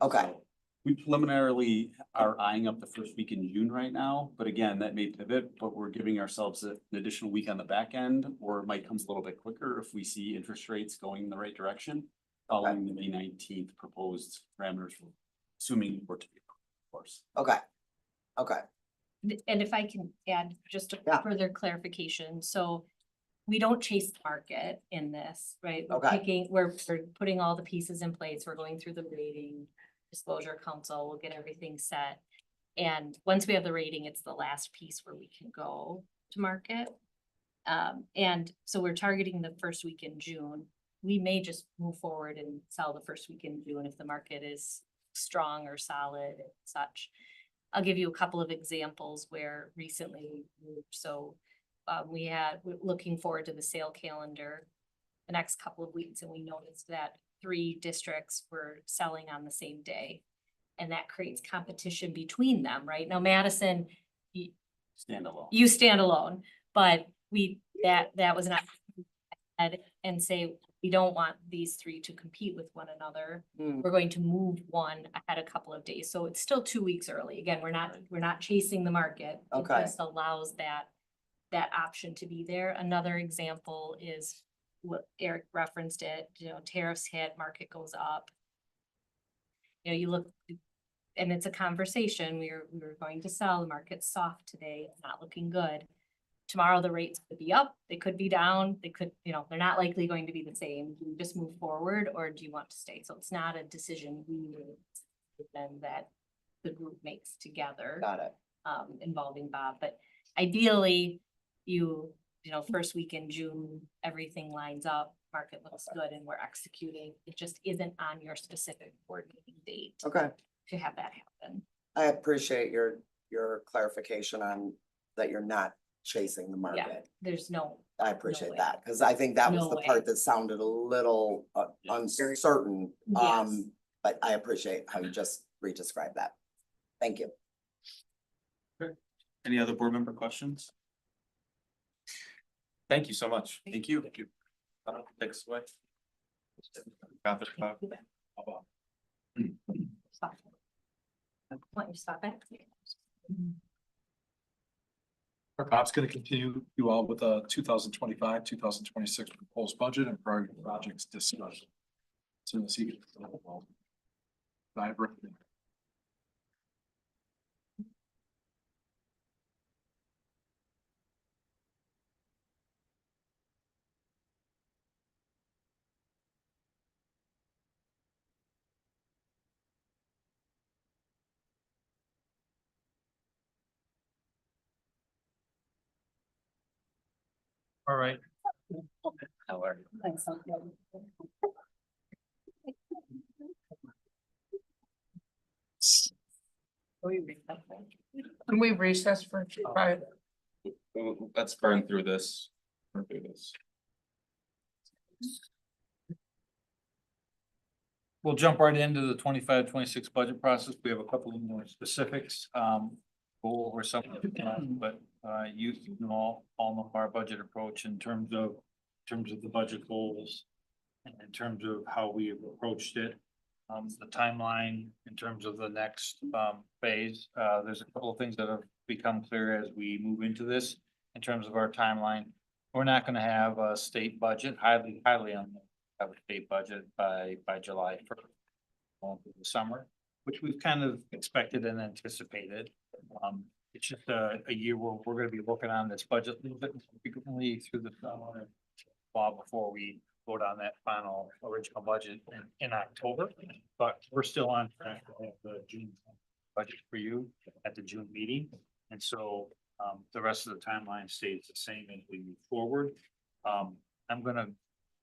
okay, So we preliminarily are eyeing up the first week in June right now, but again, that may pivot, but we're giving ourselves an additional week on the back end, or it might come a little bit quicker if we see interest rates going in the right direction, following the May 19th proposed parameters, assuming we're to be, of course. okay, okay, And if I can add just a Yeah. further clarification, so we don't chase the market in this, right? Okay. We're putting all the pieces in place, we're going through the rating, disclosure council, we'll get everything set. And once we have the rating, it's the last piece where we can go to market. And so we're targeting the first week in June. We may just move forward and sell the first week in June if the market is strong or solid and such. I'll give you a couple of examples where recently, we're looking forward to the sale calendar the next couple of weeks, and we noticed that 3 districts were selling on the same day. And that creates competition between them, right? Now Madison, Standalone. you stand alone, but that was not and say, we don't want these 3 to compete with one another. We're going to move one ahead a couple of days. So it's still 2 weeks early. Again, we're not chasing the market. Okay. It just allows that option to be there. Another example is what Eric referenced it, tariffs hit, market goes up. You look, and it's a conversation. We were going to sell, the market's soft today, it's not looking good. Tomorrow, the rates could be up, they could be down, they could, they're not likely going to be the same. Do you just move forward or do you want to stay? So it's not a decision we make, then that the group makes together. got it. Involving Bob, but ideally, first week in June, everything lines up, market looks good and we're executing. It just isn't on your specific board meeting date. Okay, To have that happen. I appreciate your clarification on that you're not chasing the market. There's no, I appreciate way. that, because I think that was No the way. part that sounded a little uncertain. Yes. But I appreciate how you just re-described that. Thank you. Any other board member questions? Thank you so much. Thank you. Thank you. Thanks away. Got it, Bob. stop. Want you to stop it? Bob's gonna continue you all with a 2025, 2026 proposed budget and priority projects discussion. Soon as he gets to the wall. Vibrant. All right. Can we recess for five? Let's burn through this. Burn through this. We'll jump right into the 25-26 budget process. We have a couple of more specifics. Go over some of them, but you all know our budget approach in terms of the budget goals. And in terms of how we have approached it, the timeline in terms of the next phase. There's a couple of things that have become clear as we move into this in terms of our timeline. We're not gonna have a state budget, highly unlikely have a state budget by July 1st. Going through the summer, which we've kind of expected and anticipated. It's just a year where we're gonna be working on this budget a little bit more frequently through the summer. While before we vote on that final original budget in October, but we're still on track to have the June budget for you at the June meeting. And so the rest of the timeline stays the same as we move forward. I'm gonna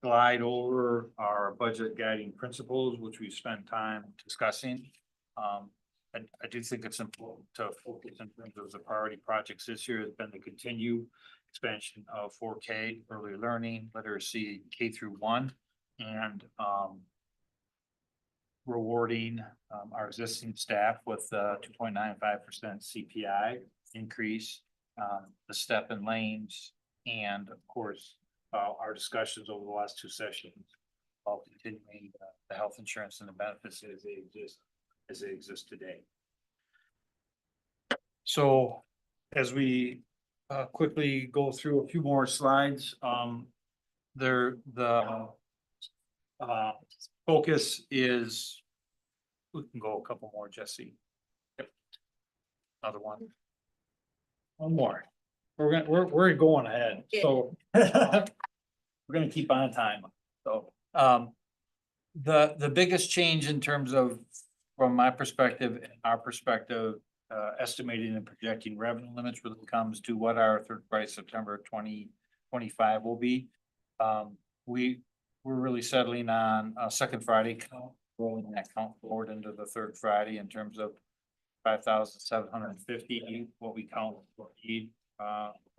glide over our budget guiding principles, which we spent time discussing. I do think it's important to focus in terms of the priority projects this year has been to continue expansion of 4K, early learning, literacy, K-1, and rewarding our existing staff with 2.95% CPI increase, the step in lanes, and of course, our discussions over the last two sessions while continuing the health insurance and the benefits as they exist today. So as we quickly go through a few more slides, the focus is, we can go a couple more, Jesse. Yep. Another one. One more. We're going ahead, so we're gonna keep on time. So the biggest change in terms of, from my perspective and our perspective, estimating and projecting revenue limits really comes to what our third Friday, September 2025 will be. We're really settling on a second Friday count, rolling that count forward into the third Friday in terms of 5,750, what we count for aid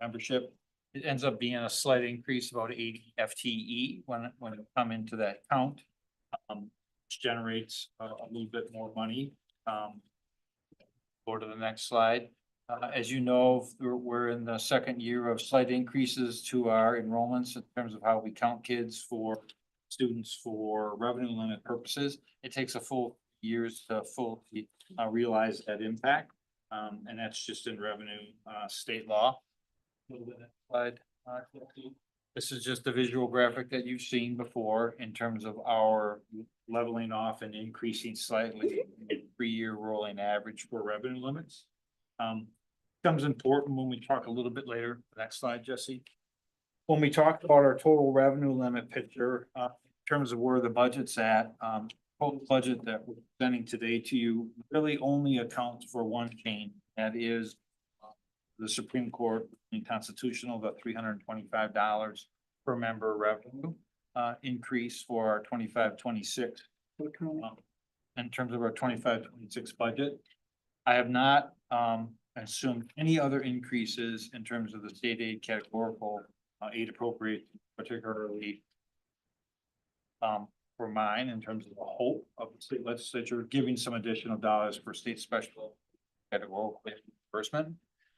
membership. It ends up being a slight increase, about 80 FTE when it come into that count, which generates a little bit more money. Go to the next slide. As you know, we're in the second year of slight increases to our enrollments in terms of how we count kids for students for revenue limit purposes. It takes a full years to fully realize that impact. And that's just in revenue state law. Slide. This is just a visual graphic that you've seen before in terms of our leveling off and increasing slightly in 3-year rolling average for revenue limits. Becomes important when we talk a little bit later. Next slide, Jesse. When we talk about our total revenue limit picture, in terms of where the budget's at, total budget that we're presenting today to you really only accounts for one change. That is the Supreme Court constitutional, the $325 per member revenue increase for our 25-26. In terms of our 25-26 budget, I have not assumed any other increases in terms of the state aid categorical aid appropriate, particularly for mine in terms of the hope of the state legislature giving some additional dollars for state special categorical reimbursement.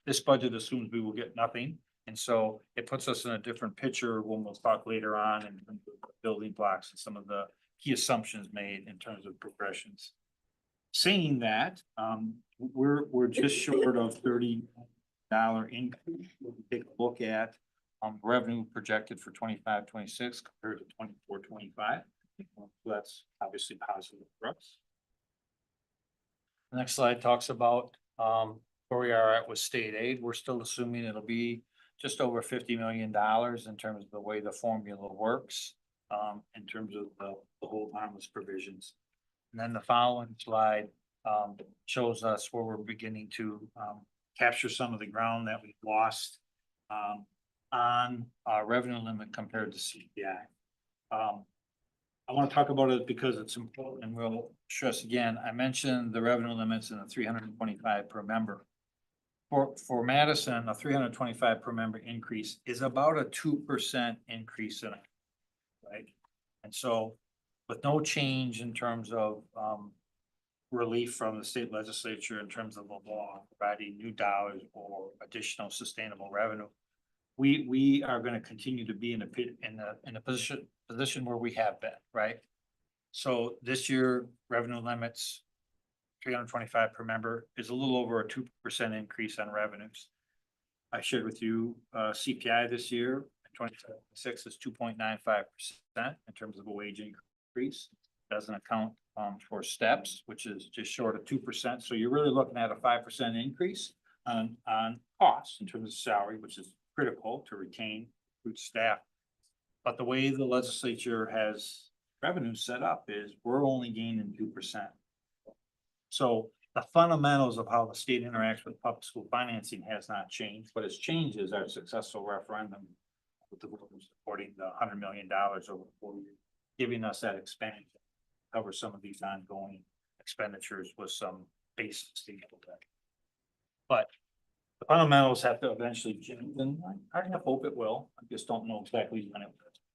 This budget assumes we will get nothing. And so it puts us in a different picture when we'll talk later on in terms of building blocks and some of the key assumptions made in terms of progressions. Saying that, we're just short of increase. We'll take a look at revenue projected for 25-26 compared to 24-25. So that's obviously positive for us. The next slide talks about where we are at with state aid. We're still assuming it'll be just over $50 million in terms of the way the formula works, in terms of the hold harmless provisions. And then the following slide shows us where we're beginning to capture some of the ground that we've lost on our revenue limit compared to CPI. I want to talk about it because it's important, and we'll stress again. I mentioned the revenue limits and the 325 per member. For Madison, a 325 per member increase is about a 2% increase in it, right? And so with no change in terms of relief from the state legislature in terms of the law providing new dollars or additional sustainable revenue, we are going to continue to be in a position where we have been, right? So this year revenue limits 325 per member is a little over a 2% increase on revenues. I shared with you CPI this year in 2026 is 2.95% in terms of a wage increase. Doesn't account for steps, which is just short of 2%. So you're really looking at a 5% increase on costs in terms of salary, which is critical to retain good staff. But the way the legislature has revenue set up is we're only gaining 2%. So the fundamentals of how the state interacts with public school financing has not changed. What has changed is our successful referendum with the voters supporting the $100 million over 4 years, giving us that expansion, cover some of these ongoing expenditures with some base sustainable debt. But the fundamentals have to eventually change, and I hope it will. I just don't know exactly when it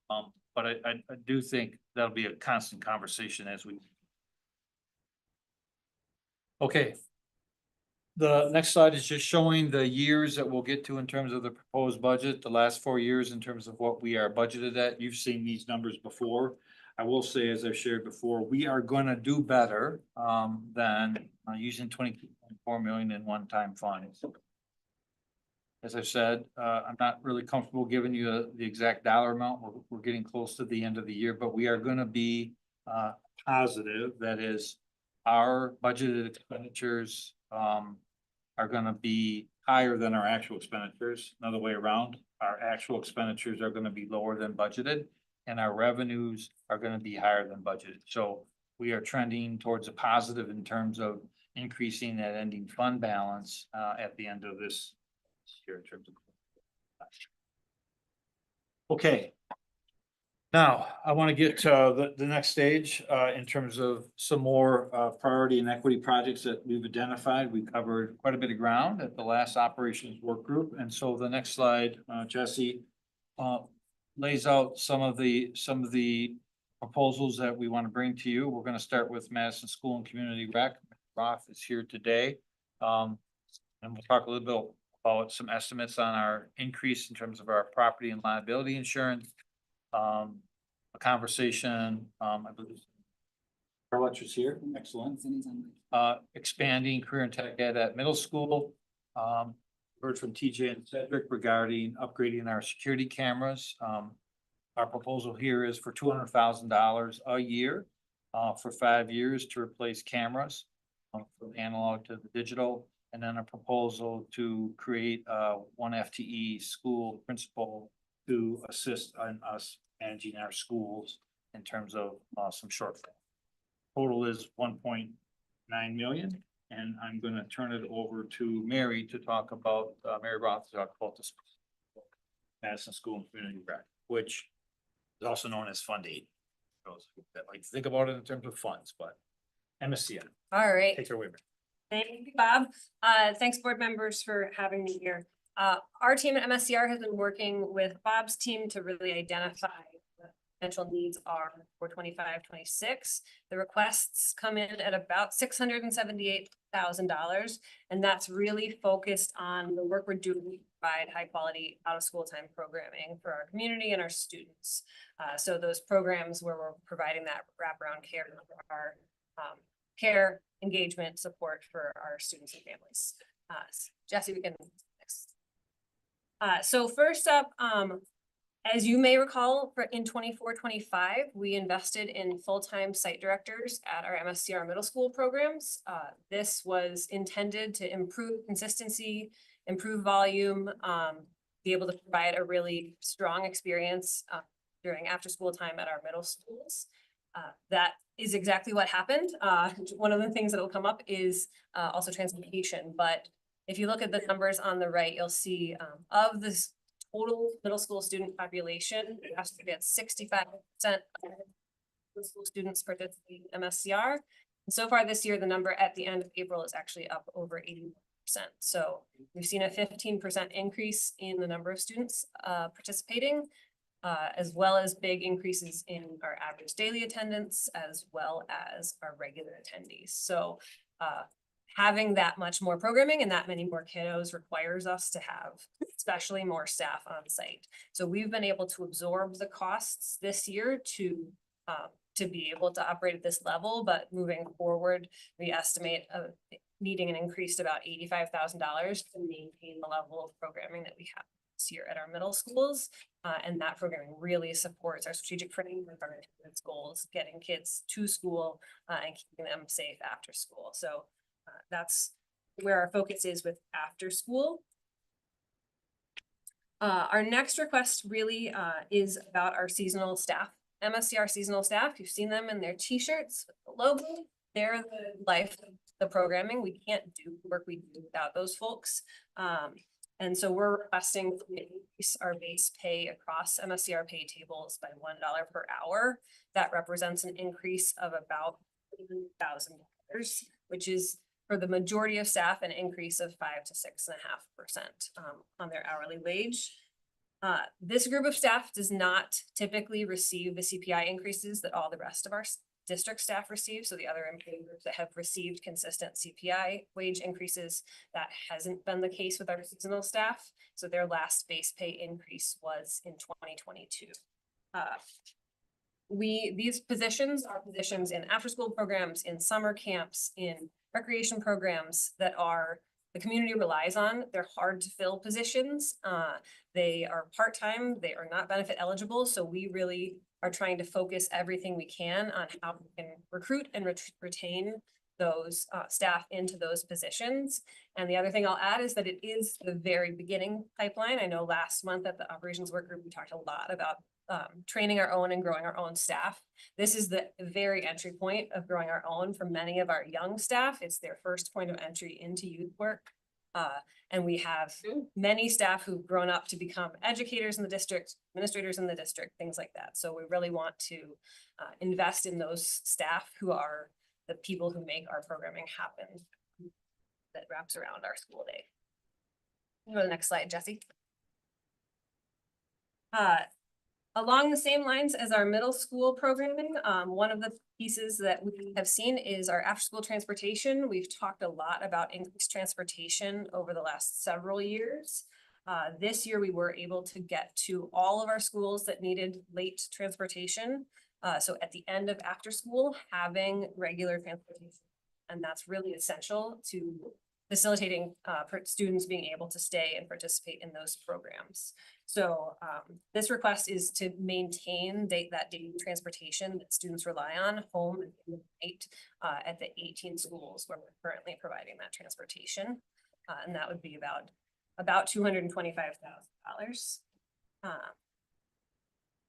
will. But I do think that'll be a constant conversation as we. Okay. The next slide is just showing the years that we'll get to in terms of the proposed budget, the last 4 years in terms of what we are budgeted at. You've seen these numbers before. I will say, as I've shared before, we are going to do better than using 22.4 million in one-time funds. As I've said, I'm not really comfortable giving you the exact dollar amount. We're getting close to the end of the year, but we are going to be positive. That is, our budgeted expenditures are going to be higher than our actual expenditures. Another way around, our actual expenditures are going to be lower than budgeted, and our revenues are going to be higher than budgeted. So we are trending towards a positive in terms of increasing that ending fund balance at the end of this year in terms of. Okay. Now, I want to get to the next stage in terms of some more priority and equity projects that we've identified. We covered quite a bit of ground at the last operations work group. And so the next slide, Jesse, lays out some of the proposals that we want to bring to you. We're going to start with Madison School and Community Rec. Roth is here today. And we'll talk a little bit about some estimates on our increase in terms of our property and liability insurance. A conversation, I believe Carletch is here. Excellent. Expanding career and tech ed at middle school. Heard from TJ and Cedric regarding upgrading our security cameras. Our proposal here is for $200,000 a year for 5 years to replace cameras from analog to the digital. And then a proposal to create 1 FTE school principal to assist in us managing our schools in terms of some shortfall. Total is 1.9 million. And I'm going to turn it over to Mary to talk about, Mary Roth to talk about this Madison School and Community Rec, which is also known as Fund 8. That like to think about it in terms of funds, but MSCI. All right. Take her away. Thank you, Bob. Thanks, board members, for having me here. Our team at MSCR has been working with Bob's team to really identify what potential needs are for 25-26. The requests come in at about $678,000, and that's really focused on the work we're doing to provide high quality out of school time programming for our community and our students. So those programs where we're providing that wraparound care for our care, engagement, support for our students and families. Jesse, we can next. So first up, as you may recall, in 24-25, we invested in full-time site directors at our MSCR middle school programs. This was intended to improve consistency, improve volume, be able to provide a really strong experience during after-school time at our middle schools. That is exactly what happened. One of the things that will come up is also transportation, but if you look at the numbers on the right, you'll see of this total middle school student population, we estimate 65% of middle school students participate in MSCR. And so far this year, the number at the end of April is actually up over 80%. So we've seen a 15% increase in the number of students participating, as well as big increases in our average daily attendance, as well as our regular attendees. So having that much more programming and that many more kiddos requires us to have especially more staff on site. So we've been able to absorb the costs this year to be able to operate at this level, but moving forward, we estimate needing an increase to about $85,000 to maintain the level of programming that we have this year at our middle schools. And that programming really supports our strategic framework, our attendance goals, getting kids to school and keeping them safe after school. So that's where our focus is with after school. Our next request really is about our seasonal staff, MSCR seasonal staff. You've seen them in their t-shirts with the logo. They're the life of the programming. We can't do the work we do without those folks. And so we're requesting to increase our base pay across MSCR pay tables by $1 per hour. That represents an increase of about $1,000, which is for the majority of staff, an increase of 5 to 6.5% on their hourly wage. This group of staff does not typically receive the CPI increases that all the rest of our district staff receive. So the other employee groups that have received consistent CPI wage increases, that hasn't been the case with our seasonal staff. So their last base pay increase was in 2022. These positions are positions in after-school programs, in summer camps, in recreation programs that the community relies on. They're hard to fill positions. They are part-time, they are not benefit eligible. So we really are trying to focus everything we can on how we can recruit and retain those staff into those positions. And the other thing I'll add is that it is the very beginning pipeline. I know last month at the operations work group, we talked a lot about training our own and growing our own staff. This is the very entry point of growing our own for many of our young staff. It's their first point of entry into youth work. And we have many staff who've grown up to become educators in the district, administrators in the district, things like that. So we really want to invest in those staff who are the people who make our programming happen that wraps around our school day. Go to the next slide, Jesse. Along the same lines as our middle school programming, one of the pieces that we have seen is our after-school transportation. We've talked a lot about increased transportation over the last several years. This year, we were able to get to all of our schools that needed late transportation. So at the end of after school, having regular transportation, and that's really essential to facilitating students being able to stay and participate in those programs. So this request is to maintain that daily transportation that students rely on home and in the night at the 18 schools where we're currently providing that transportation. And that would be about $225,000.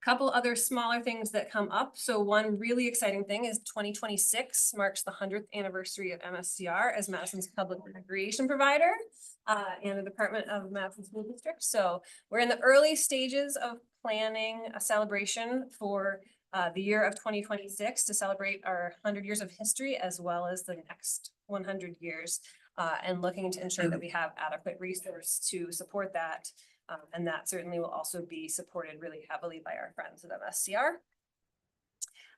Couple other smaller things that come up. So one really exciting thing is 2026 marks the 100th anniversary of MSCR as Madison's public recreation provider and the Department of Madison School District. So we're in the early stages of planning a celebration for the year of 2026 to celebrate our 100 years of history as well as the next 100 years and looking to ensure that we have adequate resource to support that. And that certainly will also be supported really heavily by our friends at MSCR.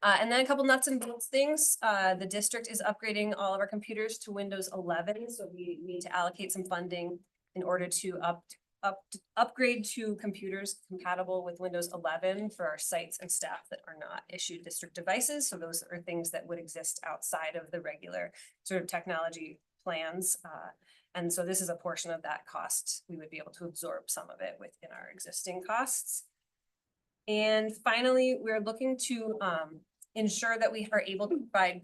And then a couple nuts and bolts things. The district is upgrading all of our computers to Windows 11. So we need to allocate some funding in order to upgrade to computers compatible with Windows 11 for our sites and staff that are not issued district devices. So those are things that would exist outside of the regular sort of technology plans. And so this is a portion of that cost. We would be able to absorb some of it within our existing costs. And finally, we're looking to ensure that we are able to provide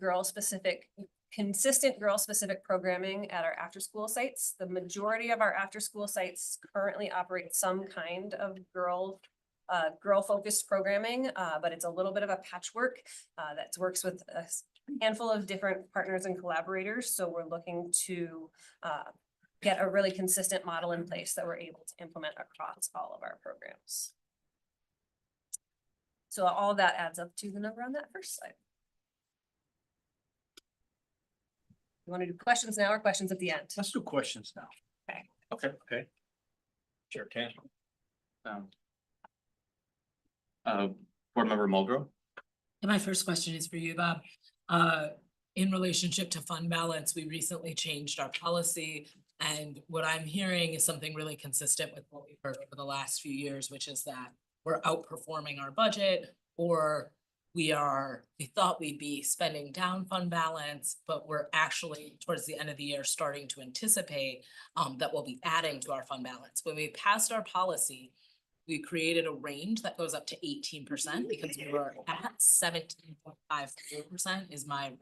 consistent girl-specific programming at our after-school sites. The majority of our after-school sites currently operate some kind of girl-focused programming, but it's a little bit of a patchwork that works with a handful of different partners and collaborators. So we're looking to get a really consistent model in place that we're able to implement across all of our programs. So all that adds up to the number on that first slide. You want to do questions now or questions at the end? Let's do questions now. Okay. Okay. Sure can. Board Member Muldrow? And my first question is for you, Bob. In relationship to fund balance, we recently changed our policy. And what I'm hearing is something really consistent with what we've heard over the last few years, which is that we're outperforming our budget, or we thought we'd be spending down fund balance, but we're actually towards the end of the year starting to anticipate that we'll be adding to our fund balance. When we passed our policy, we created a range that goes up to 18% because we were at 17.54%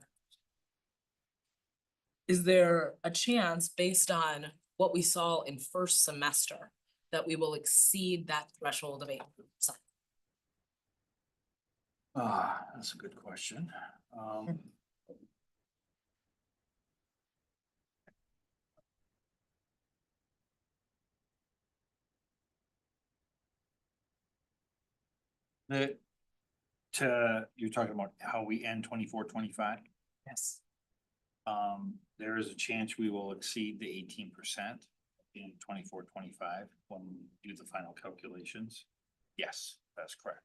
Is there a chance, based on what we saw in first semester, that we will exceed that threshold of 8%? That's a good question. You're talking about how we end 24-25? Yes. There is a chance we will exceed the 18% in 24-25 when we do the final calculations. Yes, that's correct.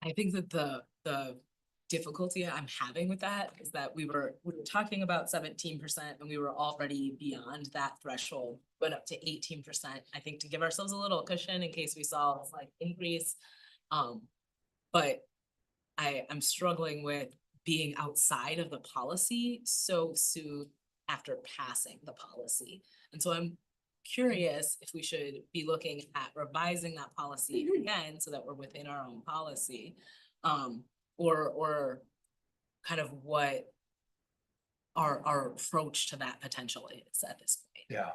I think that the difficulty I'm having with that is that we were talking about 17% and we were already beyond that threshold, went up to 18%. I think to give ourselves a little cushion in case we saw a slight increase. But I'm struggling with being outside of the policy so soon after passing the policy. And so I'm curious if we should be looking at revising that policy again so that we're within our own policy, or kind of what our approach to that potentially is at this point. Yeah.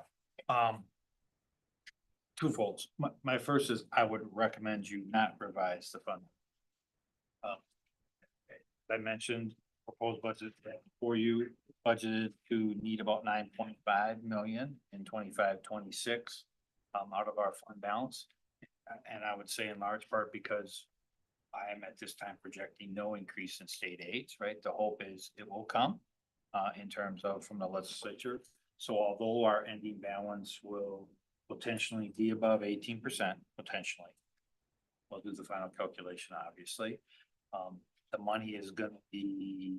Twofolds. My first is I would recommend you not revise the fund. I mentioned proposed budget for you budgeted to need about 9.5 million in 25-26 out of our fund balance. And I would say in large part because I am at this time projecting no increase in state aids, right? The hope is it will come in terms of from the legislature. So although our ending balance will potentially be above 18%, potentially, we'll do the final calculation, obviously. The money is going to be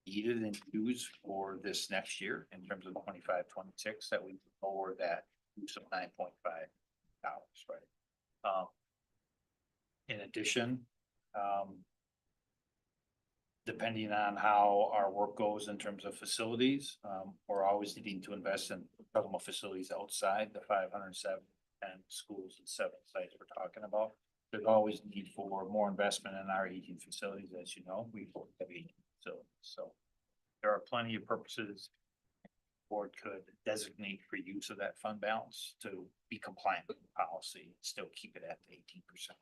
needed and used for this next year in terms of 25-26 that we lower that use of $9.5, right? In addition, depending on how our work goes in terms of facilities, we're always needing to invest in talking about facilities outside the 507 schools and 7 sites we're talking about. There's always need for more investment in our aging facilities, as you know, we have aging facilities. So there are plenty of purposes the board could designate for use of that fund balance to be compliant with the policy and still keep it at 18%.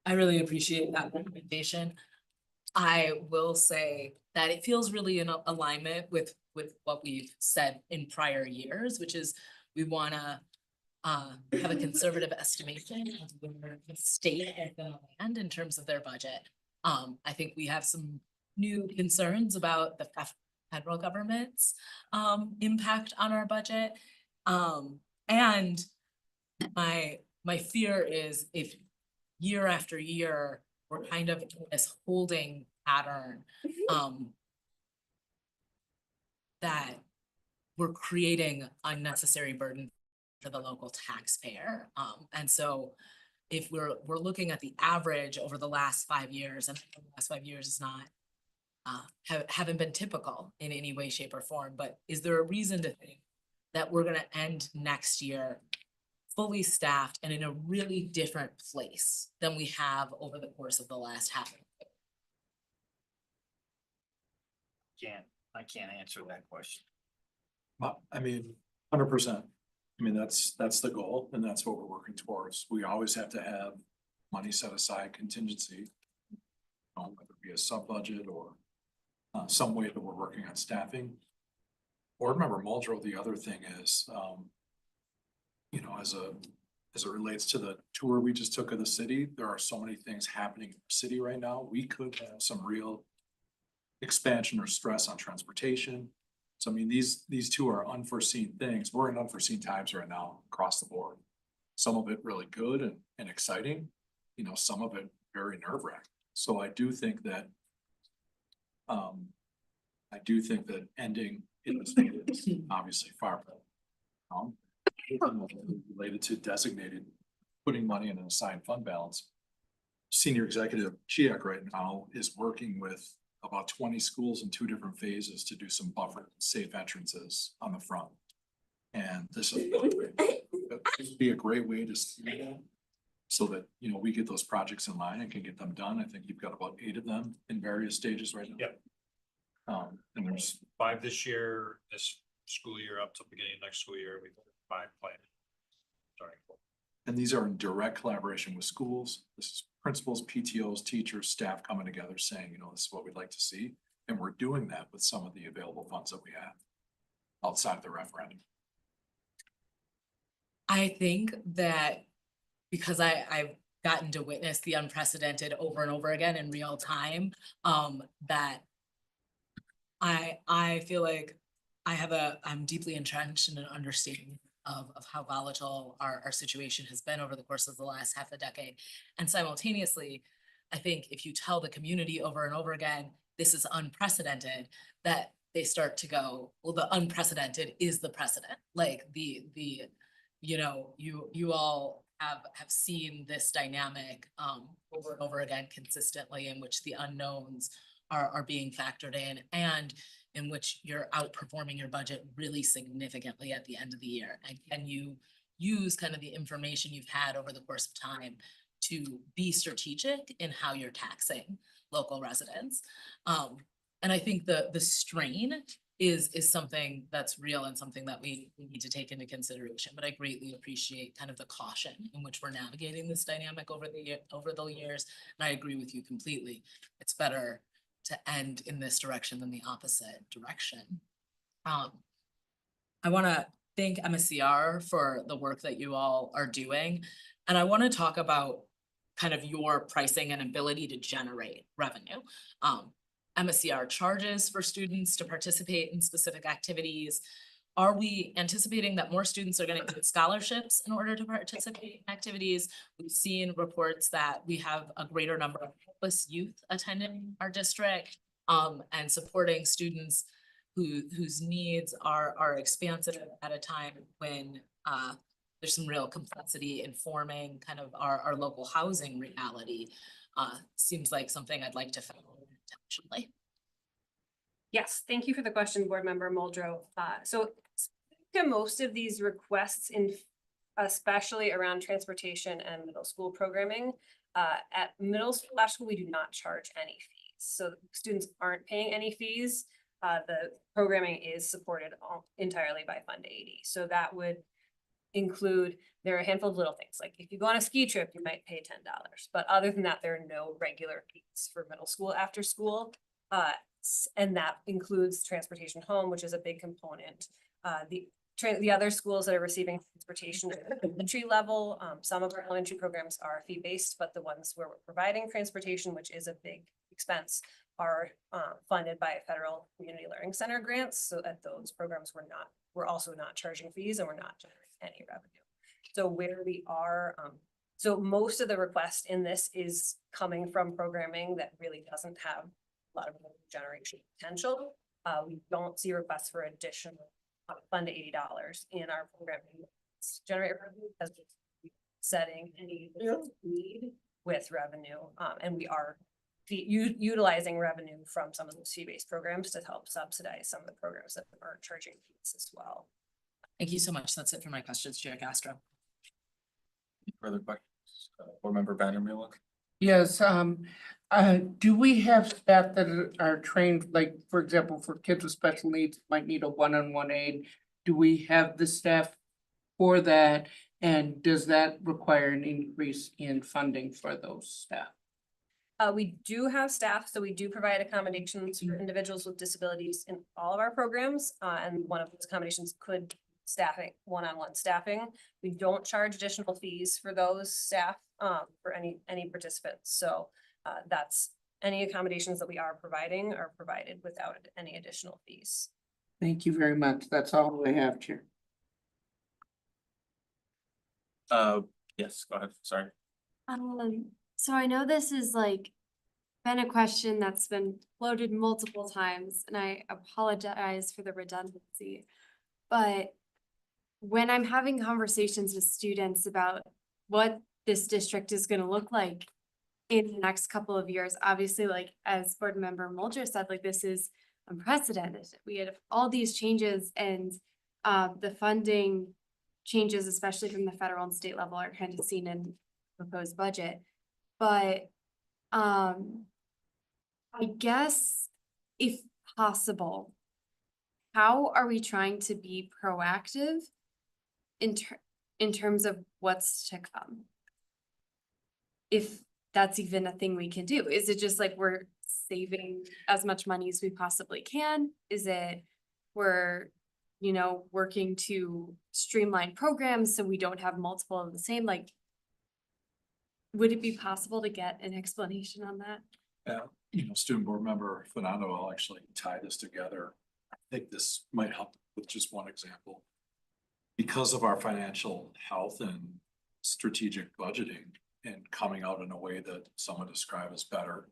I really appreciate that recommendation. I will say that it feels really in alignment with what we've said in prior years, which is we want to have a conservative estimation of where the state is going to land in terms of their budget. I think we have some new concerns about the federal government's impact on our budget. And my fear is if year after year, we're kind of in this holding pattern, that we're creating unnecessary burden for the local taxpayer. And so if we're looking at the average over the last 5 years, and the last 5 years is not haven't been typical in any way, shape or form, but is there a reason to think that we're gonna end next year fully staffed and in a really different place than we have over the course of the last half? I can't answer that question. I mean, 100%. I mean, that's the goal and that's what we're working towards. We always have to have money set aside contingency. Whether it be a sub budget or some way that we're working on staffing. Board member Muldrow, the other thing is, you know, as it relates to the tour we just took of the city, there are so many things happening in the city right now. We could have some real expansion or stress on transportation. So I mean, these two are unforeseen things. We're in unforeseen times right now across the board. Some of it really good and exciting, you know, some of it very nerve-wracking. So I do think that ending in this is obviously far better. Related to designated, putting money in an assigned fund balance. Senior Executive Chiak right now is working with about 20 schools in 2 different phases to do some buffer safe entrances on the front. And this would be a great way to see that, so that, you know, we get those projects in line and can get them done. I think you've got about 8 of them in various stages right now. Yep. And there's 5 this year, this school year up to beginning of next school year, we've 5 planned. Sorry. And these are in direct collaboration with schools. This is principals, PTOs, teachers, staff coming together saying, you know, this is what we'd like to see. And we're doing that with some of the available funds that we have outside of the referendum. I think that because I've gotten to witness the unprecedented over and over again in real time, that I feel like I'm deeply entrenched in an understanding of how volatile our situation has been over the course of the last half a decade. And simultaneously, I think if you tell the community over and over again, this is unprecedented, that they start to go, well, the unprecedented is the precedent. Like you know, you all have seen this dynamic over and over again consistently, in which the unknowns are being factored in, and in which you're outperforming your budget really significantly at the end of the year. And can you use kind of the information you've had over the course of time to be strategic in how you're taxing local residents? And I think the strain is something that's real and something that we need to take into consideration. But I greatly appreciate kind of the caution in which we're navigating this dynamic over the years. And I agree with you completely. It's better to end in this direction than the opposite direction. I want to thank MSCR for the work that you all are doing. And I want to talk about kind of your pricing and ability to generate revenue. MSCR charges for students to participate in specific activities. Are we anticipating that more students are going to get scholarships in order to participate in activities? We've seen reports that we have a greater number of homeless youth attending our district, and supporting students whose needs are expansive at a time when there's some real complexity in forming kind of our local housing reality. Seems like something I'd like to follow intentionally. Yes, thank you for the question, Board Member Muldrow. So to most of these requests, especially around transportation and middle school programming, at middle school, after school, we do not charge any fees. So students aren't paying any fees. The programming is supported entirely by Fund 80. So that would include, there are a handful of little things, like if you go on a ski trip, you might pay $10. But other than that, there are no regular fees for middle school after school. And that includes transportation home, which is a big component. The other schools that are receiving transportation at the elementary level, some of our elementary programs are fee-based, but the ones where we're providing transportation, which is a big expense, are funded by federal community learning center grants. So at those programs, we're also not charging fees, and we're not generating any revenue. So where we are, so most of the request in this is coming from programming that really doesn't have a lot of generation potential. We don't see requests for additional Fund $80 in our programming generate revenue, as we're setting any need with revenue. And we are utilizing revenue from some of those fee-based programs to help subsidize some of the programs that are charging fees as well. Thank you so much. That's it for my questions, Chair Castro. Any further questions? Board Member Vandermeer? Yes, do we have staff that are trained, like, for example, for kids with special needs, might need a one-on-one aid? Do we have the staff for that? And does that require an increase in funding for those staff? We do have staff, so we do provide accommodations for individuals with disabilities in all of our programs. And one of those accommodations could staffing, one-on-one staffing. We don't charge additional fees for those staff, for any participants. So, that's any accommodations that we are providing are provided without any additional fees. Thank you very much. That's all I have, Chair. Yes, go ahead, sorry. So I know this is like been a question that's been floated multiple times, and I apologize for the redundancy. But when I'm having conversations with students about what this district is gonna look like in the next couple of years, obviously, like as Board Member Mulder said, like this is unprecedented. We had all these changes, and the funding changes, especially from the federal and state level, are kind of seen in proposed budget. But I guess if possible, how are we trying to be proactive in terms of what's to come? If that's even a thing we can do, is it just like we're saving as much money as we possibly can? Is it we're, you know, working to streamline programs so we don't have multiple of the same? Like, would it be possible to get an explanation on that? Yeah, Student Board Member Fernando will actually tie this together. I think this might help with just one example. Because of our financial health and strategic budgeting and coming out in a way that some would describe as better.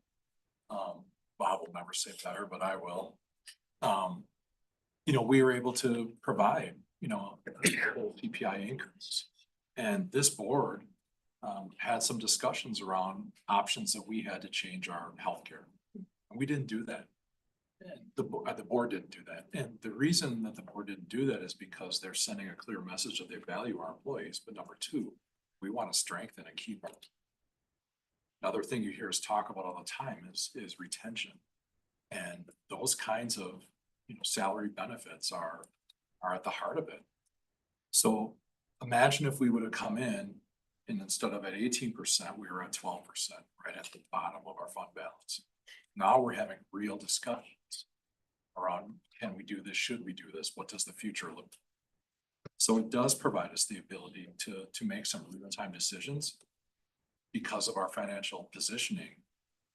Bob will never say better, but I will. We were able to provide, a full PPI increase. And this board had some discussions around options that we had to change our healthcare. And we didn't do that. And the board didn't do that. And the reason that the board didn't do that is because they're sending a clear message that they value our employees. But number two, we want to strengthen and keep them. Another thing you hear us talk about all the time is retention. And those kinds of salary benefits are at the heart of it. So imagine if we would have come in and instead of at 18%, we were at 12%, right at the bottom of our fund balance. Now we're having real discussions around, can we do this? Should we do this? What does the future look like? So it does provide us the ability to make some real-time decisions because of our financial positioning,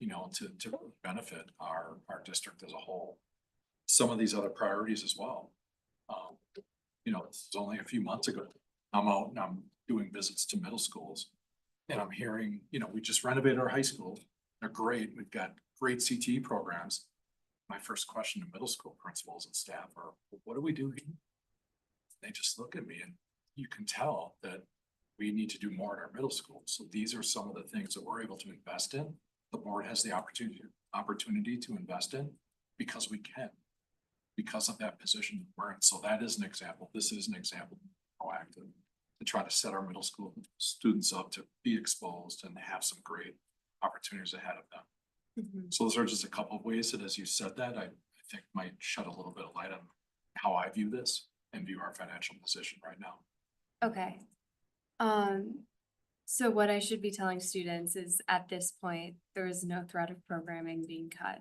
to benefit our district as a whole. Some of these other priorities as well. It's only a few months ago. I'm out and I'm doing visits to middle schools and I'm hearing, we just renovated our high school. They're great. We've got great CTE programs. My first question to middle school principals and staff are, what do we do here? They just look at me and you can tell that we need to do more at our middle school. So these are some of the things that we're able to invest in. The board has the opportunity to invest in because we can, because of that position we're in. So that is an example. This is an example of proactive to try to set our middle school students up to be exposed and have some great opportunities ahead of them. Mm-hmm. So those are just a couple of ways that, as you said that, I think might shed a little bit of light on how I view this and view our financial position right now. Okay. So what I should be telling students is at this point, there is no threat of programming being cut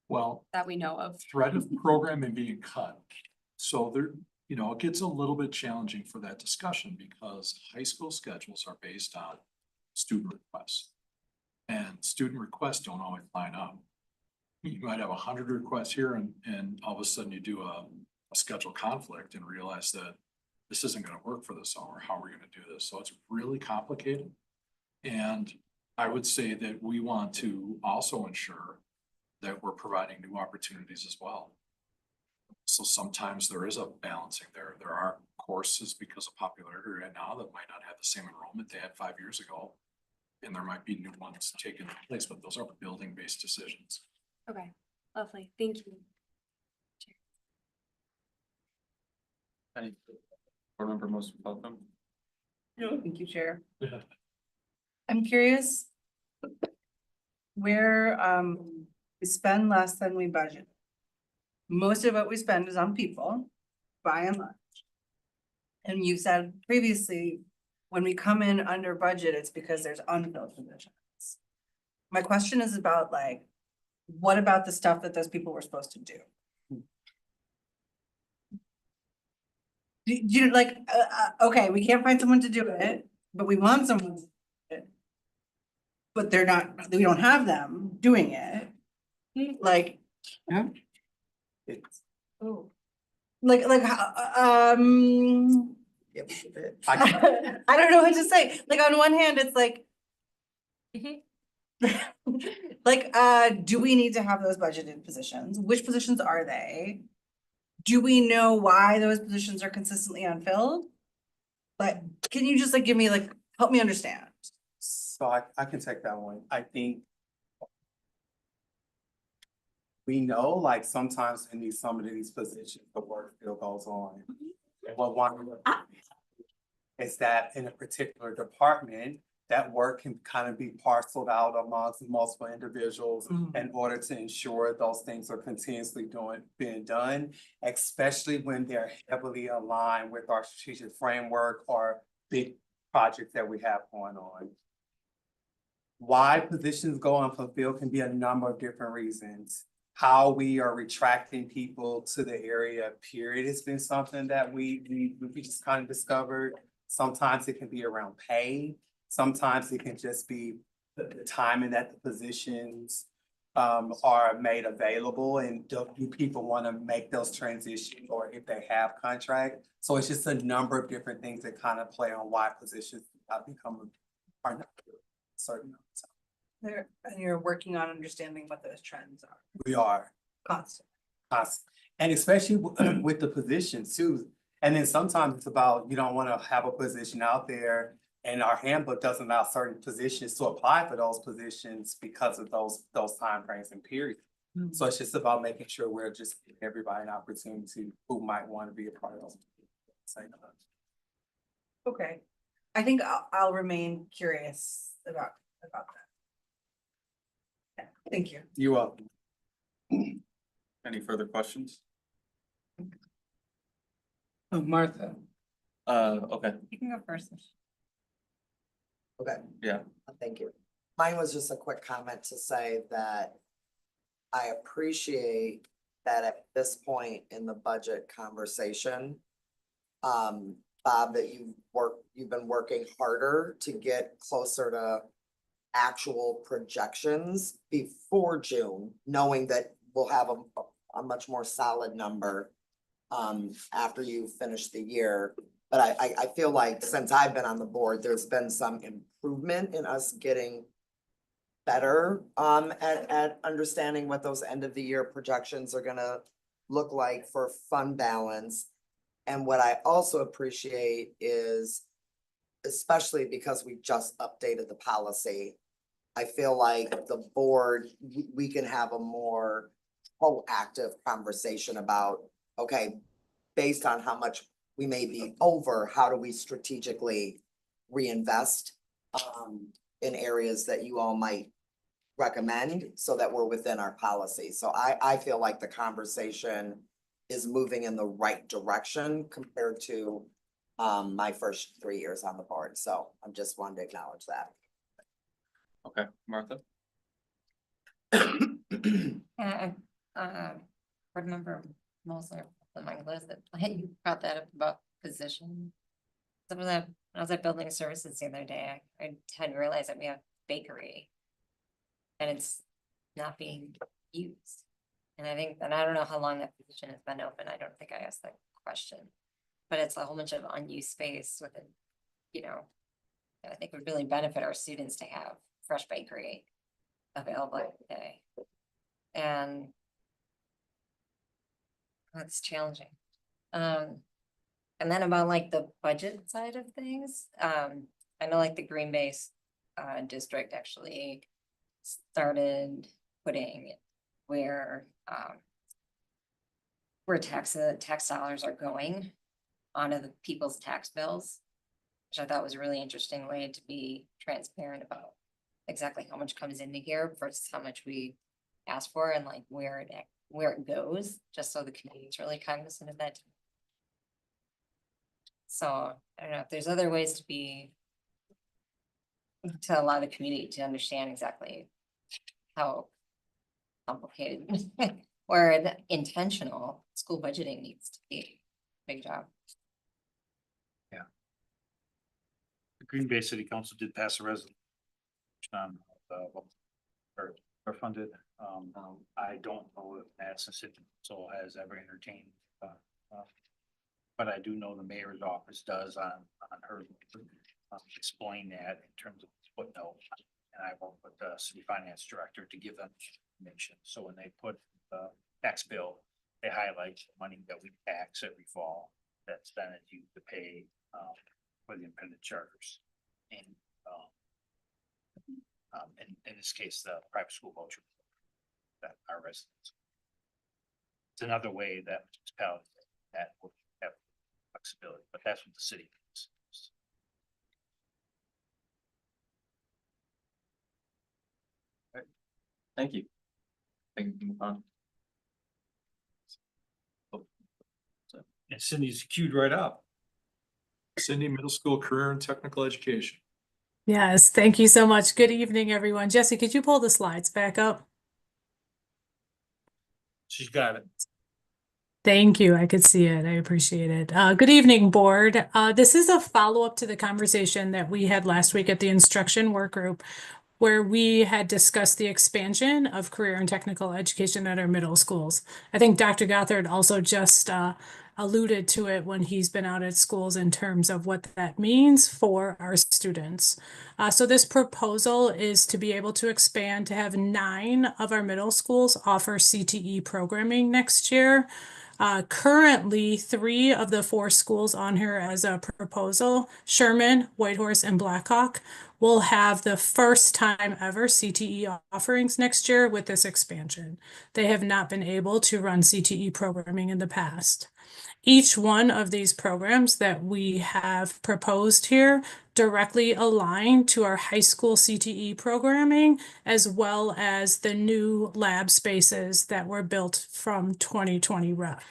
Well, that we know of. threat of programming being cut. So there, it gets a little bit challenging for that discussion because high school schedules are based on student requests. And student requests don't always line up. You might have 100 requests here and all of a sudden you do a schedule conflict and realize that this isn't going to work for this summer. How are we going to do this? So it's really complicated. And I would say that we want to also ensure that we're providing new opportunities as well. So sometimes there is a balancing there. There are courses because of popularity right now that might not have the same enrollment they had 5 years ago. and there might be new ones taking place, but those are building-based decisions. Okay, lovely, thank you. Any board member most welcome? Thank you, Chair. I'm curious where we spend less than we budget. Most of what we spend is on people, by and large. And you said previously, when we come in under budget, it's because there's unfilled positions. My question is about like, what about the stuff that those people were supposed to do? You like, okay, we can't find someone to do it, but we want someone to do it. But they're not, we don't have them doing it. Like, It's, oh. Like, Yep. I don't know what to say. Like, on one hand, it's like. Like, do we need to have those budgeted positions? Which positions are they? Do we know why those positions are consistently unfilled? Like, can you just like give me like, help me understand? so I can take that one. I think we know, like, sometimes in some of these positions, the work still goes on. And what one is that in a particular department, that work can kind of be parceled out amongst multiple individuals in order to ensure those things are continuously being done, especially when they're heavily aligned with our strategic framework or big projects that we have going on. Why positions go unfulfilled can be a number of different reasons. How we are retracting people to the area, period, has been something that we just kind of discovered. Sometimes it can be around pay. Sometimes it can just be the timing that the positions are made available, and do people want to make those transitions, or if they have contract. So it's just a number of different things that kind of play on why positions become are not certain. There, and you're working on understanding what those trends are. We are. Constant. And especially with the positions too. And then sometimes it's about, you don't want to have a position out there and our handbook doesn't allow certain positions to apply for those positions because of those timeframes and periods. So it's just about making sure we're just giving everybody an opportunity who might want to be a part of those. Okay, I think I'll remain curious about that. Yeah, thank you. You're welcome. Any further questions? Oh, Martha, Okay, You can go first. Okay. yeah. Thank you. Mine was just a quick comment to say that I appreciate that at this point in the budget conversation, Bob, that you've been working harder to get closer to actual projections before June, knowing that we'll have a much more solid number after you finish the year. But I feel like since I've been on the board, there's been some improvement in us getting better at understanding what those end of the year projections are gonna look like for fund balance. And what I also appreciate is, especially because we just updated the policy, I feel like the board, we can have a more proactive conversation about, okay, based on how much we may be over, how do we strategically reinvest in areas that you all might recommend so that we're within our policy. So I feel like the conversation is moving in the right direction compared to my first 3 years on the board. So I'm just wanting to acknowledge that. Okay, Martha? Board member Moser, on my list, that you brought that up about position. Some of that, when I was at building services the other day, I hadn't realized that we have bakery. And it's not being used. And I think, and I don't know how long that position has been open, I don't think I asked that question. But it's a whole bunch of unused space with it, you know. I think would really benefit our students to have fresh bakery available every day. And that's challenging. And then about like the budget side of things, I know like the green base district actually started putting where tax dollars are going onto the people's tax bills, which I thought was a really interesting way to be transparent about exactly how much comes into here versus how much we ask for and like where it goes, just so the community is really cognizant of that. So I don't know if there's other ways to allow the community to understand exactly how complicated or the intentional school budgeting needs to be. Big job. The Green Bay City Council did pass a resolution on or funded. I don't know if Madison City Council has ever entertained, but I do know the mayor's office does on her explain that in terms of footnote. And I work with the city finance director to give them information. So when they put the tax bill, they highlight the money that we tax every fall that's then used to pay for the independent charters. And in this case, the private school voucher that our residents. It's another way that municipalities that will have flexibility, but that's what the city does. Thank you. Thank you. And Cindy's queued right up. Cindy, middle school career and technical education. Yes, thank you so much. Good evening, everyone. Jesse, could you pull the slides back up? She's got it. Thank you. I could see it. I appreciate it. Good evening, board. This is a follow-up to the conversation that we had last week at the instruction work group, where we had discussed the expansion of career and technical education at our middle schools. I think Dr. Gothard also just alluded to it when he's been out at schools in terms of what that means for our students. So this proposal is to be able to expand to have 9 of our middle schools offer CTE programming next year. Currently, 3 of the 4 schools on here as a proposal, Sherman, Whitehorse, and Blackhawk, will have the first time ever CTE offerings next year with this expansion. They have not been able to run CTE programming in the past. Each one of these programs that we have proposed here directly align to our high school CTE programming, as well as the new lab spaces that were built from 2020 REF.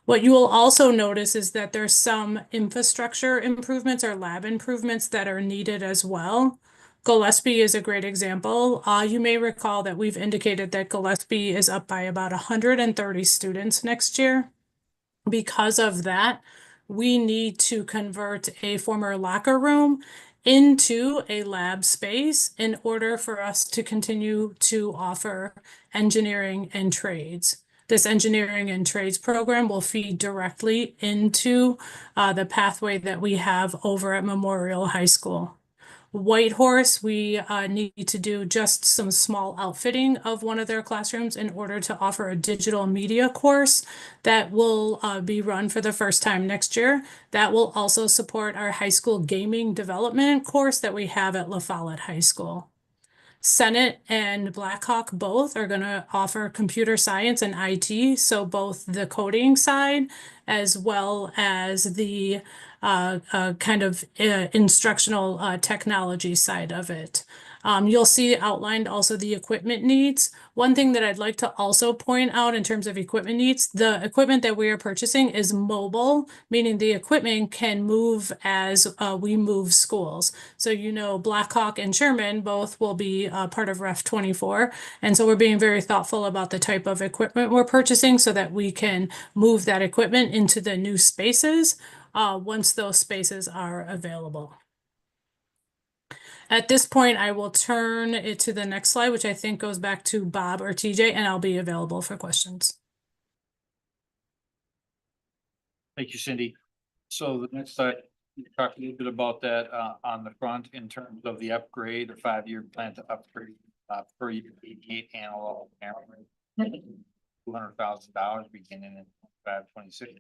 What you will also notice is that there's some infrastructure improvements or lab improvements that are needed as well. Gillespie is a great example. You may recall that we've indicated that Gillespie is up by about 130 students next year. Because of that, we need to convert a former locker room into a lab space in order for us to continue to offer engineering and trades. This engineering and trades program will feed directly into the pathway that we have over at Memorial High School. Whitehorse, we need to do just some small outfitting of one of their classrooms in order to offer a digital media course that will be run for the first time next year. That will also support our high school gaming development course that we have at La Follette High School. Senate and Blackhawk both are going to offer computer science and IT, so both the coding side as well as the kind of instructional technology side of it. You'll see outlined also the equipment needs. One thing that I'd like to also point out in terms of equipment needs, the equipment that we are purchasing is mobile, meaning the equipment can move as we move schools. So, you know, Blackhawk and Sherman both will be part of Ref 24. And so we're being very thoughtful about the type of equipment we're purchasing so that we can move that equipment into the new spaces once those spaces are available. At this point, I will turn it to the next slide, which I think goes back to Bob or TJ, and I'll be available for questions. Thank you, Cindy. So the next slide, you talked a little bit about that on the front in terms of the upgrade or 5-year plan to upgrade per 88 analog camera. $200,000 beginning in 2026.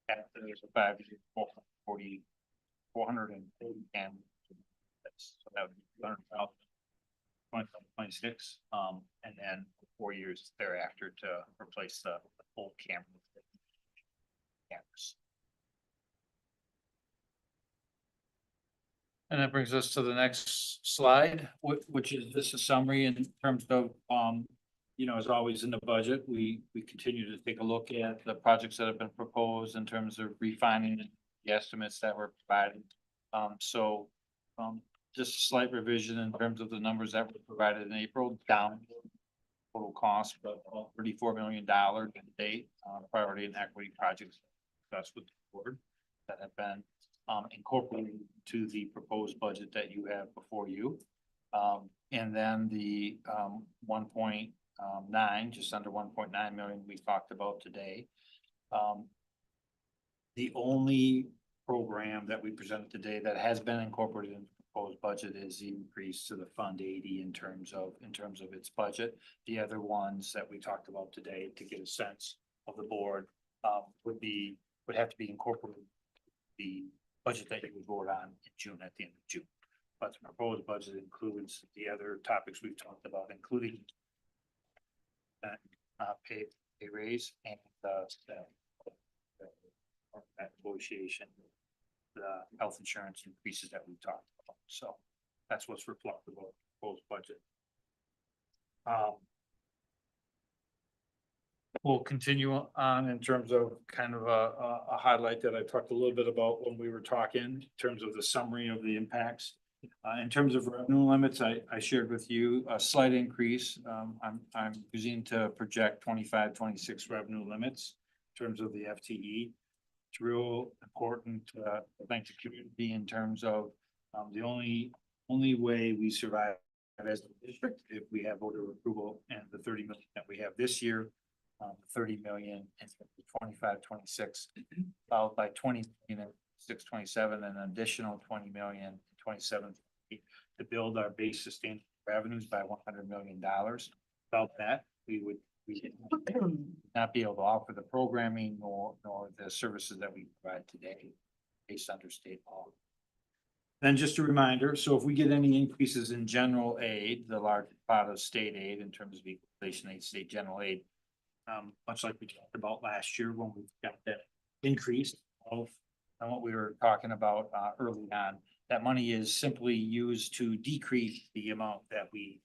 After there's a 5-year 440 cameras. So that would be 2026, and then 4 years thereafter to replace the old cameras. And that brings us to the next slide, which is just a summary in terms of, you know, as always in the budget, we continue to take a look at the projects that have been proposed in terms of refining the estimates that were provided. Just a slight revision in terms of the numbers that were provided in April, down total cost, but $34 million to date, priority and equity projects. That's with the board that have been incorporated to the proposed budget that you have before you. And then the 1.9, just under 1.9 million we talked about today. The only program that we presented today that has been incorporated in the proposed budget is the increase to the Fund 80 in terms of its budget. The other ones that we talked about today, to get a sense of the board, would have to be incorporated in the budget that you would vote on in June, at the end of June. But the proposed budget includes the other topics we've talked about, including pay raise and that negotiation, the health insurance increases that we talked about. So that's what's reflected about the proposed budget. We'll continue on in terms of kind of a highlight that I talked a little bit about when we were talking, in terms of the summary of the impacts. In terms of revenue limits, I shared with you a slight increase. I'm using to project 25-26 revenue limits in terms of the FTE. It's real important to thank the community in terms of the only way we survive as a district if we have voter approval, and the 30 million that we have this year, 30 million and 25-26, followed by 20 million and 6-27, and an additional 20 million 27 to build our base sustained revenues by $100 million. Without that, we would not be able to offer the programming nor the services that we provide today based under state law. Then just a reminder, so if we get any increases in general aid, the large pot of state aid in terms of equalization aid, state general aid, much like we talked about last year when we got that increase of what we were talking about early on, that money is simply used to decrease the amount that we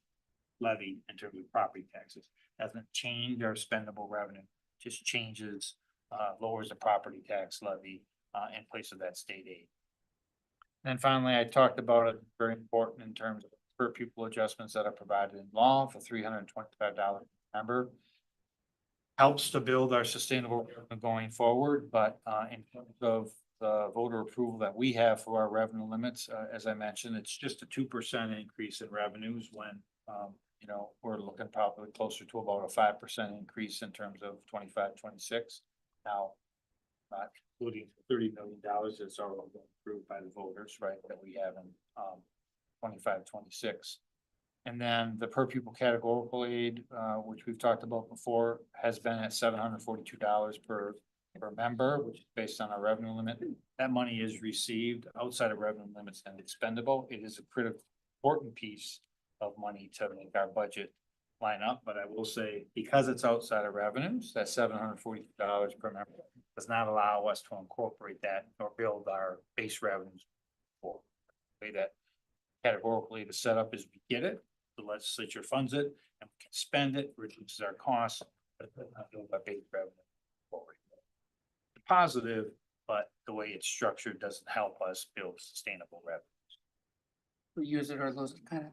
levy in terms of property taxes. Doesn't change our spendable revenue, just changes, lowers the property tax levy in place of that state aid. And finally, I talked about it, very important in terms of per pupil adjustments that are provided in law for $325 per member. Helps to build our sustainable revenue going forward, but in terms of the voter approval that we have for our revenue limits, as I mentioned, it's just a 2% increase in revenues when you know, we're looking probably closer to about a 5% increase in terms of 25-26. Now, including $30 million that's already been approved by the voters, right, that we have in 25-26. And then the per pupil categorical aid, which we've talked about before, has been at $742 per member, which is based on our revenue limit. That money is received outside of revenue limits and expendable. It is a critical, important piece of money to make our budget line up. But I will say, because it's outside of revenues, that $742 per member does not allow us to incorporate that or build our base revenues for the way that categorically the setup is. We get it, the legislature funds it, and we can spend it, reduces our costs, but it does not build our base revenue forward. The positive, but the way it's structured doesn't help us build sustainable revenues. We use it or lose it, kind of.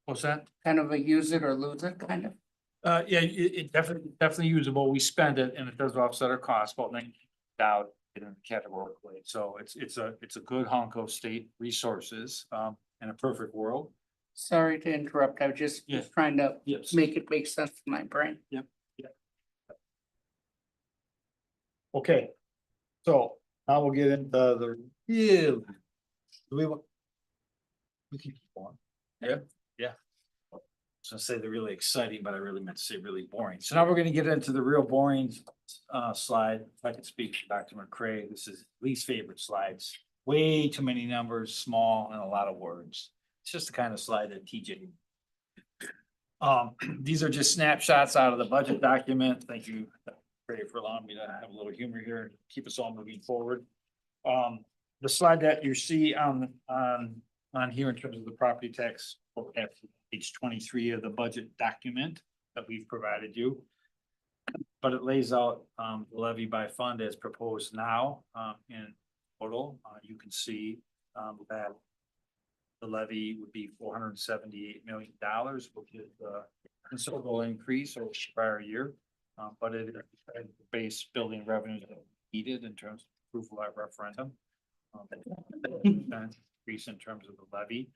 What's that? Kind of a use it or lose it, kind of. Yeah, it definitely usable. We spend it and it does offset our costs, but then out in a categorically. So it's a good hunk of state resources in a perfect world. Sorry to interrupt. I was just trying to make it make sense to my brain. Yep. Okay, so now we'll get into the real. We keep going. Yeah. So say they're really exciting, but I really meant to say really boring. So now we're going to get into the real boring slide. If I could speak to Dr. McCray, this is least favorite slides. Way too many numbers, small, and a lot of words. It's just the kind of slide that TJ. These are just snapshots out of the budget document. Thank you, Brady, for allowing me to have a little humor here and keep us all moving forward. The slide that you see on here in terms of the property tax, at page 23 of the budget document that we've provided you. But it lays out the levy by fund as proposed now in total. You can see that the levy would be $478 million, which is a considerable increase over the prior year. But it is base building revenues that needed in terms of approval at referendum. Increase in terms of the levy.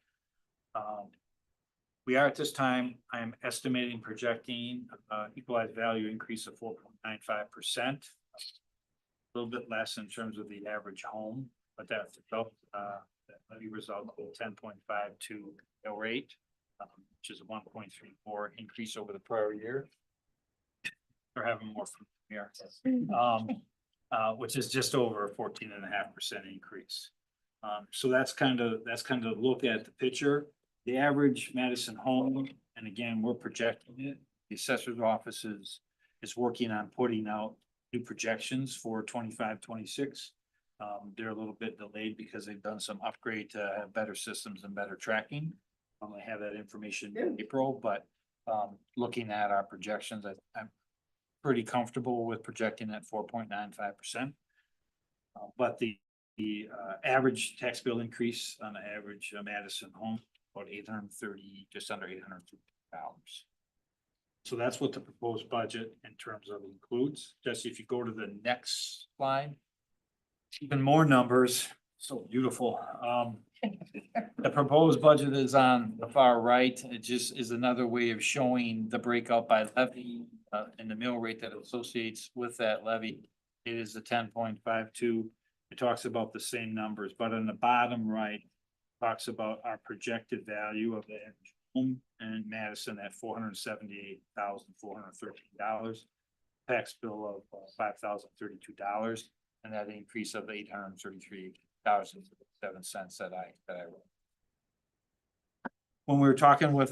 We are at this time, I am estimating, projecting equalized value increase of 4.95%. A little bit less in terms of the average home, but that's that levy result of 10.52 mill rate, which is a 1.34 increase over the prior year. We're having more from here, which is just over a 14.5% increase. So that's kind of look at the picture. The average Madison home, and again, we're projecting it. The assessor's office is working on putting out new projections for 25-26. They're a little bit delayed because they've done some upgrade to have better systems and better tracking. I have that information in April, but looking at our projections, I'm pretty comfortable with projecting at 4.95%. But the average tax bill increase on the average Madison home, about $830, just under $850. So that's what the proposed budget in terms of includes. Jesse, if you go to the next slide, even more numbers, so beautiful. The proposed budget is on the far right. It just is another way of showing the breakout by levy and the mill rate that associates with that levy. It is the 10.52. It talks about the same numbers, but on the bottom right, talks about our projected value of the average home in Madison at $478,413, tax bill of $5,032, and that increase of $833.07 that I wrote. When we were talking with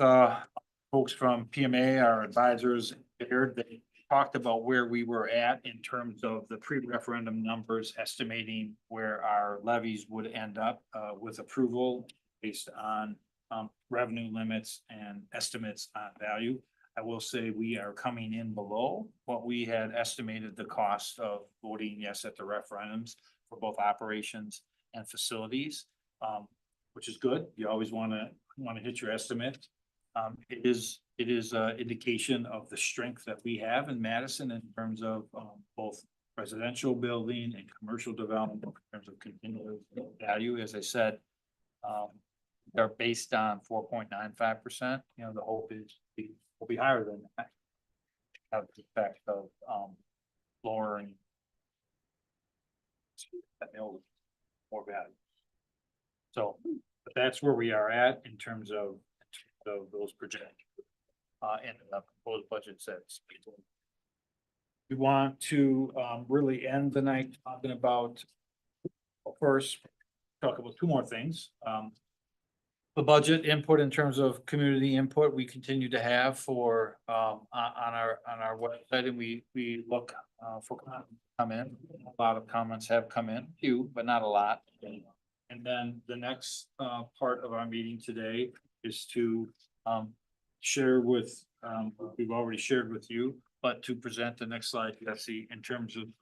folks from PMA, our advisors, they talked about where we were at in terms of the pre-referendum numbers, estimating where our levies would end up with approval based on revenue limits and estimates on value. I will say we are coming in below what we had estimated the cost of voting yes at the referendums for both operations and facilities, which is good. You always want to hit your estimate. It is an indication of the strength that we have in Madison in terms of both residential building and commercial development in terms of continuous value. As I said, they're based on 4.95%. You know, the hope is will be higher than that. Have the effect of lowering that mill more value. So, but that's where we are at in terms of those projections and the proposed budget sets. We want to really end the night talking about, well, first, talk about two more things. The budget input in terms of community input we continue to have for on our website, and we look for comment. A lot of comments have come in, few, but not a lot. And then the next part of our meeting today is to share with what we've already shared with you, but to present the next slide, Jesse, in terms of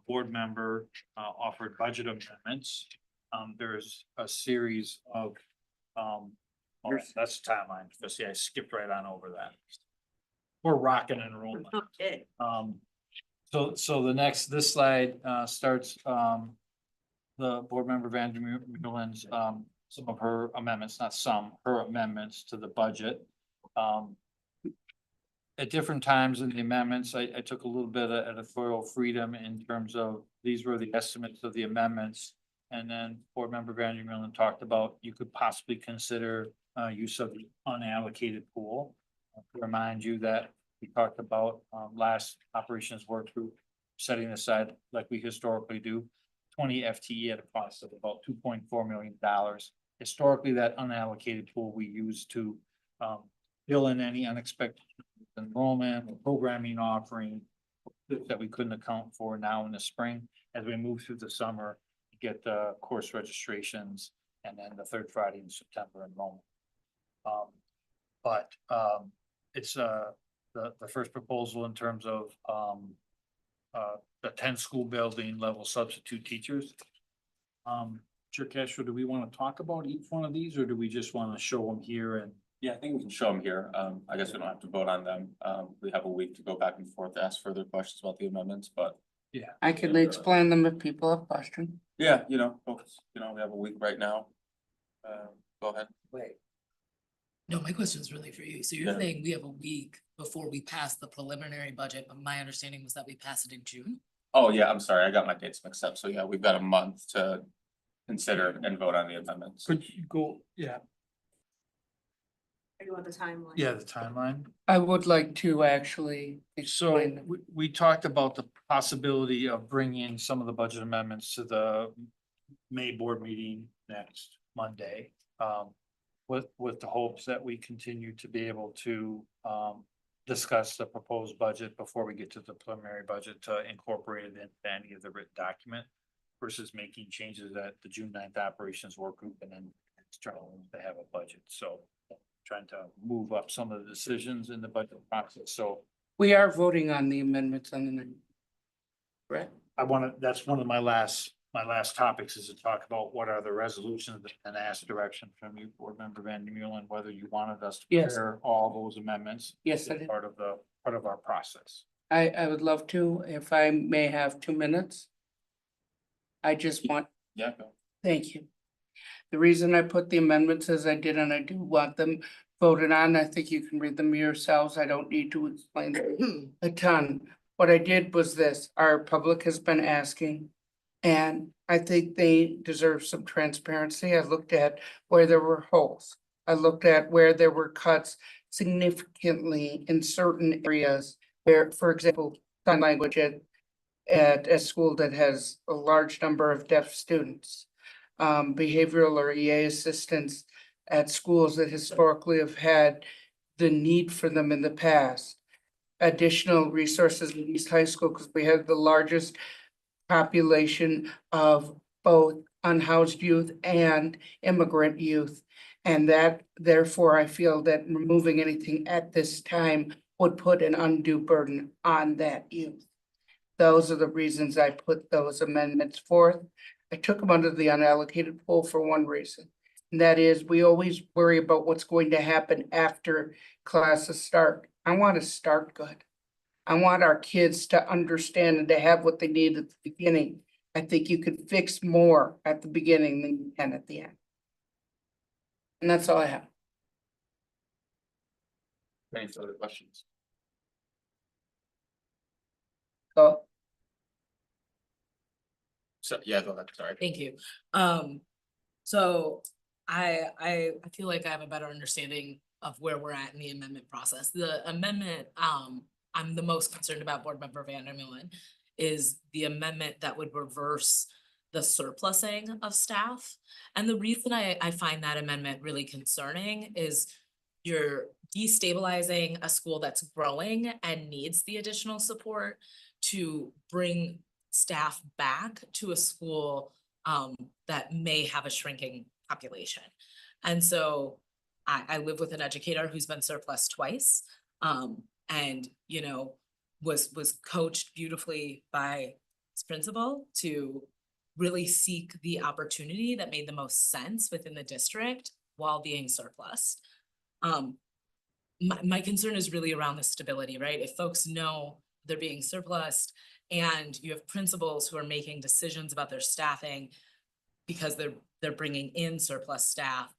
board member offered budget amendments. There's a series of that's the timeline. Jesse, I skipped right on over that. We're rocking and rolling. Okay. So this slide starts the board member Vandermeulen's some of her amendments, not some, her amendments to the budget. At different times in the amendments, I took a little bit of editorial freedom in terms of these were the estimates of the amendments. And then board member Vandermeulen talked about you could possibly consider use of the unallocated pool. To remind you that we talked about last operations work group setting aside, like we historically do, 20 FTE at a cost of about $2.4 million historically, that unallocated pool we use to fill in any unexpected enrollment or programming offering that we couldn't account for now in the spring. As we move through the summer, get the course registrations and then the third Friday in September enrollment. It's the first proposal in terms of the 10 school building level substitute teachers. Chair Castro, do we want to talk about each one of these, or do we just want to show them here? And Yeah, I think we can show them here. I guess we don't have to vote on them. We have a week to go back and forth, ask further questions about the amendments, but yeah, I can explain them if people have questions. yeah, folks, we have a week right now. Go ahead. Wait, No, my question is really for you. So you're Yeah. saying we have a week before we pass the preliminary budget, but my understanding was that we pass it in June? Oh, yeah, I'm sorry, I got my dates mixed up. So yeah, we've got a month to consider and vote on the amendments. could you go, yeah, I want the timeline. yeah, the timeline. I would like to actually So explain them. we talked about the possibility of bringing some of the budget amendments to the May board meeting next Monday. With the hopes that we continue to be able to discuss the proposed budget before we get to the preliminary budget to incorporate it into any of the written document versus making changes at the June 9th operations work group and then struggling to have a budget. So trying to move up some of the decisions in the budget process. So We are voting on the amendments on the night. Correct? that's one of my last topics is to talk about what are the resolutions and ask direction from you, Board Member Van der Meulen, whether you wanted us to Yes. prepare all those amendments. Yes, I as did. part of our process. I would love to, if I may have 2 minutes. I just want, Yeah, go. thank you. The reason I put the amendments as I did, and I do want them voted on, I think you can read them yourselves, I don't need to explain them a ton. What I did was this, our public has been asking, and I think they deserve some transparency. I looked at where there were holes. I looked at where there were cuts significantly in certain areas where, for example, sign language at a school that has a large number of deaf students. Behavioral or EA assistants at schools that historically have had the need for them in the past. Additional resources in East High School, because we have the largest population of both unhoused youth and immigrant youth. And that, therefore, I feel that removing anything at this time would put an undue burden on that youth. Those are the reasons I put those amendments forth. I took them under the unallocated pool for one reason. And that is, we always worry about what's going to happen after classes start. I want to start good. I want our kids to understand and to have what they need at the beginning. I think you could fix more at the beginning than you can at the end. And that's all I have. Any further questions? So So, yeah, go ahead, sorry. Thank you. So I feel like I have a better understanding of where we're at in the amendment process. The amendment, I'm the most concerned about, Board Member Van der Meulen, is the amendment that would reverse the surplusing of staff. And the reason I find that amendment really concerning is you're destabilizing a school that's growing and needs the additional support to bring staff back to a school that may have a shrinking population. And so I live with an educator who's been surplus twice, and was coached beautifully by his principal to really seek the opportunity that made the most sense within the district while being surplus. My concern is really around the stability, right? If folks know they're being surplus and you have principals who are making decisions about their staffing because they're bringing in surplus staff,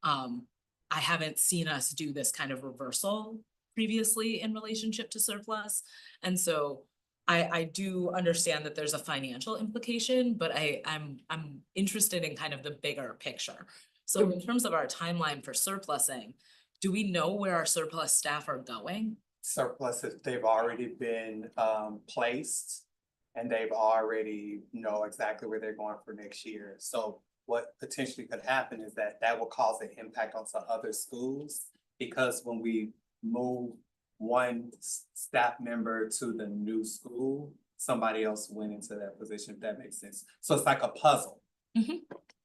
I haven't seen us do this kind of reversal previously in relationship to surplus. And so I do understand that there's a financial implication, but I'm interested in kind of the bigger picture. So in terms of our timeline for surplusing, do we know where our surplus staff are going? Surpluses, they've already been placed and they've already know exactly where they're going for next year. So what potentially could happen is that that will cause an impact on some other schools. Because when we move one staff member to the new school, somebody else went into that position, if that makes sense. So it's like a puzzle. Mhm.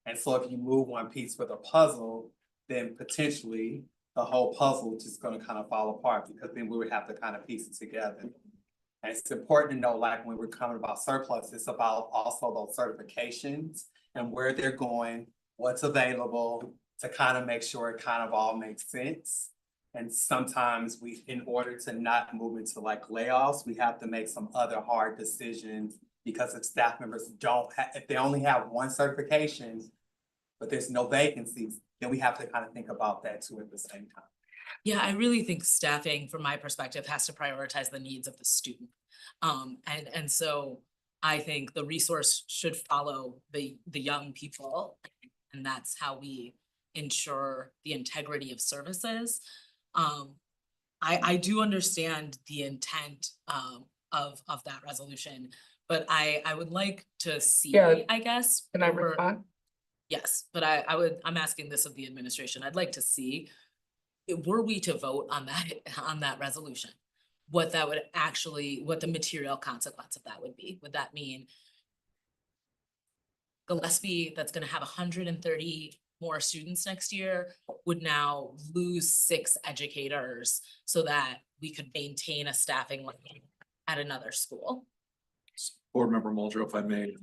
And so if you move one piece for the puzzle, then potentially the whole puzzle is just gonna kind of fall apart, because then we would have to kind of piece it together. And it's important to know, like when we're coming about surplus, it's about also those certifications and where they're going, what's available, to kind of make sure it kind of all makes sense. And sometimes we, in order to not move into like layoffs, we have to make some other hard decisions, because if staff members don't have, if they only have one certification, but there's no vacancies, then we have to kind of think about that too at the same time. Yeah, I really think staffing, from my perspective, has to prioritize the needs of the student. And so I think the resource should follow the young people, and that's how we ensure the integrity of services. I do understand the intent of that resolution, but I would like to see, Yeah. I guess. Can I over- respond? Yes, but I'm asking this of the administration. I'd like to see, were we to vote on that resolution, what that would actually, what the material consequence of that would be. Would that mean Gillespie, that's gonna have 130 more students next year, would now lose 6 educators so that we could maintain a staffing level at another school? Board Member Muldrow, if I may,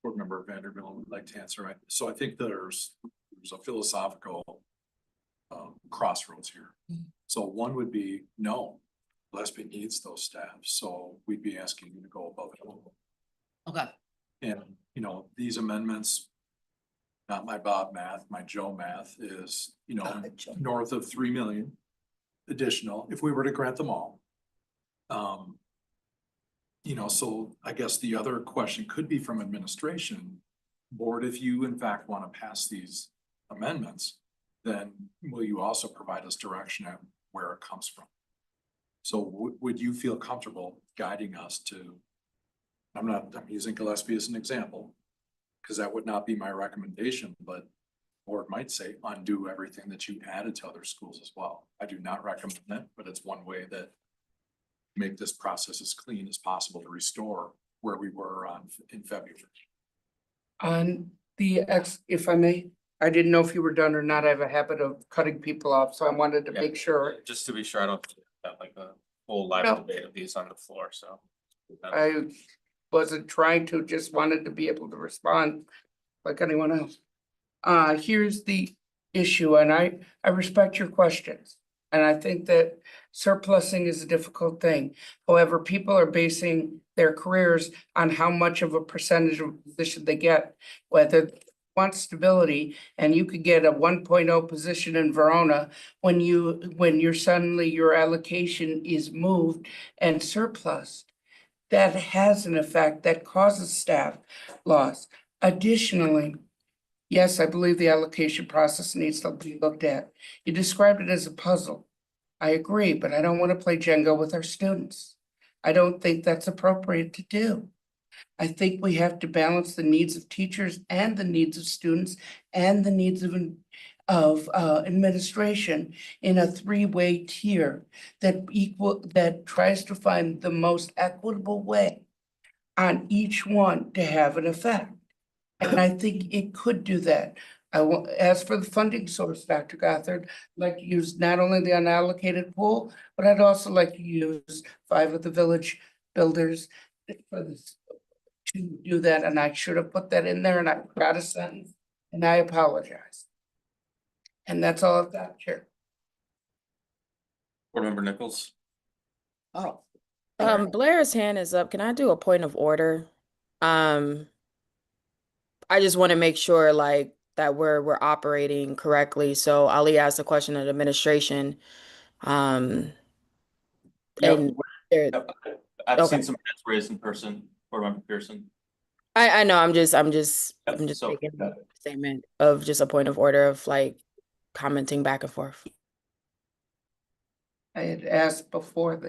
Board Member Vanderbilt would like to answer. So I think there's a philosophical crossroads here. Mhm. So one would be, no, Gillespie needs those staff, so we'd be asking you to go above it. Okay, And, you know, these amendments, not my Bob math, my Joe math is, you know, north of 3 million additional, if we were to grant them all. You know, so I guess the other question could be from administration. Board, if you in fact want to pass these amendments, then will you also provide us direction at where it comes from? So would you feel comfortable guiding us to, I'm using Gillespie as an example, because that would not be my recommendation, but board might say undo everything that you added to other schools as well. I do not recommend it, but it's one way that make this process as clean as possible to restore where we were in February. On the if I may, I didn't know if you were done or not. I have a habit of cutting people off, so I wanted to Yeah. make sure. Just to be sure, I don't have like a whole live No. debate of these on the floor, so. I wasn't trying to, just wanted to be able to respond like anyone else. Here's the issue, and I respect your questions. And I think that surplusing is a difficult thing. However, people are basing their careers on how much of a percentage of position they get, whether they want stability, and you could get a 1.0 position in Verona when you're suddenly your allocation is moved and surplus. That has an effect that causes staff loss. Additionally, yes, I believe the allocation process needs to be looked at. You described it as a puzzle. I agree, but I don't want to play Jenga with our students. I don't think that's appropriate to do. I think we have to balance the needs of teachers and the needs of students and the needs of administration in a 3-way tier that tries to find the most equitable way on each one to have an effect. And I think it could do that. As for the funding source, Dr. Gothard, I'd like to use not only the unallocated pool, but I'd also like to use 5 of the village builders for this, to do that. And I should have put that in there, and I forgot a sentence, and I apologize. And that's all I've got, Chair. Board Member Nichols? Oh. Blair's hand is up. Can I do a point of order? I just want to make sure like that we're operating correctly. So Ali asked a question of administration. And Yep. there- I've Okay. seen some hands raised in person, Board Member Pearson. I know I'm just So, making a statement of just a point of order of like commenting back and forth. I had asked before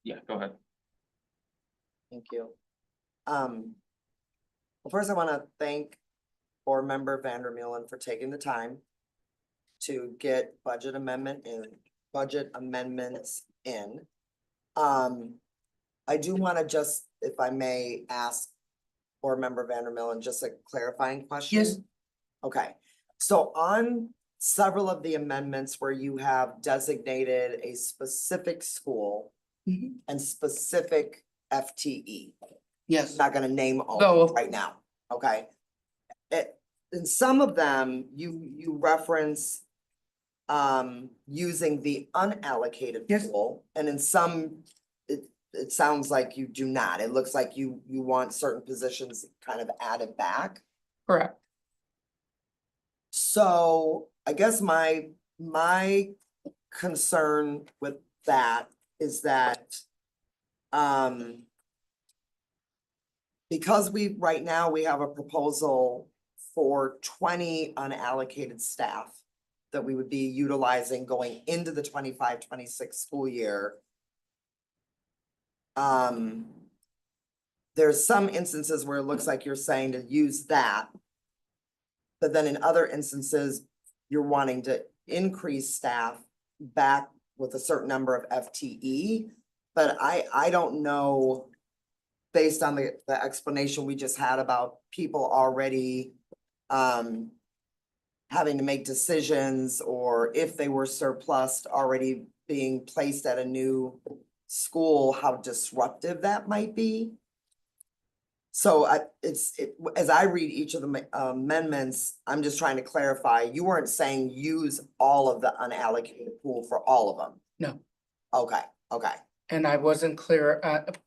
yeah, go ahead. Thank you. Well, first I want to thank Board Member Vandermeulen for taking the time to get budget amendments in. I do want to just, if I may, ask Board Member Vandermeulen just a clarifying question. Yes. Okay, so on several of the amendments where you have designated a specific school Mhm. and specific FTE. Yes. Not gonna name all No. right now, okay? In some of them, you reference using the unallocated Yes. pool, and in some, it sounds like you do not. It looks like you want certain positions kind of added back. Correct. So I guess my concern with that is that, because right now we have a proposal for 20 unallocated staff that we would be utilizing going into the 25-26 school year. There's some instances where it looks like you're saying to use that. But then in other instances, you're wanting to increase staff back with a certain number of FTE. But I don't know, based on the explanation we just had about people already having to make decisions, or if they were surplus already being placed at a new school, how disruptive that might be. So as I read each of the amendments, I'm just trying to clarify, you weren't saying use all of the unallocated pool for all of them? No. Okay, okay. And I wasn't clear,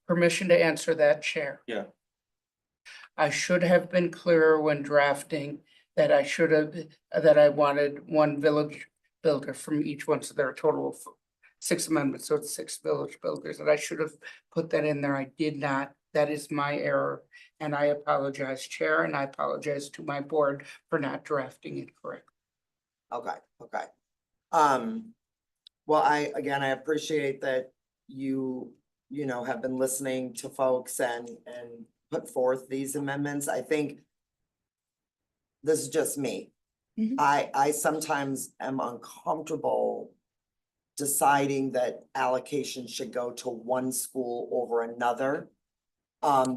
permission to answer that, Chair. Yeah. I should have been clearer when drafting that that I wanted one village builder from each one, so there are a total of 6 amendments, so it's 6 village builders, and I should have put that in there. I did not. That is my error, and I apologize, Chair, and I apologize to my board for not drafting it correctly. Okay, okay. Well, I appreciate that you know, have been listening to folks and put forth these amendments. I think this is just me. Mhm. I sometimes am uncomfortable deciding that allocation should go to one school over another.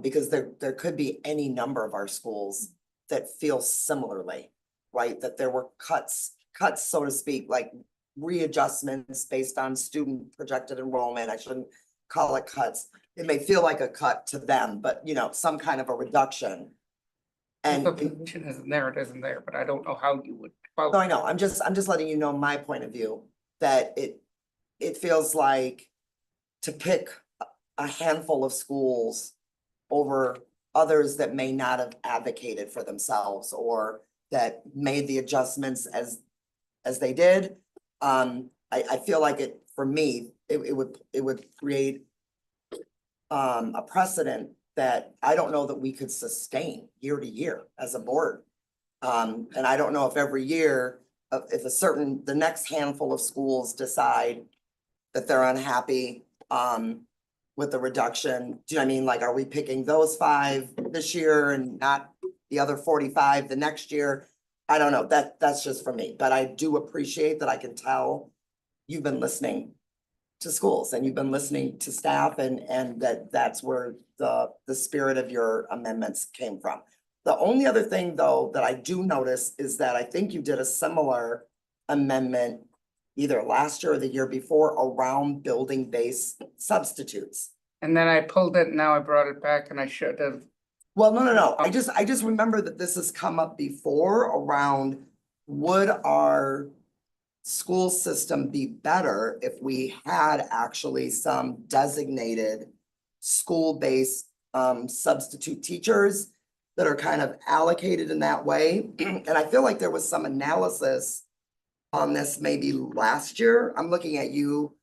Because there could be any number of our schools that feel similarly, right? That there were cuts, so to speak, like readjustments based on student projected enrollment. I shouldn't call it cuts. It may feel like a cut to them, but you know, some kind of a reduction. If a And position isn't there, it isn't there, but I don't know how you would. no, I know, I'm just letting you know my point of view, that it feels like to pick a handful of schools over others that may not have advocated for themselves or that made the adjustments as they did. I feel like for me, it would create a precedent that I don't know that we could sustain year to year as a board. And I don't know if every year, if the next handful of schools decide that they're unhappy, with the reduction, do you know what I mean? Like, are we picking those 5 this year and not the other 45 the next year? I don't know, that's just for me, but I do appreciate that I can tell you've been listening to schools and you've been listening to staff, and that's where the spirit of your amendments came from. The only other thing though that I do notice is that I think you did a similar amendment either last year or the year before around building-based substitutes. And then I pulled it, and now I brought it back, and I should have. Well, no. I just remember that this has come up before around, would our school system be better if we had actually some designated school-based substitute teachers that are kind of allocated in that way? And I feel like there was some analysis on this maybe last year. I'm looking at you,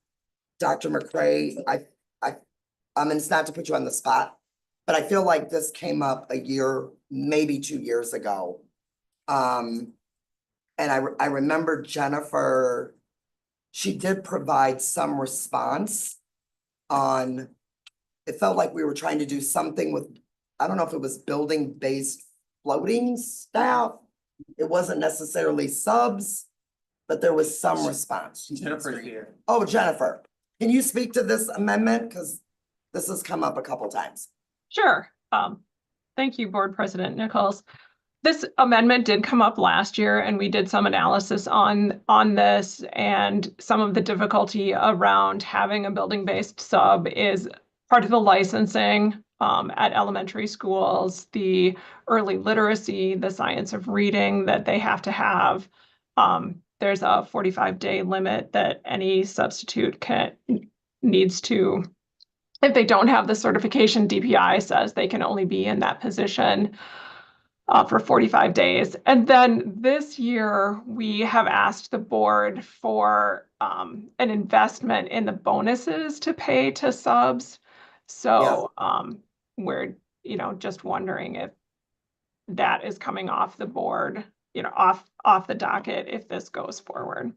Dr. McCray. I mean, it's not to put you on the spot, but I feel like this came up a year, maybe 2 years ago. And I remember Jennifer, she did provide some response on, it felt like we were trying to do something with I don't know if it was building-based floating staff. It wasn't necessarily subs, but there was some response. Jennifer's here. Oh, Jennifer, can you speak to this amendment? Because this has come up a couple times. Sure. Thank you, Board President Nichols. This amendment did come up last year and we did some analysis on this, and some of the difficulty around having a building-based sub is part of the licensing at elementary schools, the early literacy, the science of reading that they have to have. There's a 45-day limit that any substitute needs to, if they don't have the certification, DPI says they can only be in that position for 45 days. And then this year, we have asked the board for an investment in the bonuses to pay to subs. So we're, just wondering if that is coming off the board, off the docket if this goes forward.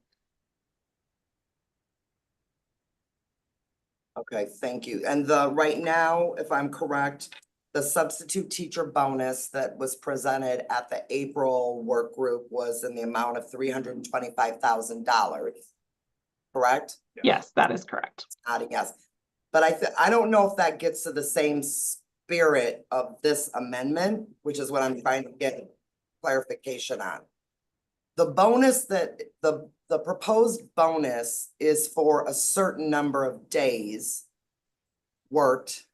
Okay, thank you. And right now, if I'm correct, the substitute teacher bonus that was presented at the April work group was in the amount of $325,000. Correct? Yes, that is correct. Yes. But I don't know if that gets to the same spirit of this amendment, which is what I'm trying to get clarification on. The bonus that the proposed bonus is for a certain number of days worked,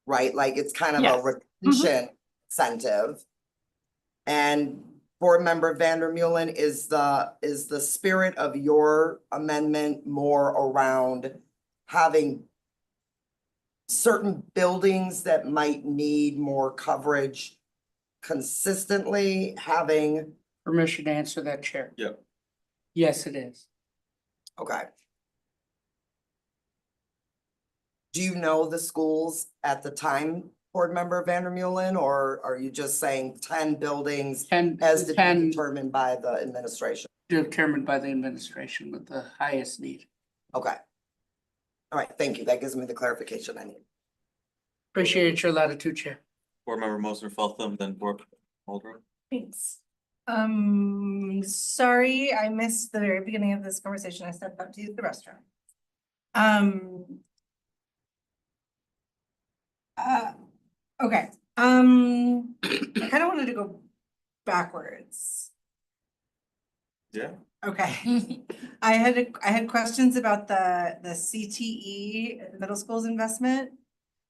right? Like it's kind of a retention incentive. And Board Member Vandermeulen, is the spirit of your amendment more around having certain buildings that might need more coverage consistently, having Permission to answer that, Chair? Yep. Yes, it is. Okay. Do you know the schools at the time, Board Member Vandermeulen, or are you just saying 10 buildings as to be determined by the administration? Determined by the administration with the highest need. Okay. All right, thank you. That gives me the clarification I need. Appreciate your latitude, Chair. Board Member Mosner Feltham, then Board Holdren. Thanks. Sorry, I missed the very beginning of this conversation. I stepped out to use the restroom. Okay. I kind of wanted to go backwards. Yeah. Okay. I had questions about the CTE middle school's investment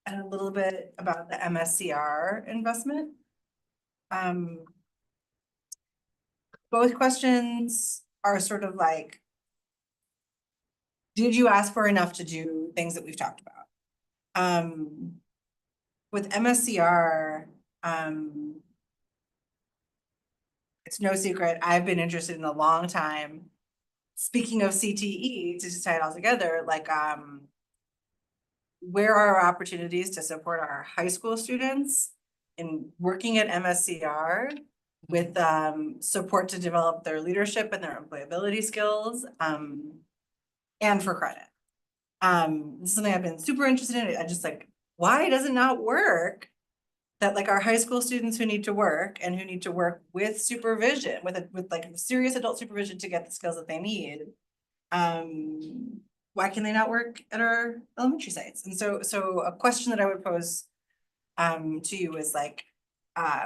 and a little bit about the MSCR investment. Both questions are sort of like, did you ask for enough to do things that we've talked about? With MSCR, it's no secret, I've been interested in a long time. Speaking of CTE, to just tie it all together, like, where are our opportunities to support our high school students in working at MSCR with support to develop their leadership and their employability skills, and for credit. This is something I've been super interested in. I just like, why does it not work that like our high school students who need to work and who need to work with supervision, with like serious adult supervision to get the skills that they need, why can they not work at our elementary sites? And so a question that I would pose to you is like,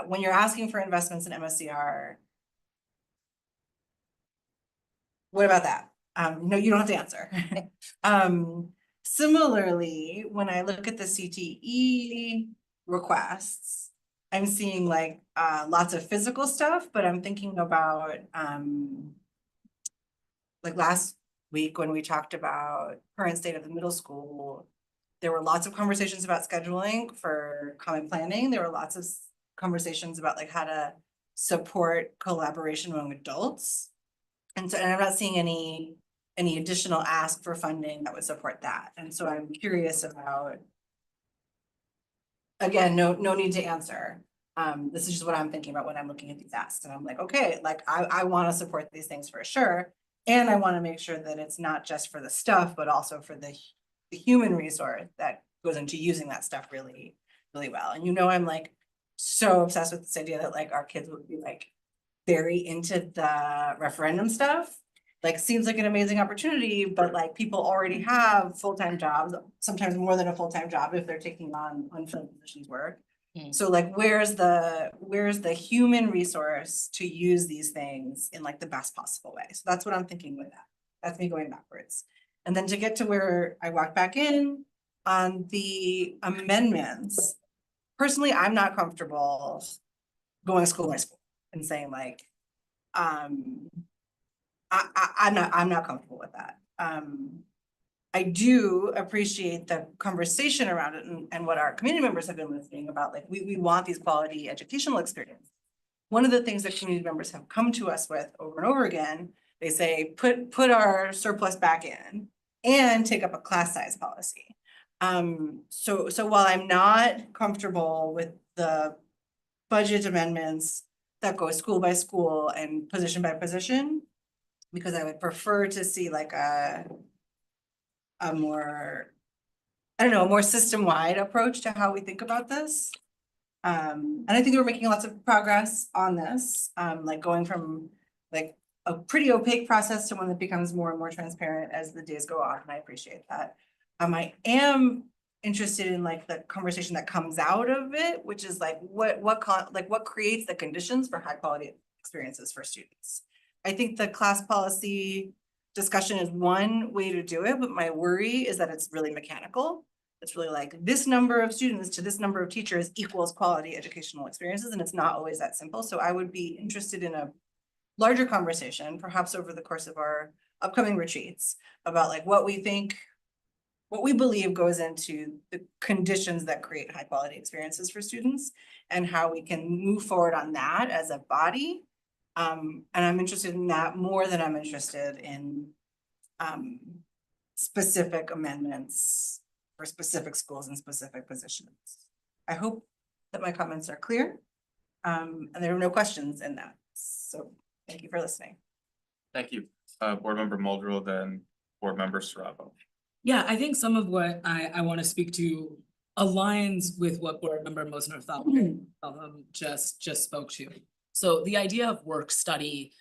when you're asking for investments in MSCR, what about that? No, you don't have to answer. Similarly, when I look at the CTE requests, I'm seeing like lots of physical stuff, but I'm thinking about like last week when we talked about current state of the middle school, there were lots of conversations about scheduling for common planning. There were lots of conversations about like how to support collaboration among adults. And I'm not seeing any additional ask for funding that would support that. And so I'm curious about, again, no need to answer. This is just what I'm thinking about when I'm looking at these asks. And I'm like, okay, like I want to support these things for sure. And I want to make sure that it's not just for the stuff, but also for the human resource that goes into using that stuff really really well. And you know, I'm like so obsessed with this idea that like our kids would be like very into the referendum stuff. Like, seems like an amazing opportunity, but like people already have full-time jobs, sometimes more than a full-time job if they're taking on unfilled positions work. So like, where's the human resource to use these things in like the best possible way? So that's what I'm thinking with that. That's me going backwards. And then to get to where I walk back in on the amendments, personally, I'm not comfortable going to school by school and saying like, I'm not comfortable with that. I do appreciate the conversation around it and what our community members have been listening about, like, we want these quality educational experiences. One of the things that community members have come to us with over and over again, they say, put our surplus back in and take up a class size policy. So while I'm not comfortable with the budget amendments that go school by school and position by position, because I would prefer to see like a more, I don't know, a more system-wide approach to how we think about this. And I think we're making lots of progress on this, like going from like a pretty opaque process to one that becomes more and more transparent as the days go on, and I appreciate that. I am interested in like the conversation that comes out of it, which is like what creates the conditions for high quality experiences for students. I think the class policy discussion is one way to do it, but my worry is that it's really mechanical. It's really like this number of students to this number of teachers equals quality educational experiences, and it's not always that simple. So I would be interested in a larger conversation, perhaps over the course of our upcoming retreats, about like what we think, what we believe goes into the conditions that create high quality experiences for students and how we can move forward on that as a body. And I'm interested in that more than I'm interested in specific amendments for specific schools and specific positions. I hope that my comments are clear. And there are no questions in that. So thank you for listening. Thank you, Board Member Muldrow, then Board Member Sarabo. Yeah, I think some of what I want to speak to aligns with what Board Member Mosner thought just spoke to. So the idea of work study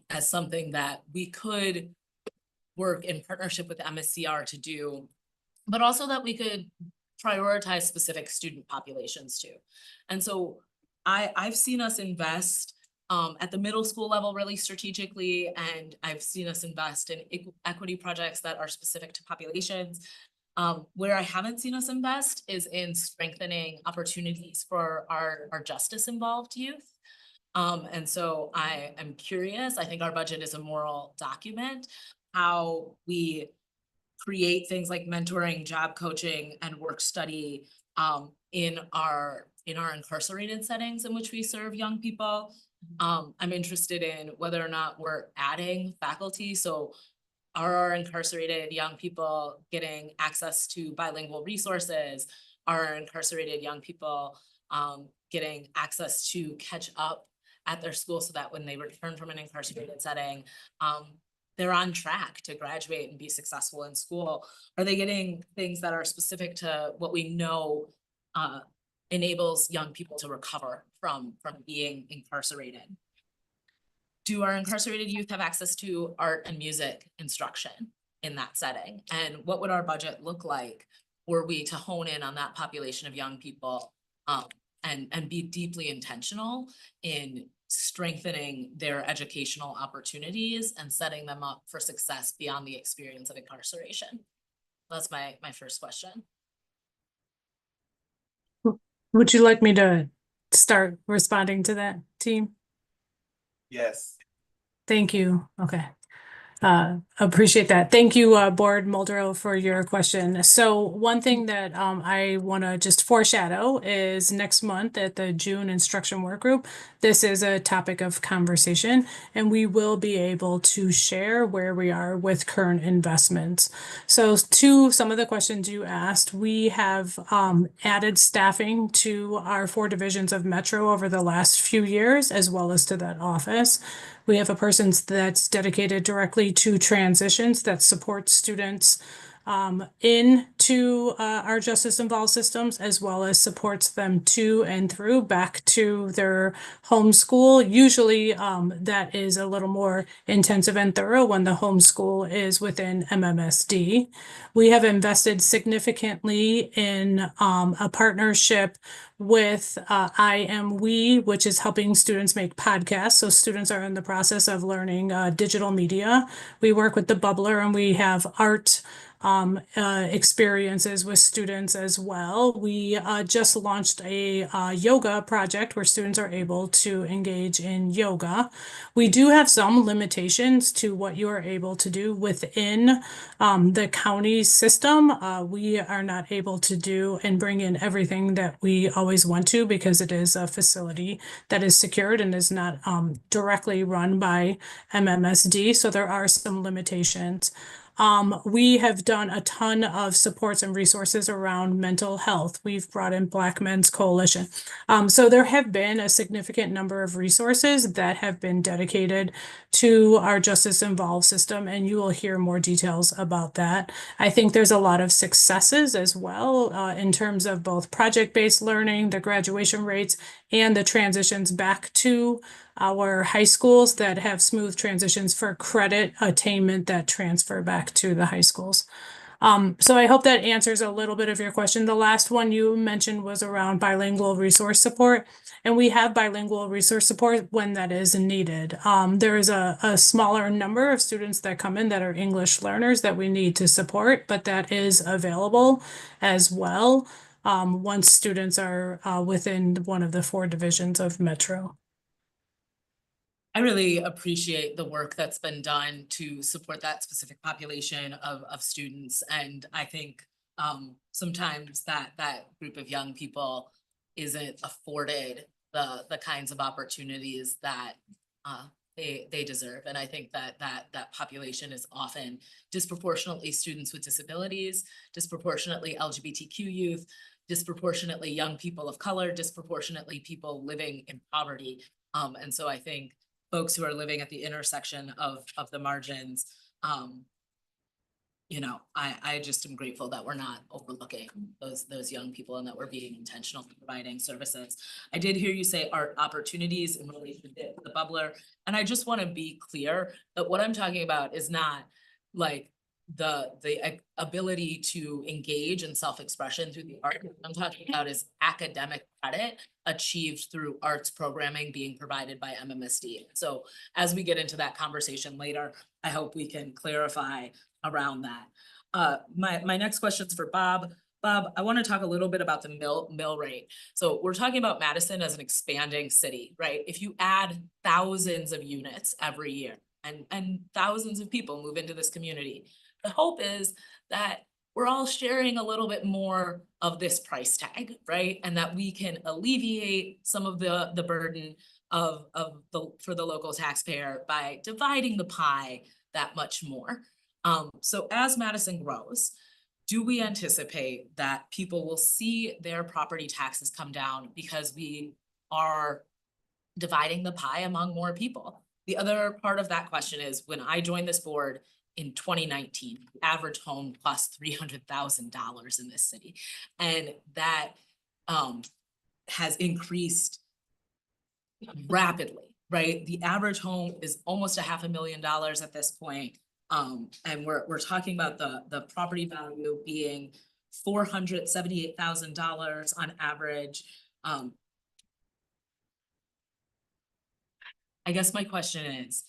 as something that we could work in partnership with MSCR to do, but also that we could prioritize specific student populations too. And so I've seen us invest at the middle school level really strategically, and I've seen us invest in equity projects that are specific to populations. Where I haven't seen us invest is in strengthening opportunities for our justice involved youth. And so I am curious, I think our budget is a moral document, how we create things like mentoring, job coaching, and work study in our incarcerated settings in which we serve young people. I'm interested in whether or not we're adding faculty. So are our incarcerated young people getting access to bilingual resources? Are our incarcerated young people getting access to catch up at their school so that when they return from an incarcerated setting, they're on track to graduate and be successful in school? Are they getting things that are specific to what we know enables young people to recover from being incarcerated? Do our incarcerated youth have access to art and music instruction in that setting? And what would our budget look like were we to hone in on that population of young people and be deeply intentional in strengthening their educational opportunities and setting them up for success beyond the experience of incarceration? That's my first question. Would you like me to start responding to that, team? Yes. Thank you. Okay. Appreciate that. Thank you, Board Muldrow, for your question. So one thing that I want to just foreshadow is next month at the June instruction work group, this is a topic of conversation, and we will be able to share where we are with current investments. So to some of the questions you asked, we have added staffing to our 4 divisions of Metro over the last few years, as well as to that office. We have a person that's dedicated directly to transitions that supports students in to our justice involved systems, as well as supports them to and through back to their home school. Usually that is a little more intensive and thorough when the home school is within MMSD. We have invested significantly in a partnership with I Am We, which is helping students make podcasts. So students are in the process of learning digital media. We work with the Bubbler, and we have art experiences with students as well. We just launched a yoga project where students are able to engage in yoga. We do have some limitations to what you are able to do within the county system. We are not able to do and bring in everything that we always want to, because it is a facility that is secured and is not directly run by MMSD. So there are some limitations. We have done a ton of supports and resources around mental health. We've brought in Black Men's Coalition. So there have been a significant number of resources that have been dedicated to our justice involved system, and you will hear more details about that. I think there's a lot of successes as well in terms of both project-based learning, the graduation rates, and the transitions back to our high schools that have smooth transitions for credit attainment that transfer back to the high schools. So I hope that answers a little bit of your question. The last one you mentioned was around bilingual resource support, and we have bilingual resource support when that is needed. There is a smaller number of students that come in that are English learners that we need to support, but that is available as well once students are within one of the 4 divisions of Metro. I really appreciate the work that's been done to support that specific population of students. And I think sometimes that group of young people isn't afforded the kinds of opportunities that they deserve. And I think that population is often disproportionately students with disabilities, disproportionately LGBTQ youth, disproportionately young people of color, disproportionately people living in poverty. And so I think folks who are living at the intersection of the margins, you know, I just am grateful that we're not overlooking those young people and that we're being intentional in providing services. I did hear you say art opportunities in relation to the Bubbler, and I just want to be clear that what I'm talking about is not like the ability to engage in self-expression through the art. What I'm talking about is academic credit achieved through arts programming being provided by MMSD. So as we get into that conversation later, I hope we can clarify around that. My next question is for Bob. Bob, I want to talk a little bit about the mill rate. So we're talking about Madison as an expanding city, right? If you add thousands of units every year and thousands of people move into this community, the hope is that we're all sharing a little bit more of this price tag, right? And that we can alleviate some of the burden for the local taxpayer by dividing the pie that much more. So as Madison grows, do we anticipate that people will see their property taxes come down because we are dividing the pie among more people? The other part of that question is, when I joined this board in 2019, the average home cost $300,000 in this city. And that has increased rapidly, right? The average home is almost $500,000 at this point. And we're talking about the property value being $478,000 on average. I guess my question is,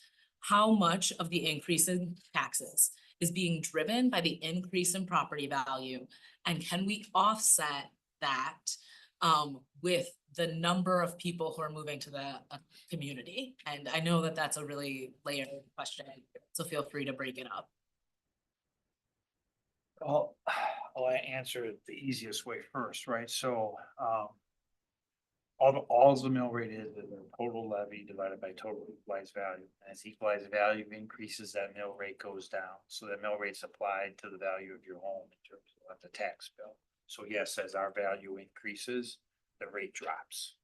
how much of the increase in taxes is being driven by the increase in property value? And can we offset that with the number of people who are moving to the community? And I know that that's a really layered question, so feel free to break it up. I'll answer it the easiest way first, right? So all the mill rate is the total levy divided by total equalized value. As equalized value increases, that mill rate goes down. So that mill rate's applied to the value of your home in terms of the tax bill. So yes, as our value increases, the rate drops.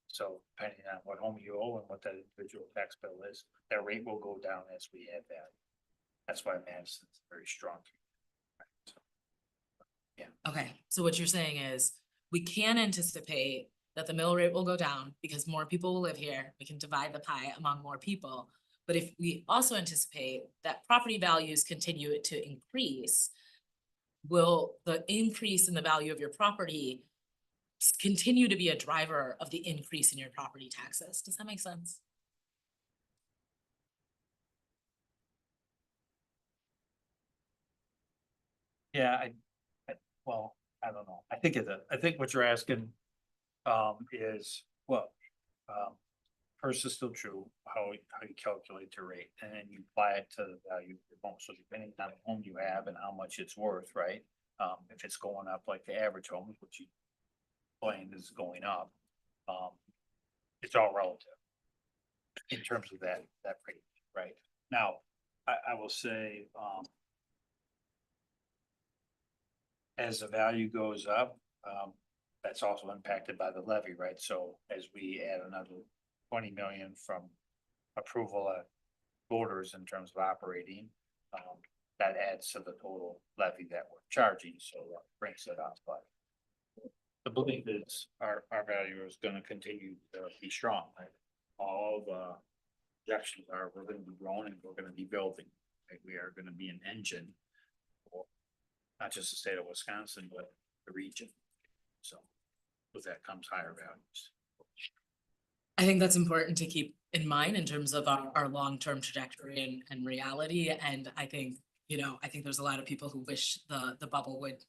So depending on what home you owe and what that individual tax bill is, that rate will go down as we add value. That's why Madison's very strong. Okay, so what you're saying is, we can anticipate that the mill rate will go down because more people will live here, we can divide the pie among more people. But if we also anticipate that property values continue to increase, will the increase in the value of your property continue to be a driver of the increase in your property taxes? Does that make sense? Yeah, well, I don't know. I think what you're asking, is, well, first is still true, how you calculate the rate, and then you apply it to the value of your home. So depending on the home you have and how much it's worth, right? If it's going up like the average home, which you claim is going up, it's all relative in terms of that rate, right? Now, I will say, as the value goes up, that's also impacted by the levy, right? So as we add another 20 million from approval of voters in terms of operating, that adds to the total levy that we're charging, so that brings it up. But the belief is our value is gonna continue to be strong, right? All the projections are, we're gonna be growing and we're gonna be building, right? We are gonna be an engine for not just the state of Wisconsin, but the region. So with that comes higher values. I think that's important to keep in mind in terms of our long-term trajectory and reality. And I think, I think there's a lot of people who wish the bubble would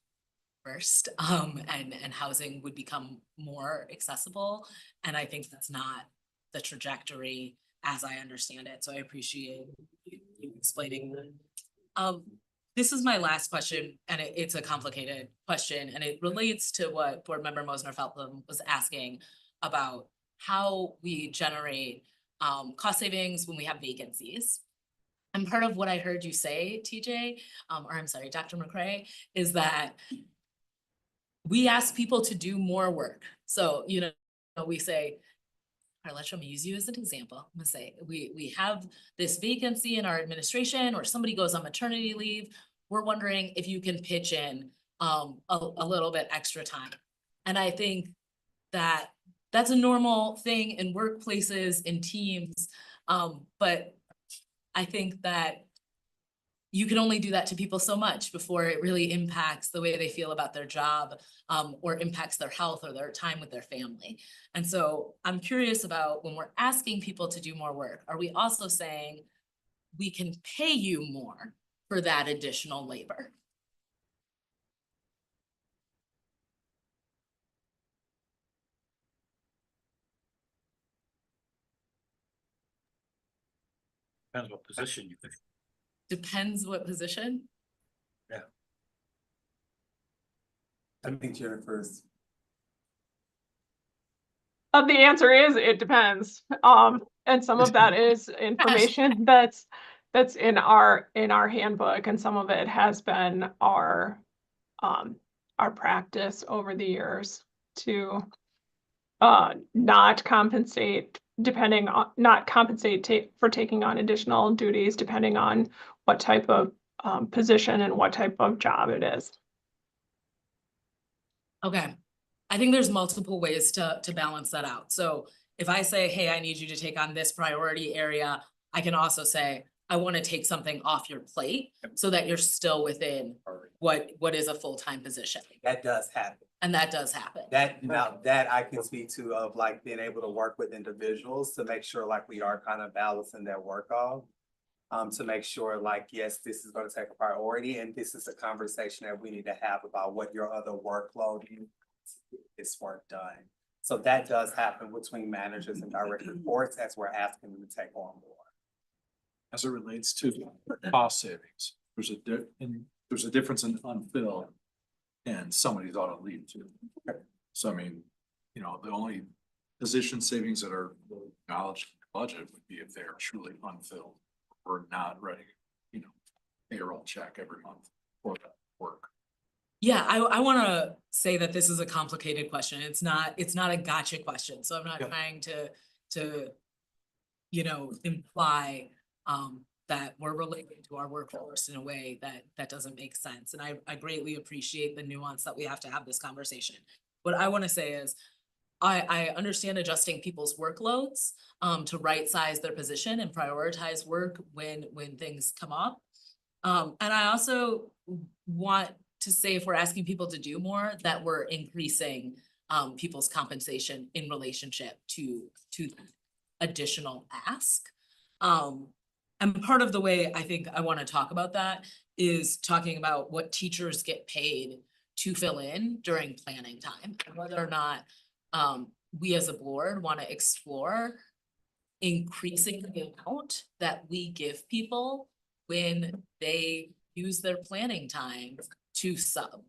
burst, and housing would become more accessible. And I think that's not the trajectory as I understand it. So I appreciate you explaining that. This is my last question, and it's a complicated question, and it relates to what Board Member Mosner-Feltham was asking about how we generate cost savings when we have vacancies. And part of what I heard you say, TJ, or I'm sorry, Dr. McCray, is that we ask people to do more work. So, we say, let me use you as an example. I'm gonna say, we have this vacancy in our administration, or somebody goes on maternity leave. We're wondering if you can pitch in a little bit extra time. And I think that that's a normal thing in workplaces, in teams. But I think that you can only do that to people so much before it really impacts the way they feel about their job, or impacts their health or their time with their family. And so I'm curious about, when we're asking people to do more work, are we also saying we can pay you more for that additional labor? Depends what position you think. Depends what position. I think Jennifer's. The answer is, it depends. And some of that is information that's in our handbook, and some of it has been our practice over the years to not compensate for taking on additional duties, depending on what type of position and what type of job it is. Okay, I think there's multiple ways to balance that out. So if I say, hey, I need you to take on this priority area, I can also say, I want to take something off your plate so that you're still within what is a full-time position. That does happen. And that does happen. That I can speak to, of like being able to work with individuals to make sure like we are kind of balancing their work off. To make sure like, yes, this is going to take a priority, and this is a conversation that we need to have about what your other workload is to get this work done. So that does happen between managers and direct reports as we're asking them to take on more. As it relates to cost savings, there's a difference in unfilled and somebody's ought to leave too. So I mean, the only position savings that are acknowledged in the budget would be if they're truly unfilled. We're not ready, payroll check every month for that work. Yeah, I want to say that this is a complicated question. It's not a gotcha question. So I'm not trying to imply that we're relating to our workforce in a way that doesn't make sense. And I greatly appreciate the nuance that we have to have this conversation. What I want to say is, I understand adjusting people's workloads to right size their position and prioritize work when things come up. And I also want to say, if we're asking people to do more, that we're increasing people's compensation in relationship to additional ask. And part of the way I think I want to talk about that is talking about what teachers get paid to fill in during planning time, and whether or not we as a board want to explore increasing the amount that we give people when they use their planning time to sub.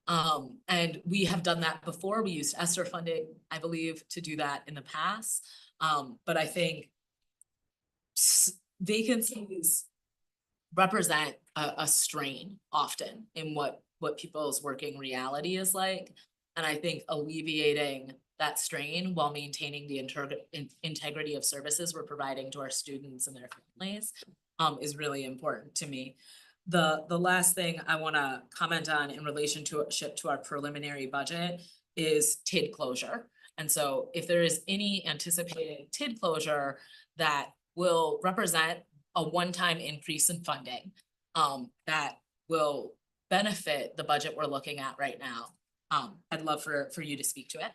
And we have done that before. We used ESSER funding, I believe, to do that in the past. But I think vacancies represent a strain often in what people's working reality is like. And I think alleviating that strain while maintaining the integrity of services we're providing to our students and their families is really important to me. The last thing I want to comment on in relation to our preliminary budget is TID closure. And so if there is any anticipated TID closure that will represent a one-time increase in funding that will benefit the budget we're looking at right now, I'd love for you to speak to it.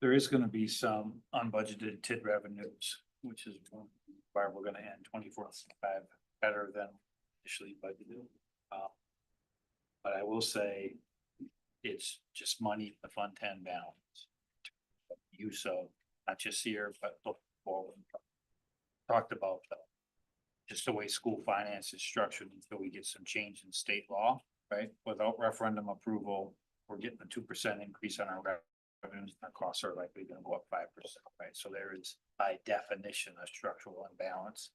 There is gonna be some unbudgeted TID revenues, which is why we're gonna end 24/5 better than initially budgeted. But I will say, it's just money in the Fund 10 balance. Use of, not just here, but look forward. Talked about just the way school finance is structured until we get some change in state law, right? Without referendum approval, we're getting a 2% increase on our revenues, and our costs are likely gonna go up 5%, right? So there is, by definition, a structural imbalance.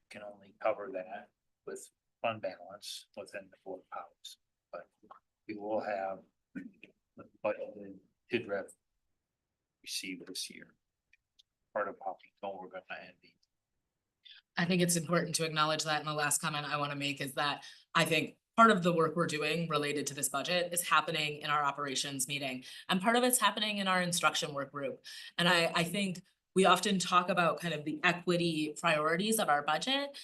Can only cover that with fund balance within the board powers. But we will have budgeted TID rev received this year. Part of how we know we're gonna end the. I think it's important to acknowledge that. And the last comment I want to make is that I think part of the work we're doing related to this budget is happening in our operations meeting, and part of it's happening in our instruction work group. And I think we often talk about kind of the equity priorities of our budget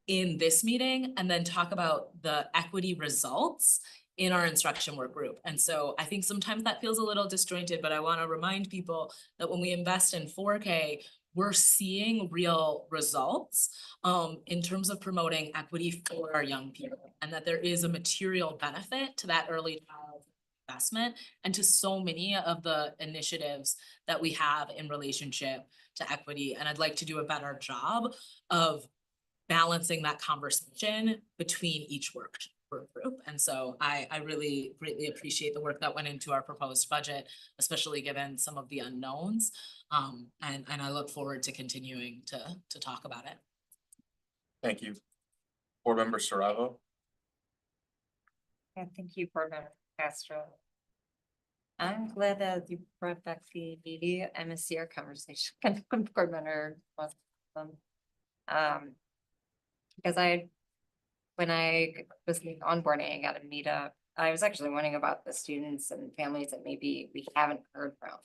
in this meeting, and then talk about the equity results in our instruction work group. And so I think sometimes that feels a little disjointed, but I want to remind people that when we invest in 4K, we're seeing real results in terms of promoting equity for our young people, and that there is a material benefit to that early childhood investment and to so many of the initiatives that we have in relationship to equity. And I'd like to do a better job of balancing that conversation between each work group. And so I really greatly appreciate the work that went into our proposed budget, especially given some of the unknowns. And I look forward to continuing to talk about it. Thank you. Board Member Saravo. Yeah, thank you, Board Member Castro. I'm glad that you brought back the media MSCR conversation. Board Member, because when I was onboarding, I got a meetup. I was actually wondering about the students and families that maybe we haven't heard from.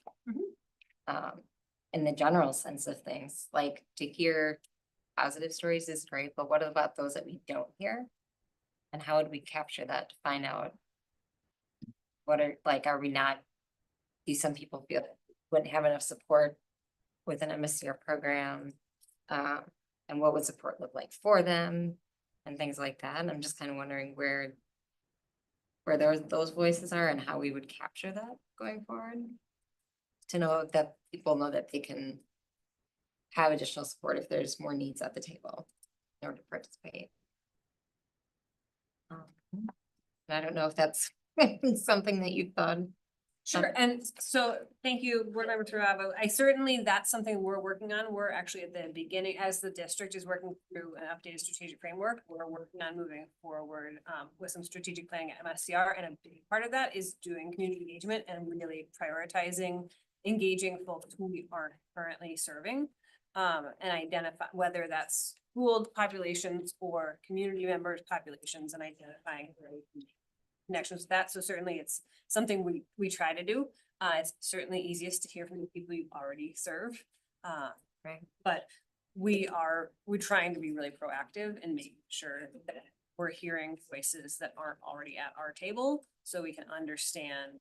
In the general sense of things, like to hear positive stories is great, but what about those that we don't hear? And how would we capture that to find out what are we not, do some people feel that wouldn't have enough support with an MSCR program? And what would support look like for them and things like that? And I'm just kind of wondering where those voices are and how we would capture that going forward. To know that people know that they can have additional support if there's more needs at the table in order to participate. I don't know if that's something that you thought. Sure, and so thank you, Board Member Taravo. That's something we're working on. We're actually at the beginning, as the district is working through an updated strategic framework. We're working on moving forward with some strategic planning at MSCR, and a big part of that is doing community engagement and really prioritizing engaging folks who we aren't currently serving. and identify whether that's school populations or community members populations and identifying the right connections to that. So certainly it's something we try to do. It's certainly easiest to hear from the people you already serve. Right. But we're trying to be really proactive and making sure that we're hearing voices that aren't already at our table, so we can understand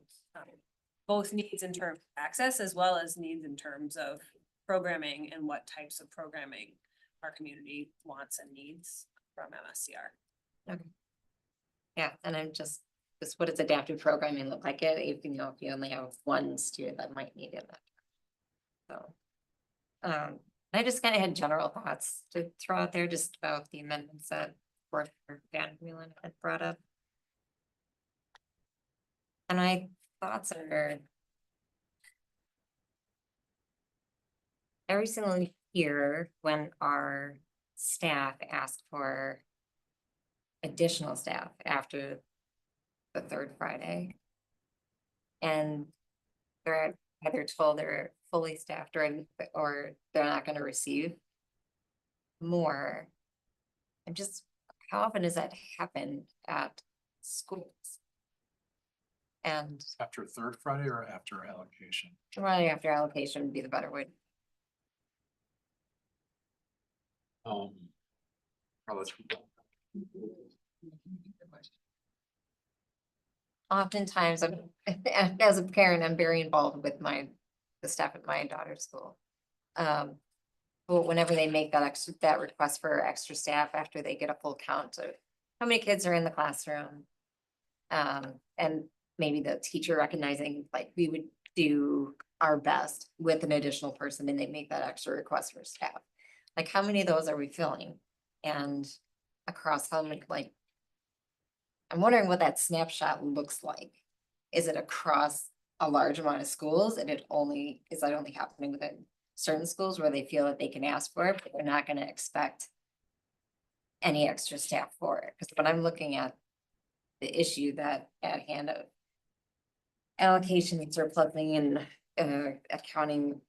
both needs in terms of access as well as needs in terms of programming and what types of programming our community wants and needs from MSCR. Okay. Yeah, and I'm just what does adaptive programming look like? If you know, if you only have one student that might need it. So, I just kind of had general thoughts to throw out there just about the amendments that Dan Whelan had brought up. And my thoughts are every single year when our staff ask for additional staff after the third Friday, and they're either told they're fully staffed or they're not going to receive more. And just how often does that happen at schools? And After third Friday or after allocation? Right after allocation would be the better word. I'll let you go. Oftentimes, as a parent, I'm very involved with the staff at my daughter's school. But whenever they make that request for extra staff after they get a full count of how many kids are in the classroom, and maybe the teacher recognizing like we would do our best with an additional person, and they make that extra request for staff. Like how many of those are we filling? And across how many, like, I'm wondering what that snapshot looks like. Is it across a large amount of schools and is that only happening within certain schools where they feel that they can ask for it, but they're not going to expect any extra staff for it? Because when I'm looking at the issue that at hand of allocation and surplusing and accounting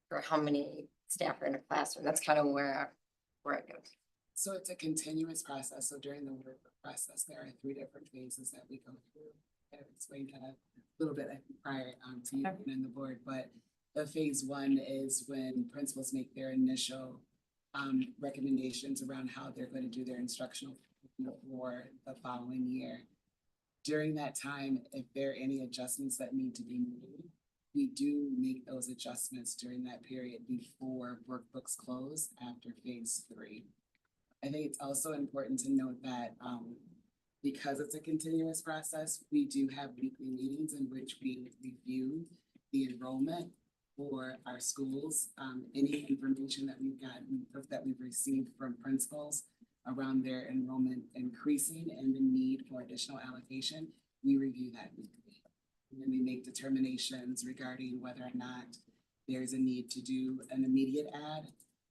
for how many staff are in a classroom, that's kind of where it goes. So it's a continuous process. So during the work process, there are 3 different phases that we go through. I've explained kind of a little bit prior to you being on the board, but the phase 1 is when principals make their initial recommendations around how they're going to do their instructional for the following year. During that time, if there are any adjustments that need to be made, we do make those adjustments during that period before workbooks close after phase 3. I think it's also important to note that because it's a continuous process, we do have weekly meetings in which we review the enrollment for our schools. Any information that we've received from principals around their enrollment increasing and the need for additional allocation, we review that weekly. And then we make determinations regarding whether or not there's a need to do an immediate add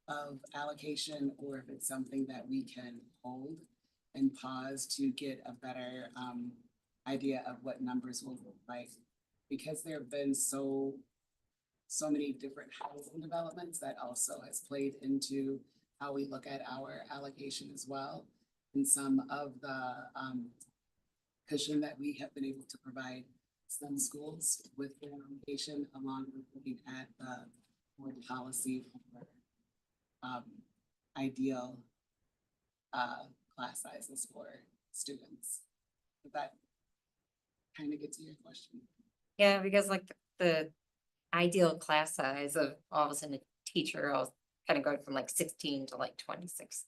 of allocation, or if it's something that we can hold and pause to get a better idea of what numbers will look like. Because there have been so many different housing developments, that also has played into how we look at our allocation as well. And some of the cushion that we have been able to provide some schools with their allocation, along with looking at the board policy for ideal class sizes for students. Did that kind of get to your question? Yeah, because like the ideal class size of all of a sudden a teacher kind of going from like 16 to like 26,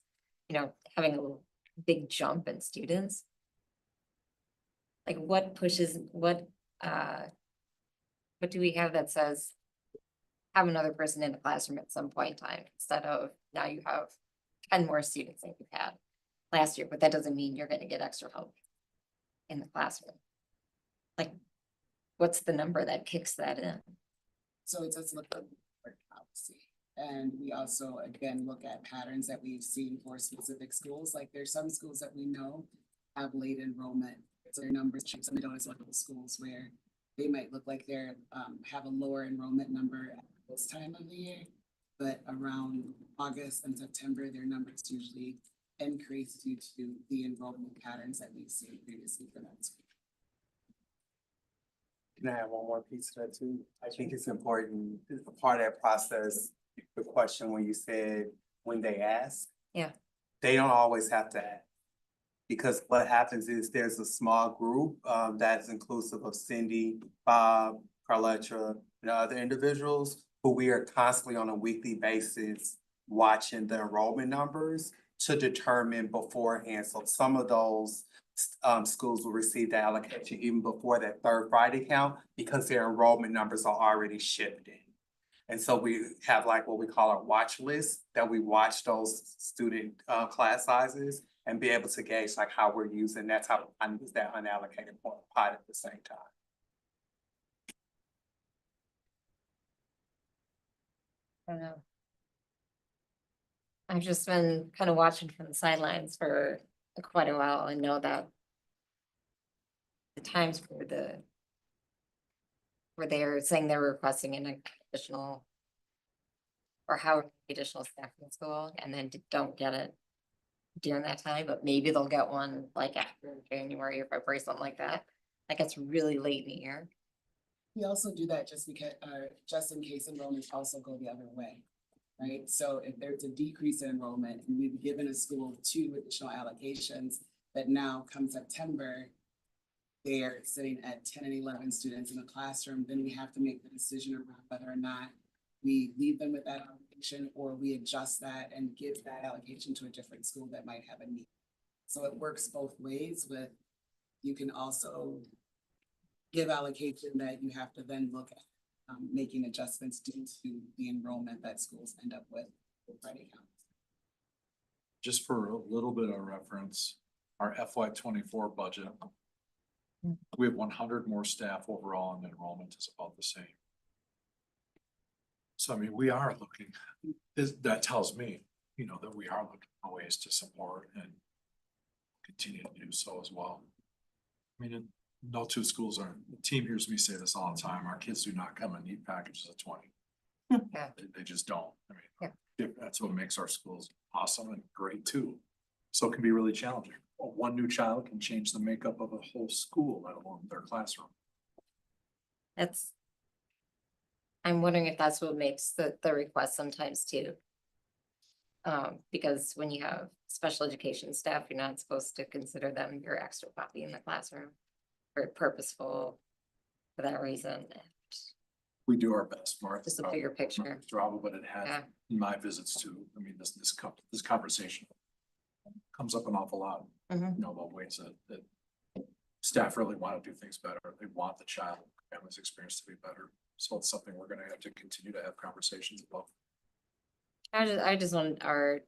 having a little big jump in students. Like what do we have that says have another person in the classroom at some point in time instead of now you have 10 more students than you had last year, but that doesn't mean you're going to get extra help in the classroom. Like, what's the number that kicks that in? So it's just look at board policy. And we also, again, look at patterns that we've seen for specific schools. Like there's some schools that we know have late enrollment. So their numbers change. Some don't local schools where they might look like they're have a lower enrollment number at this time of the year. but around August and September, their numbers usually increase due to the enrollment patterns that we've seen previously for that school. Can I have one more piece of that too? I think it's important, a part of that process, the question when you said, when they ask. Yeah. They don't always have to ask. Because what happens is there's a small group, that's inclusive of Cindy, Bob, Carletra, and other individuals who we are constantly on a weekly basis watching the enrollment numbers to determine beforehand. So some of those schools will receive the allocation even before that third Friday count because their enrollment numbers are already shifting. And so we have like what we call our watch list, that we watch those student class sizes and be able to gauge like how we're using that type of, use that unallocated pot at the same time. I don't know. I've just been kind of watching from the sidelines for quite a while and know that the times for where they're saying they're requesting an additional or how additional staff in school and then don't get it during that time, but maybe they'll get one like after January or February, something like that. Like it's really late in the year. We also do that just because, just in case enrollments also go the other way, right? So if there's a decrease in enrollment and we've given a school 2 additional allocations, but now come September, they're sitting at 10 and 11 students in a classroom, then we have to make the decision around whether or not we leave them with that allocation or we adjust that and give that allocation to a different school that might have a need. So it works both ways with, you can also give allocation that you have to then look at making adjustments due to the enrollment that schools end up with Friday counts. Just for a little bit of reference, our FY 24 budget, we have 100 more staff overall and enrollment is about the same. So I mean, we are looking, that tells me, you know, that we are looking for ways to support and continue to do so as well. I mean, no two schools are, the team hears me say this all the time, our kids do not come in neat packages of 20. Yeah. They just don't. I mean, Yeah. that's what makes our schools awesome and great too. So it can be really challenging. One new child can change the makeup of a whole school, let alone their classroom. I'm wondering if that's what makes the request sometimes too. Because when you have special education staff, you're not supposed to consider them your extra copy in the classroom. Very purposeful for that reason. We do our best, Martha. Just a bigger picture. Drama, but it has Yeah. in my visits too. I mean, this conversation comes up an awful lot. Mhm. You know, about ways that staff really want to do things better. They want the child family's experience to be better. So it's something we're gonna have to continue to have conversations about. I just want our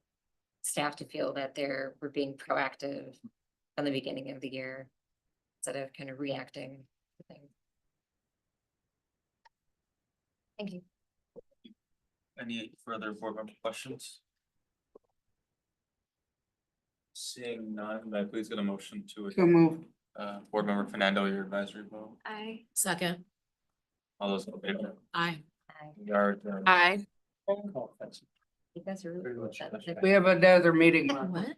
staff to feel that we're being proactive from the beginning of the year instead of kind of reacting to things. Thank you. Any further board member questions? Seeing none, may I please get a motion to So moved. Board member Fernando, your advisory vote. I. Second. All those in favor? Aye. We are adjourned. Aye. You guys are really good at that. We have another meeting. What?